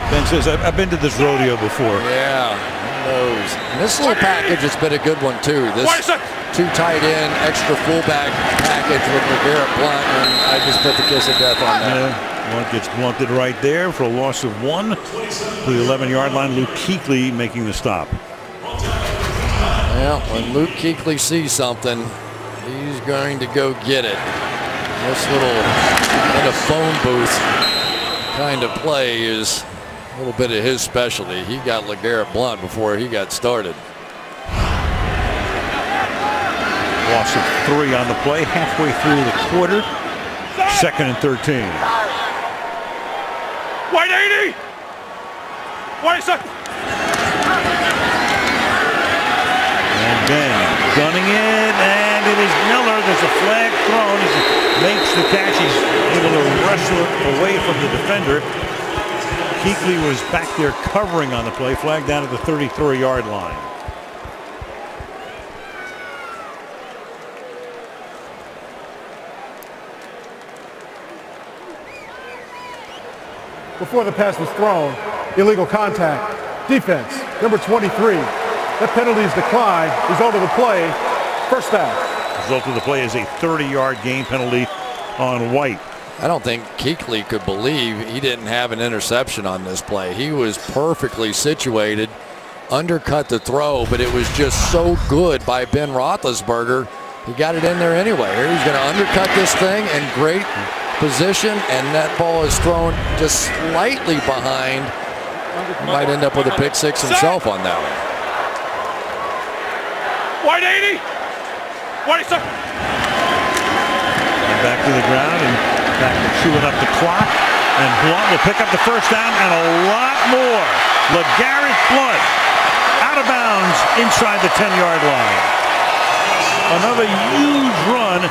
Ben says, I've been to this rodeo before. Yeah. knows. And this little package has been a good one, too. This two tight end, extra fullback package with LeGarrette Blount, and I just put the kiss of death on that. Yeah, one gets blunted right there for a loss of 1 to the 11-yard line. Luke Kuechly making the stop. Well, when Luke Kuechly sees something, he's going to go get it. This little in a phone booth kind of play is a little bit of his specialty. He got LeGarrette Blount before he got started. Loss of 3 on the play, halfway through the quarter. 2nd and 13. White 80! White second! And Ben gunning it, and it is Miller. There's a flag thrown as he makes the catch. He's able to wrestle it away from the defender. Kuechly was back there covering on the play. Flag down at the 33-yard line. Before the pass was thrown, illegal contact. Defense, number 23. That penalty is declined. Result of the play, first down. Result of the play is a 30-yard game penalty on White. I don't think Kuechly could believe he didn't have an interception on this play. He was perfectly situated, undercut the throw, but it was just so good by Ben Roethlisberger. He got it in there anyway. Here he's going to undercut this thing in great position, and that ball is thrown just slightly behind. He might end up with a pick six himself on that one. White 80! White second! And back to the ground and back to chewing up the clock. And Blount will pick up the first down and a lot more. LeGarrette Blount out of bounds inside the 10-yard line. Another huge run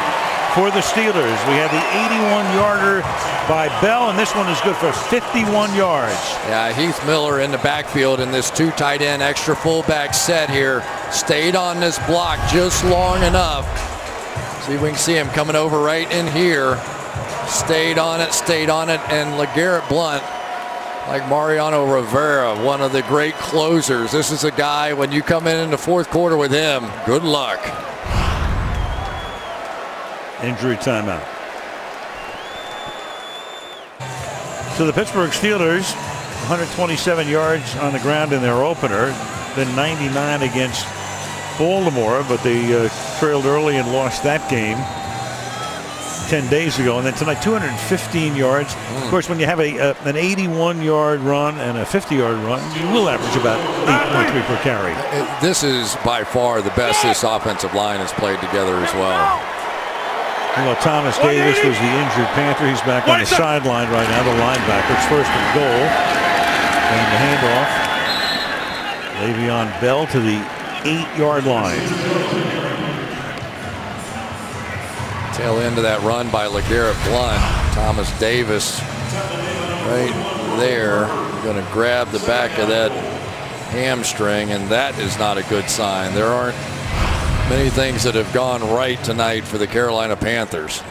for the Steelers. We had the 81-yarder by Bell, and this one is good for 51 yards. Yeah, Heath Miller in the backfield in this two tight end extra fullback set here. Stayed on this block just long enough. See if we can see him coming over right in here. Stayed on it, and LeGarrette Blount, like Mariano Rivera, one of the great closers. This is a guy, when you come in the fourth quarter with him, good luck. Injury timeout. So the Pittsburgh Steelers, 127 yards on the ground in their opener, then 99 against Baltimore, but they trailed early and lost that game 10 days ago. And then tonight, 215 yards. Of course, when you have an 81-yard run and a 50-yard run, you will average about 8.3 per carry. This is by far the best this offensive line has played together as well. Well, Thomas Davis was the injured Panther. He's back on the sideline right now, the linebacker. It's 1st and goal. And the handoff. Le'Veon Bell to the 8-yard line. Tail end of that run by LeGarrette Blount. Thomas Davis right there. Going to grab the back of that hamstring, and that is not a good sign. There aren't many things that have gone right tonight for the Carolina Panthers.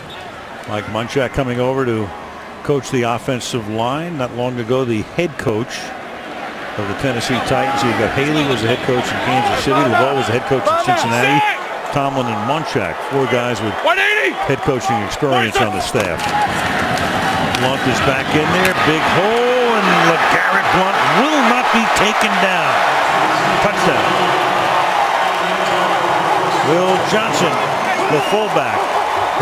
Mike Munchak coming over to coach the offensive line. Not long ago, the head coach of the Tennessee Titans. So you got Haley was the head coach in Kansas City. LeVeau was the head coach in Cincinnati. Tomlin and Munchak, 4 guys with head coaching experience on the staff. Blount is back in there. Big hole, and LeGarrette Blount will not be taken down. Touchdown. Will Johnson, the fullback,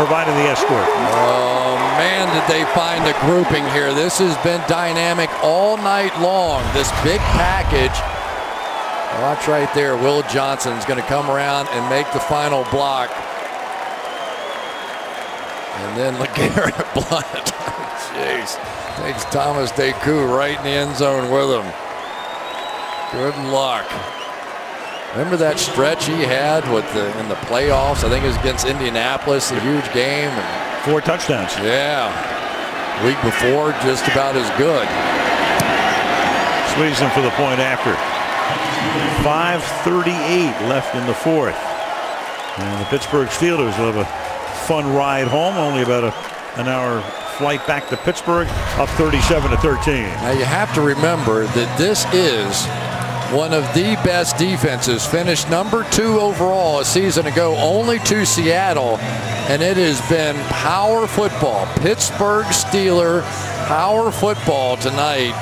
providing the escort. Oh, man, did they find a grouping here. This has been dynamic all night long, this big package. Watch right there. Will Johnson's going to come around and make the final block. And then LeGarrette Blount. Jeez. Takes Thomas Deku right in the end zone with him. Good luck. Remember that stretch he had in the playoffs? I think it was against Indianapolis, a huge game. And 4 touchdowns. Yeah. Week before, just about as good. Squeezing for the point after. 5:38 left in the 4th. And the Pittsburgh Steelers will have a fun ride home. Only about an hour flight back to Pittsburgh, up 37-13. Now you have to remember that this is one of the best defenses, finished number 2 overall a season ago, only to Seattle, and it has been power football. Pittsburgh Steeler power football tonight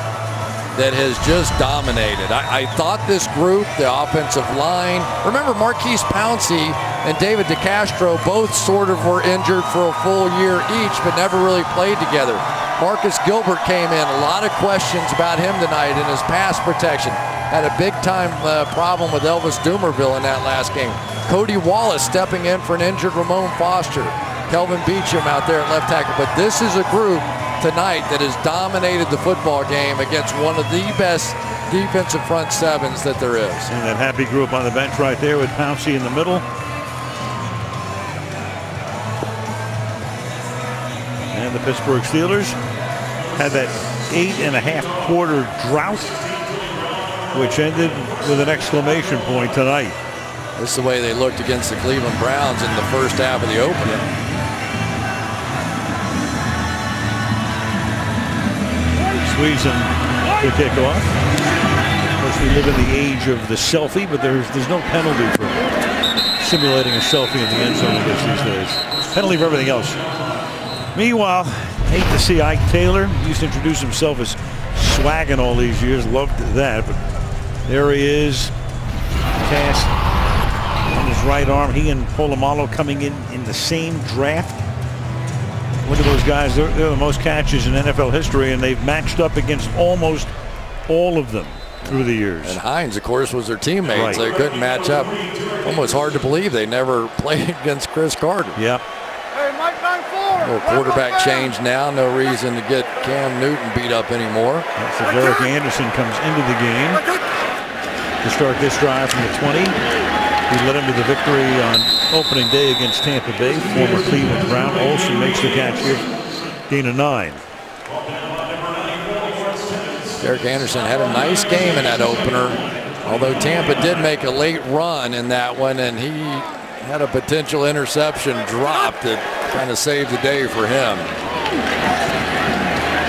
that has just dominated. I thought this group, the offensive line, remember Marquise Pouncey and David DeCastro both sort of were injured for a full year each, but never really played together. Marcus Gilbert came in, a lot of questions about him tonight in his pass protection. Had a big-time problem with Elvis Dumerville in that last game. Cody Wallace stepping in for an injured Ramon Foster. Kelvin Beachum out there at left tackle. But this is a group tonight that has dominated the football game against one of the best defensive front sevens that there is. And that happy group on the bench right there with Pouncey in the middle. And the Pittsburgh Steelers had that 8.5-quarter drought, which ended with an exclamation point tonight. This is the way they looked against the Cleveland Browns in the first half of the opener. Squeezing the kickoff. Of course, we live in the age of the selfie, but there's no penalty for simulating a selfie in the end zone these days. Penalty for everything else. Meanwhile, hate to see Ike Taylor. He used to introduce himself as Swaggin' all these years. Loved that, but there he is. Cast on his right arm. He and Polamalu coming in the same draft. Look at those guys. They're the most catches in NFL history, and they've matched up against almost all of them through the years. And Hines, of course, was their teammate. Right. They couldn't match up. Almost hard to believe they never played against Chris Carter. Yep. A little quarterback change now. No reason to get Cam Newton beat up anymore. So Derek Anderson comes into the game to start this drive from the 20. He led him to the victory on opening day against Tampa Bay. Former Cleveland Brown. Olsen makes the catch here. Gain of 9. Derek Anderson had a nice game in that opener, although Tampa did make a late run in that one, and he had a potential interception drop that kind of saved the day for him.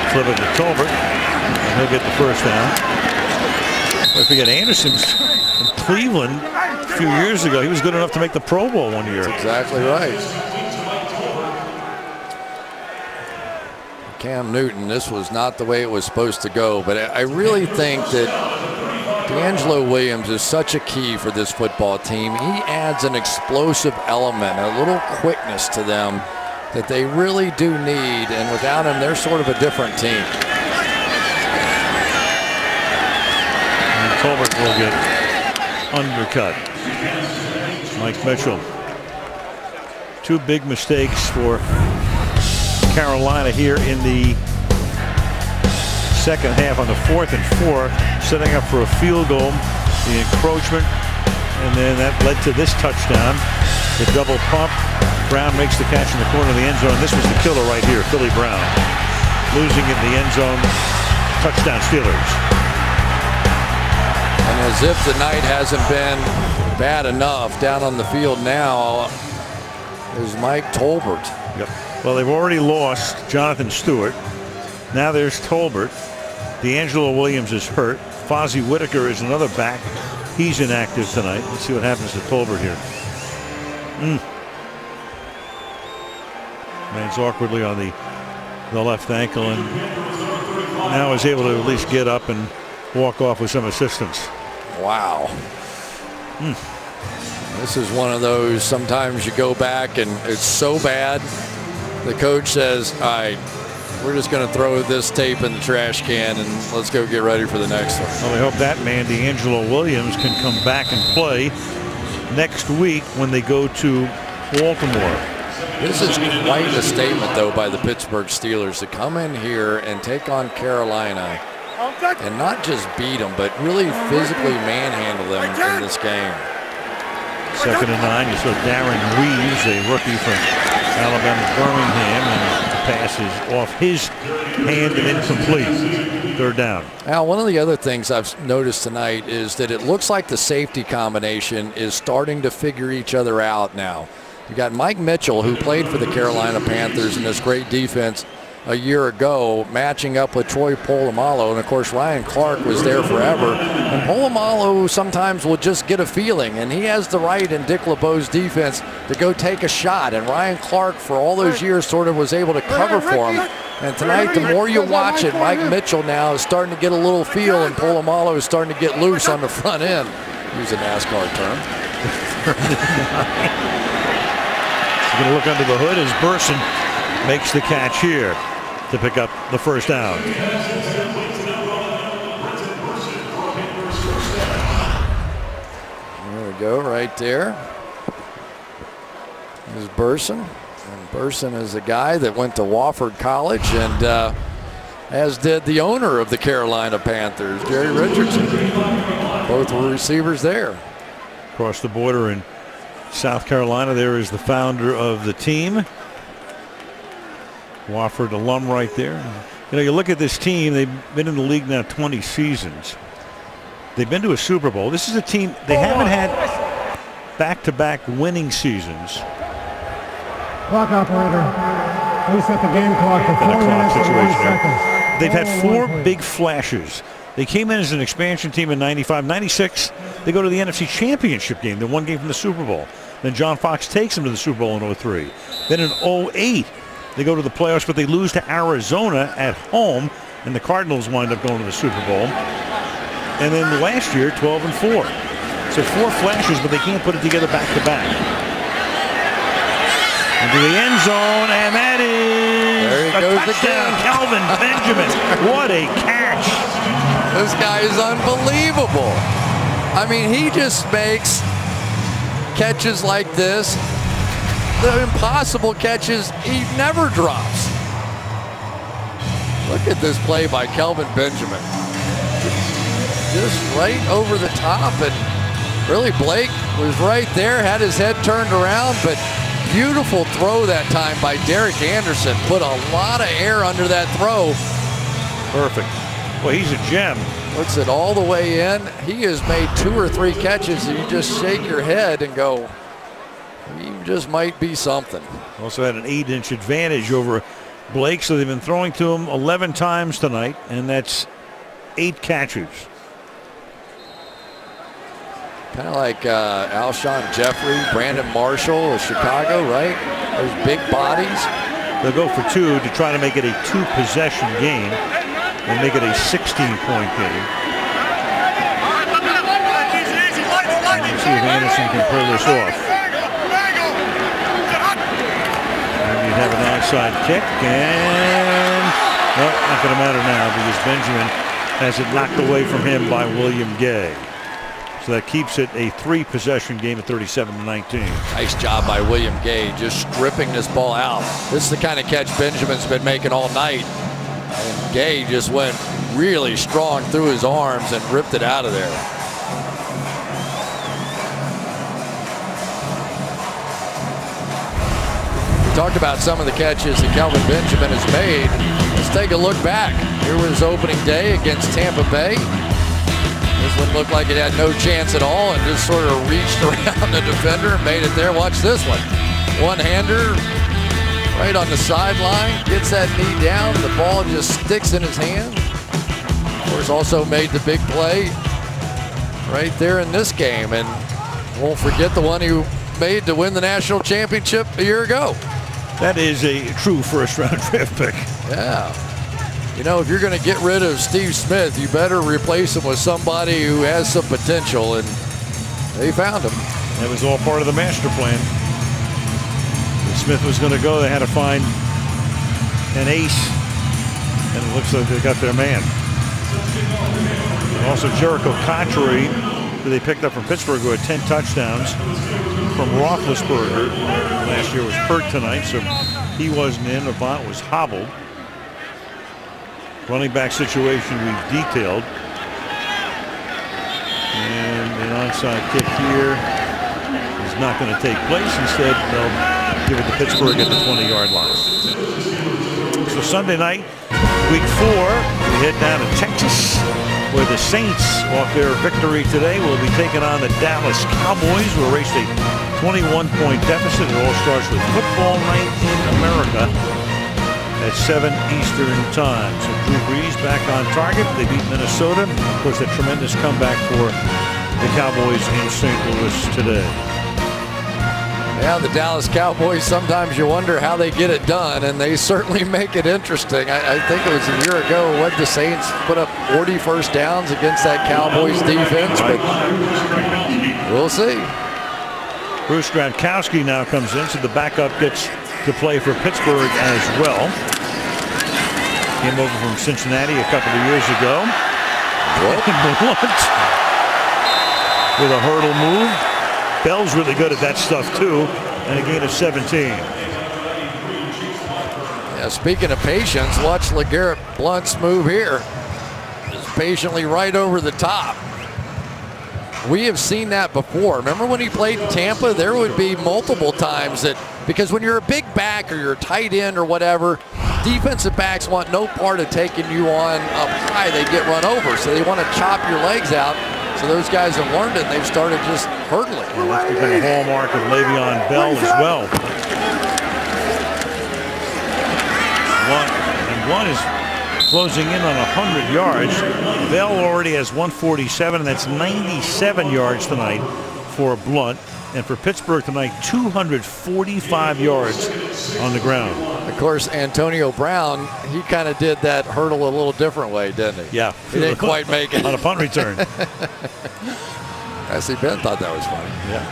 Flip it to Tolbert, and he'll get the first down. Don't forget, Anderson's in Cleveland a few years ago. He was good enough to make the Pro Bowl one year. That's exactly right. Cam Newton, this was not the way it was supposed to go, but I really think that DeAngelo Williams is such a key for this football team. He adds an explosive element, a little quickness to them that they really do need, and without him, they're sort of a different team. And Tolbert will get undercut. Mike Mitchell. 2 big mistakes for Carolina here in the second half on the 4th and 4, setting up for a field goal. The encroachment, and then that led to this touchdown. The double pump. Brown makes the catch in the corner of the end zone. This was the killer right here, Philly Brown. Losing in the end zone. Touchdown Steelers. And as if the night hasn't been bad enough, down on the field now is Mike Tolbert. Yep. Well, they've already lost Jonathan Stewart. Now there's Tolbert. DeAngelo Williams is hurt. Fozzie Whitaker is another back. He's inactive tonight. Let's see what happens to Tolbert here. Lands awkwardly on the left ankle, and now is able to at least get up and walk off with some assistance. Wow. This is one of those, sometimes you go back and it's so bad, the coach says, all right, we're just going to throw this tape in the trash can and let's go get ready for the next one. Well, I hope that man, DeAngelo Williams, can come back and play next week when they go to Baltimore. This is quite a statement, though, by the Pittsburgh Steelers to come in here and take on Carolina and not just beat them, but really physically manhandle them in this game. 2nd and 9. You saw Darren Reeves, a rookie from Alabama Birmingham, and the pass is off his hand and incomplete. 3rd down. Now, one of the other things I've noticed tonight is that it looks like the safety combination is starting to figure each other out now. You got Mike Mitchell, who played for the Carolina Panthers in this great defense, a year ago, matching up with Troy Polamalu. And of course, Ryan Clark was there forever. And Polamalu sometimes will just get a feeling, and he has the right in Dick LeBeau's defense to go take a shot. And Ryan Clark, for all those years, sort of was able to cover for him. And tonight, the more you watch it, Mike Mitchell now is starting to get a little feel, and Polamalu is starting to get loose on the front end. Use a NASCAR term. He's going to look under the hood as Burson makes the catch here to pick up the first down. There we go, right there. There's Burson. And Burson is a guy that went to Wofford College, and as did the owner of the Carolina Panthers, Jerry Richardson. Both were receivers there. Across the border in South Carolina, there is the founder of the team. Wofford alum right there. You know, you look at this team, they've been in the league now 20 seasons. They've been to a Super Bowl. This is a team, they haven't had back-to-back winning seasons. Clock operator, please set the game clock for 4 minutes and 1 second. They've had 4 big flashes. They came in as an expansion team in 95. 96, they go to the NFC Championship game. They're 1 game from the Super Bowl. Then John Fox takes them to the Super Bowl in 03. Then in 08, they go to the playoffs, but they lose to Arizona at home, and the Cardinals wind up going to the Super Bowl. And then last year, 12-4. So 4 flashes, but they can't put it together back-to-back. Into the end zone, and that is a touchdown. Kelvin Benjamin. What a catch. This guy is unbelievable. I mean, he just makes catches like this. The impossible catches he never drops. Look at this play by Kelvin Benjamin. Just right over the top, and really Blake was right there, had his head turned around, but beautiful throw that time by Derek Anderson. Put a lot of air under that throw. Perfect. Well, he's a gem. Puts it all the way in. He has made 2 or 3 catches, and you just shake your head and go, he just might be something. Also had an 8-inch advantage over Blake, so they've been throwing to him 11 times tonight, and that's 8 catches. Kind of like Alshon Jeffrey, Brandon Marshall of Chicago, right? Those big bodies. They'll go for 2 to try to make it a 2-possession game and make it a 16-point game. Let's see if Anderson can pull this off. And you have an onside kick, and well, not going to matter now because Benjamin has it knocked away from him by William Gay. So that keeps it a 3-possession game at 37-19. Nice job by William Gay, just stripping this ball out. This is the kind of catch Benjamin's been making all night. And Gay just went really strong through his arms and ripped it out of there. We talked about some of the catches that Kelvin Benjamin has made. Let's take a look back. Here was opening day against Tampa Bay. This one looked like it had no chance at all and just sort of reached around the defender and made it there. Watch this one. One-hander right on the sideline. Gets that knee down. The ball just sticks in his hand. Of course, also made the big play right there in this game. And won't forget the one he made to win the national championship a year ago. That is a true first-round draft pick. Yeah. You know, if you're going to get rid of Steve Smith, you better replace him with somebody who has some potential, and they found him. That was all part of the master plan. If Smith was going to go, they had to find an ace, and it looks like they got their man. And also Jericho Cotchery, who they picked up from Pittsburgh, who had 10 touchdowns from Roethlisberger. Last year was hurt tonight, so he wasn't in. Avant was hobbled. Running back situation we've detailed. And an onside kick here is not going to take place. Instead, they'll give it to Pittsburgh at the 20-yard line. So Sunday night, week 4, we head down to Texas, where the Saints, off their victory today, will be taking on the Dallas Cowboys, who erased a 21-point deficit. It all starts with football night in America at 7 Eastern time. So Drew Brees back on target. They beat Minnesota. Of course, that tremendous comeback for the Cowboys in St. Louis today. Yeah, the Dallas Cowboys, sometimes you wonder how they get it done, and they certainly make it interesting. I think it was a year ago when the Saints put up 40 first downs against that Cowboys defense, but we'll see. Bruce Gronkowski now comes in, so the backup gets to play for Pittsburgh as well. Came over from Cincinnati a couple of years ago. Blunt with a hurdle move. Bell's really good at that stuff too, and a gain of 17. Yeah, speaking of patience, watch LeGarrette Blount's move here. Just patiently right over the top. We have seen that before. Remember when he played in Tampa? There would be multiple times that, because when you're a big back or you're a tight end or whatever, defensive backs want no part of taking you on up high. They get run over, so they want to chop your legs out. So those guys have learned it, and they've started just hurdling. Well, that's become a hallmark of Le'Veon Bell as well. One is closing in on 100 yards. Bell already has 147, and that's 97 yards tonight for Blount. And for Pittsburgh tonight, 245 yards on the ground. Of course, Antonio Brown, he kind of did that hurdle a little different way, didn't he? Yeah. He didn't quite make it. On a punt return. I see Ben thought that was funny. Yeah.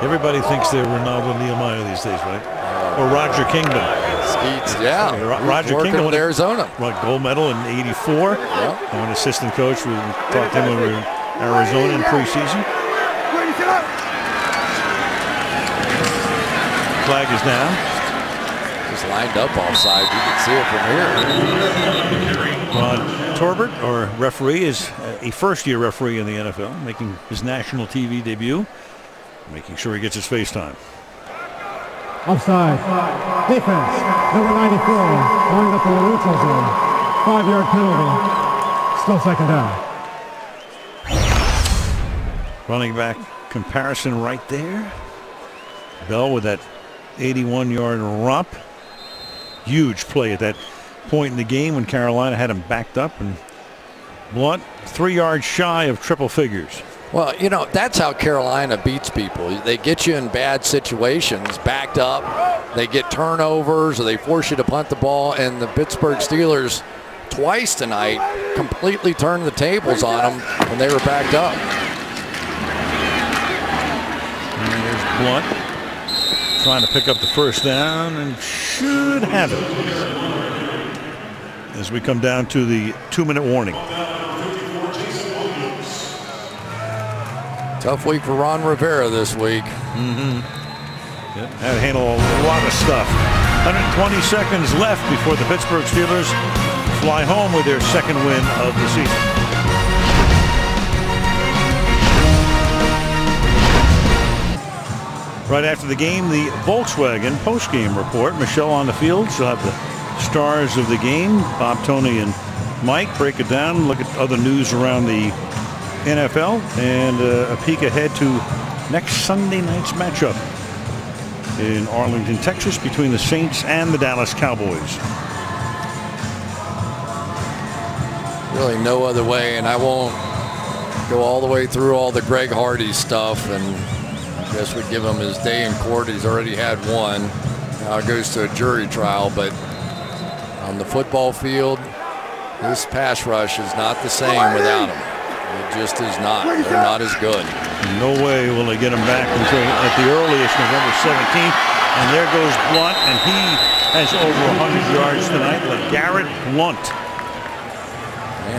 Everybody thinks they're Ronaldo Nehemiah these days, right? Or Roger Kingdom. Skeets, yeah. Roger Kingdom in Arizona. Gold medal in '84. Yeah. I'm an assistant coach. We talked to him when we were in Arizona in preseason. Flag is down. Just lined up offside. You can see it from here. Ron Torbert, our referee, is a first-year referee in the NFL, making his national TV debut, making sure he gets his face time. Offside. Defense. Number 94. Lined up in the neutral zone. 5-yard penalty. Still second down. Running back comparison right there. Bell with that 81-yard romp. Huge play at that point in the game when Carolina had him backed up, and Blount 3 yards shy of triple figures. Well, you know, that's how Carolina beats people. They get you in bad situations, backed up, they get turnovers, or they force you to punt the ball, and the Pittsburgh Steelers twice tonight completely turned the tables on them when they were backed up. And there's Blount trying to pick up the first down and should have it as we come down to the 2-minute warning. Tough week for Ron Rivera this week. Yep, had to handle a lot of stuff. 120 seconds left before the Pittsburgh Steelers fly home with their second win of the season. Right after the game, the Volkswagen post-game report. Michelle on the field. She'll have the stars of the game. Bob, Tony, and Mike break it down, look at other news around the NFL, and a peek ahead to next Sunday night's matchup in Arlington, Texas, between the Saints and the Dallas Cowboys. Really no other way, and I won't go all the way through all the Greg Hardy stuff, and I guess we'd give him his day in court. He's already had one. Now it goes to a jury trial, but on the football field, this pass rush is not the same without him. It just is not. They're not as good. No way will they get him back until at the earliest November 17th. And there goes Blount, and he has over 100 yards tonight. LeGarrette Blount.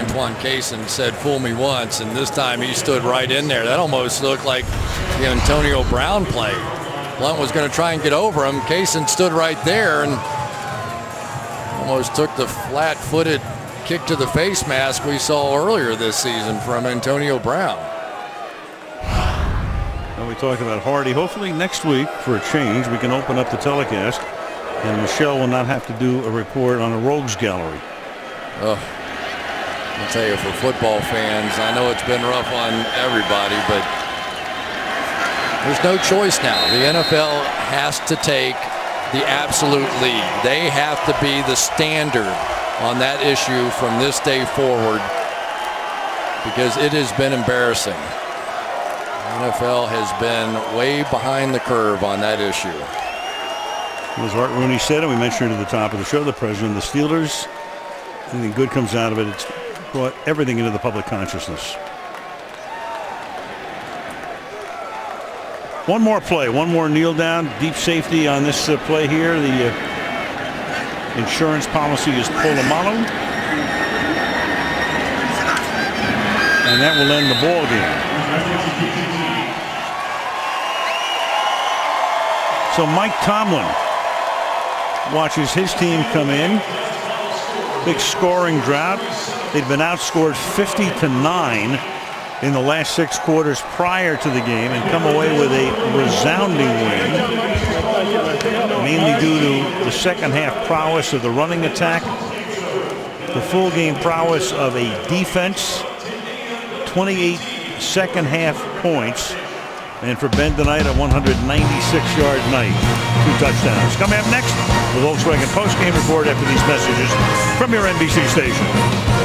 Antoine Cason said, "Fool me once," and this time he stood right in there. That almost looked like the Antonio Brown play. Blount was going to try and get over him. Cason stood right there and almost took the flat-footed kick to the face mask we saw earlier this season from Antonio Brown. Well, we talked about Hardy. Hopefully next week, for a change, we can open up the telecast, and Michelle will not have to do a report on a rogues gallery. Oh, I'll tell you, for football fans, I know it's been rough on everybody, but There's no choice now. The NFL has to take the absolute lead. They have to be the standard on that issue from this day forward, because it has been embarrassing. The NFL has been way behind the curve on that issue. As Art Rooney said, and we mentioned it at the top of the show, the president of the Steelers, anything good comes out of it. It's brought everything into the public consciousness. One more play, one more kneel down, deep safety on this play here. The insurance policy is Polamalu, and that will end the ball game. So Mike Tomlin watches his team come in. Big scoring drought. They'd been outscored 50-9 in the last 6 quarters prior to the game and come away with a resounding win, mainly due to the second half prowess of the running attack, the full game prowess of a defense, 28 second half points, and for Ben tonight, a 196-yard night, 2 touchdowns. Coming up next, the Volkswagen post-game report after these messages from your NBC station.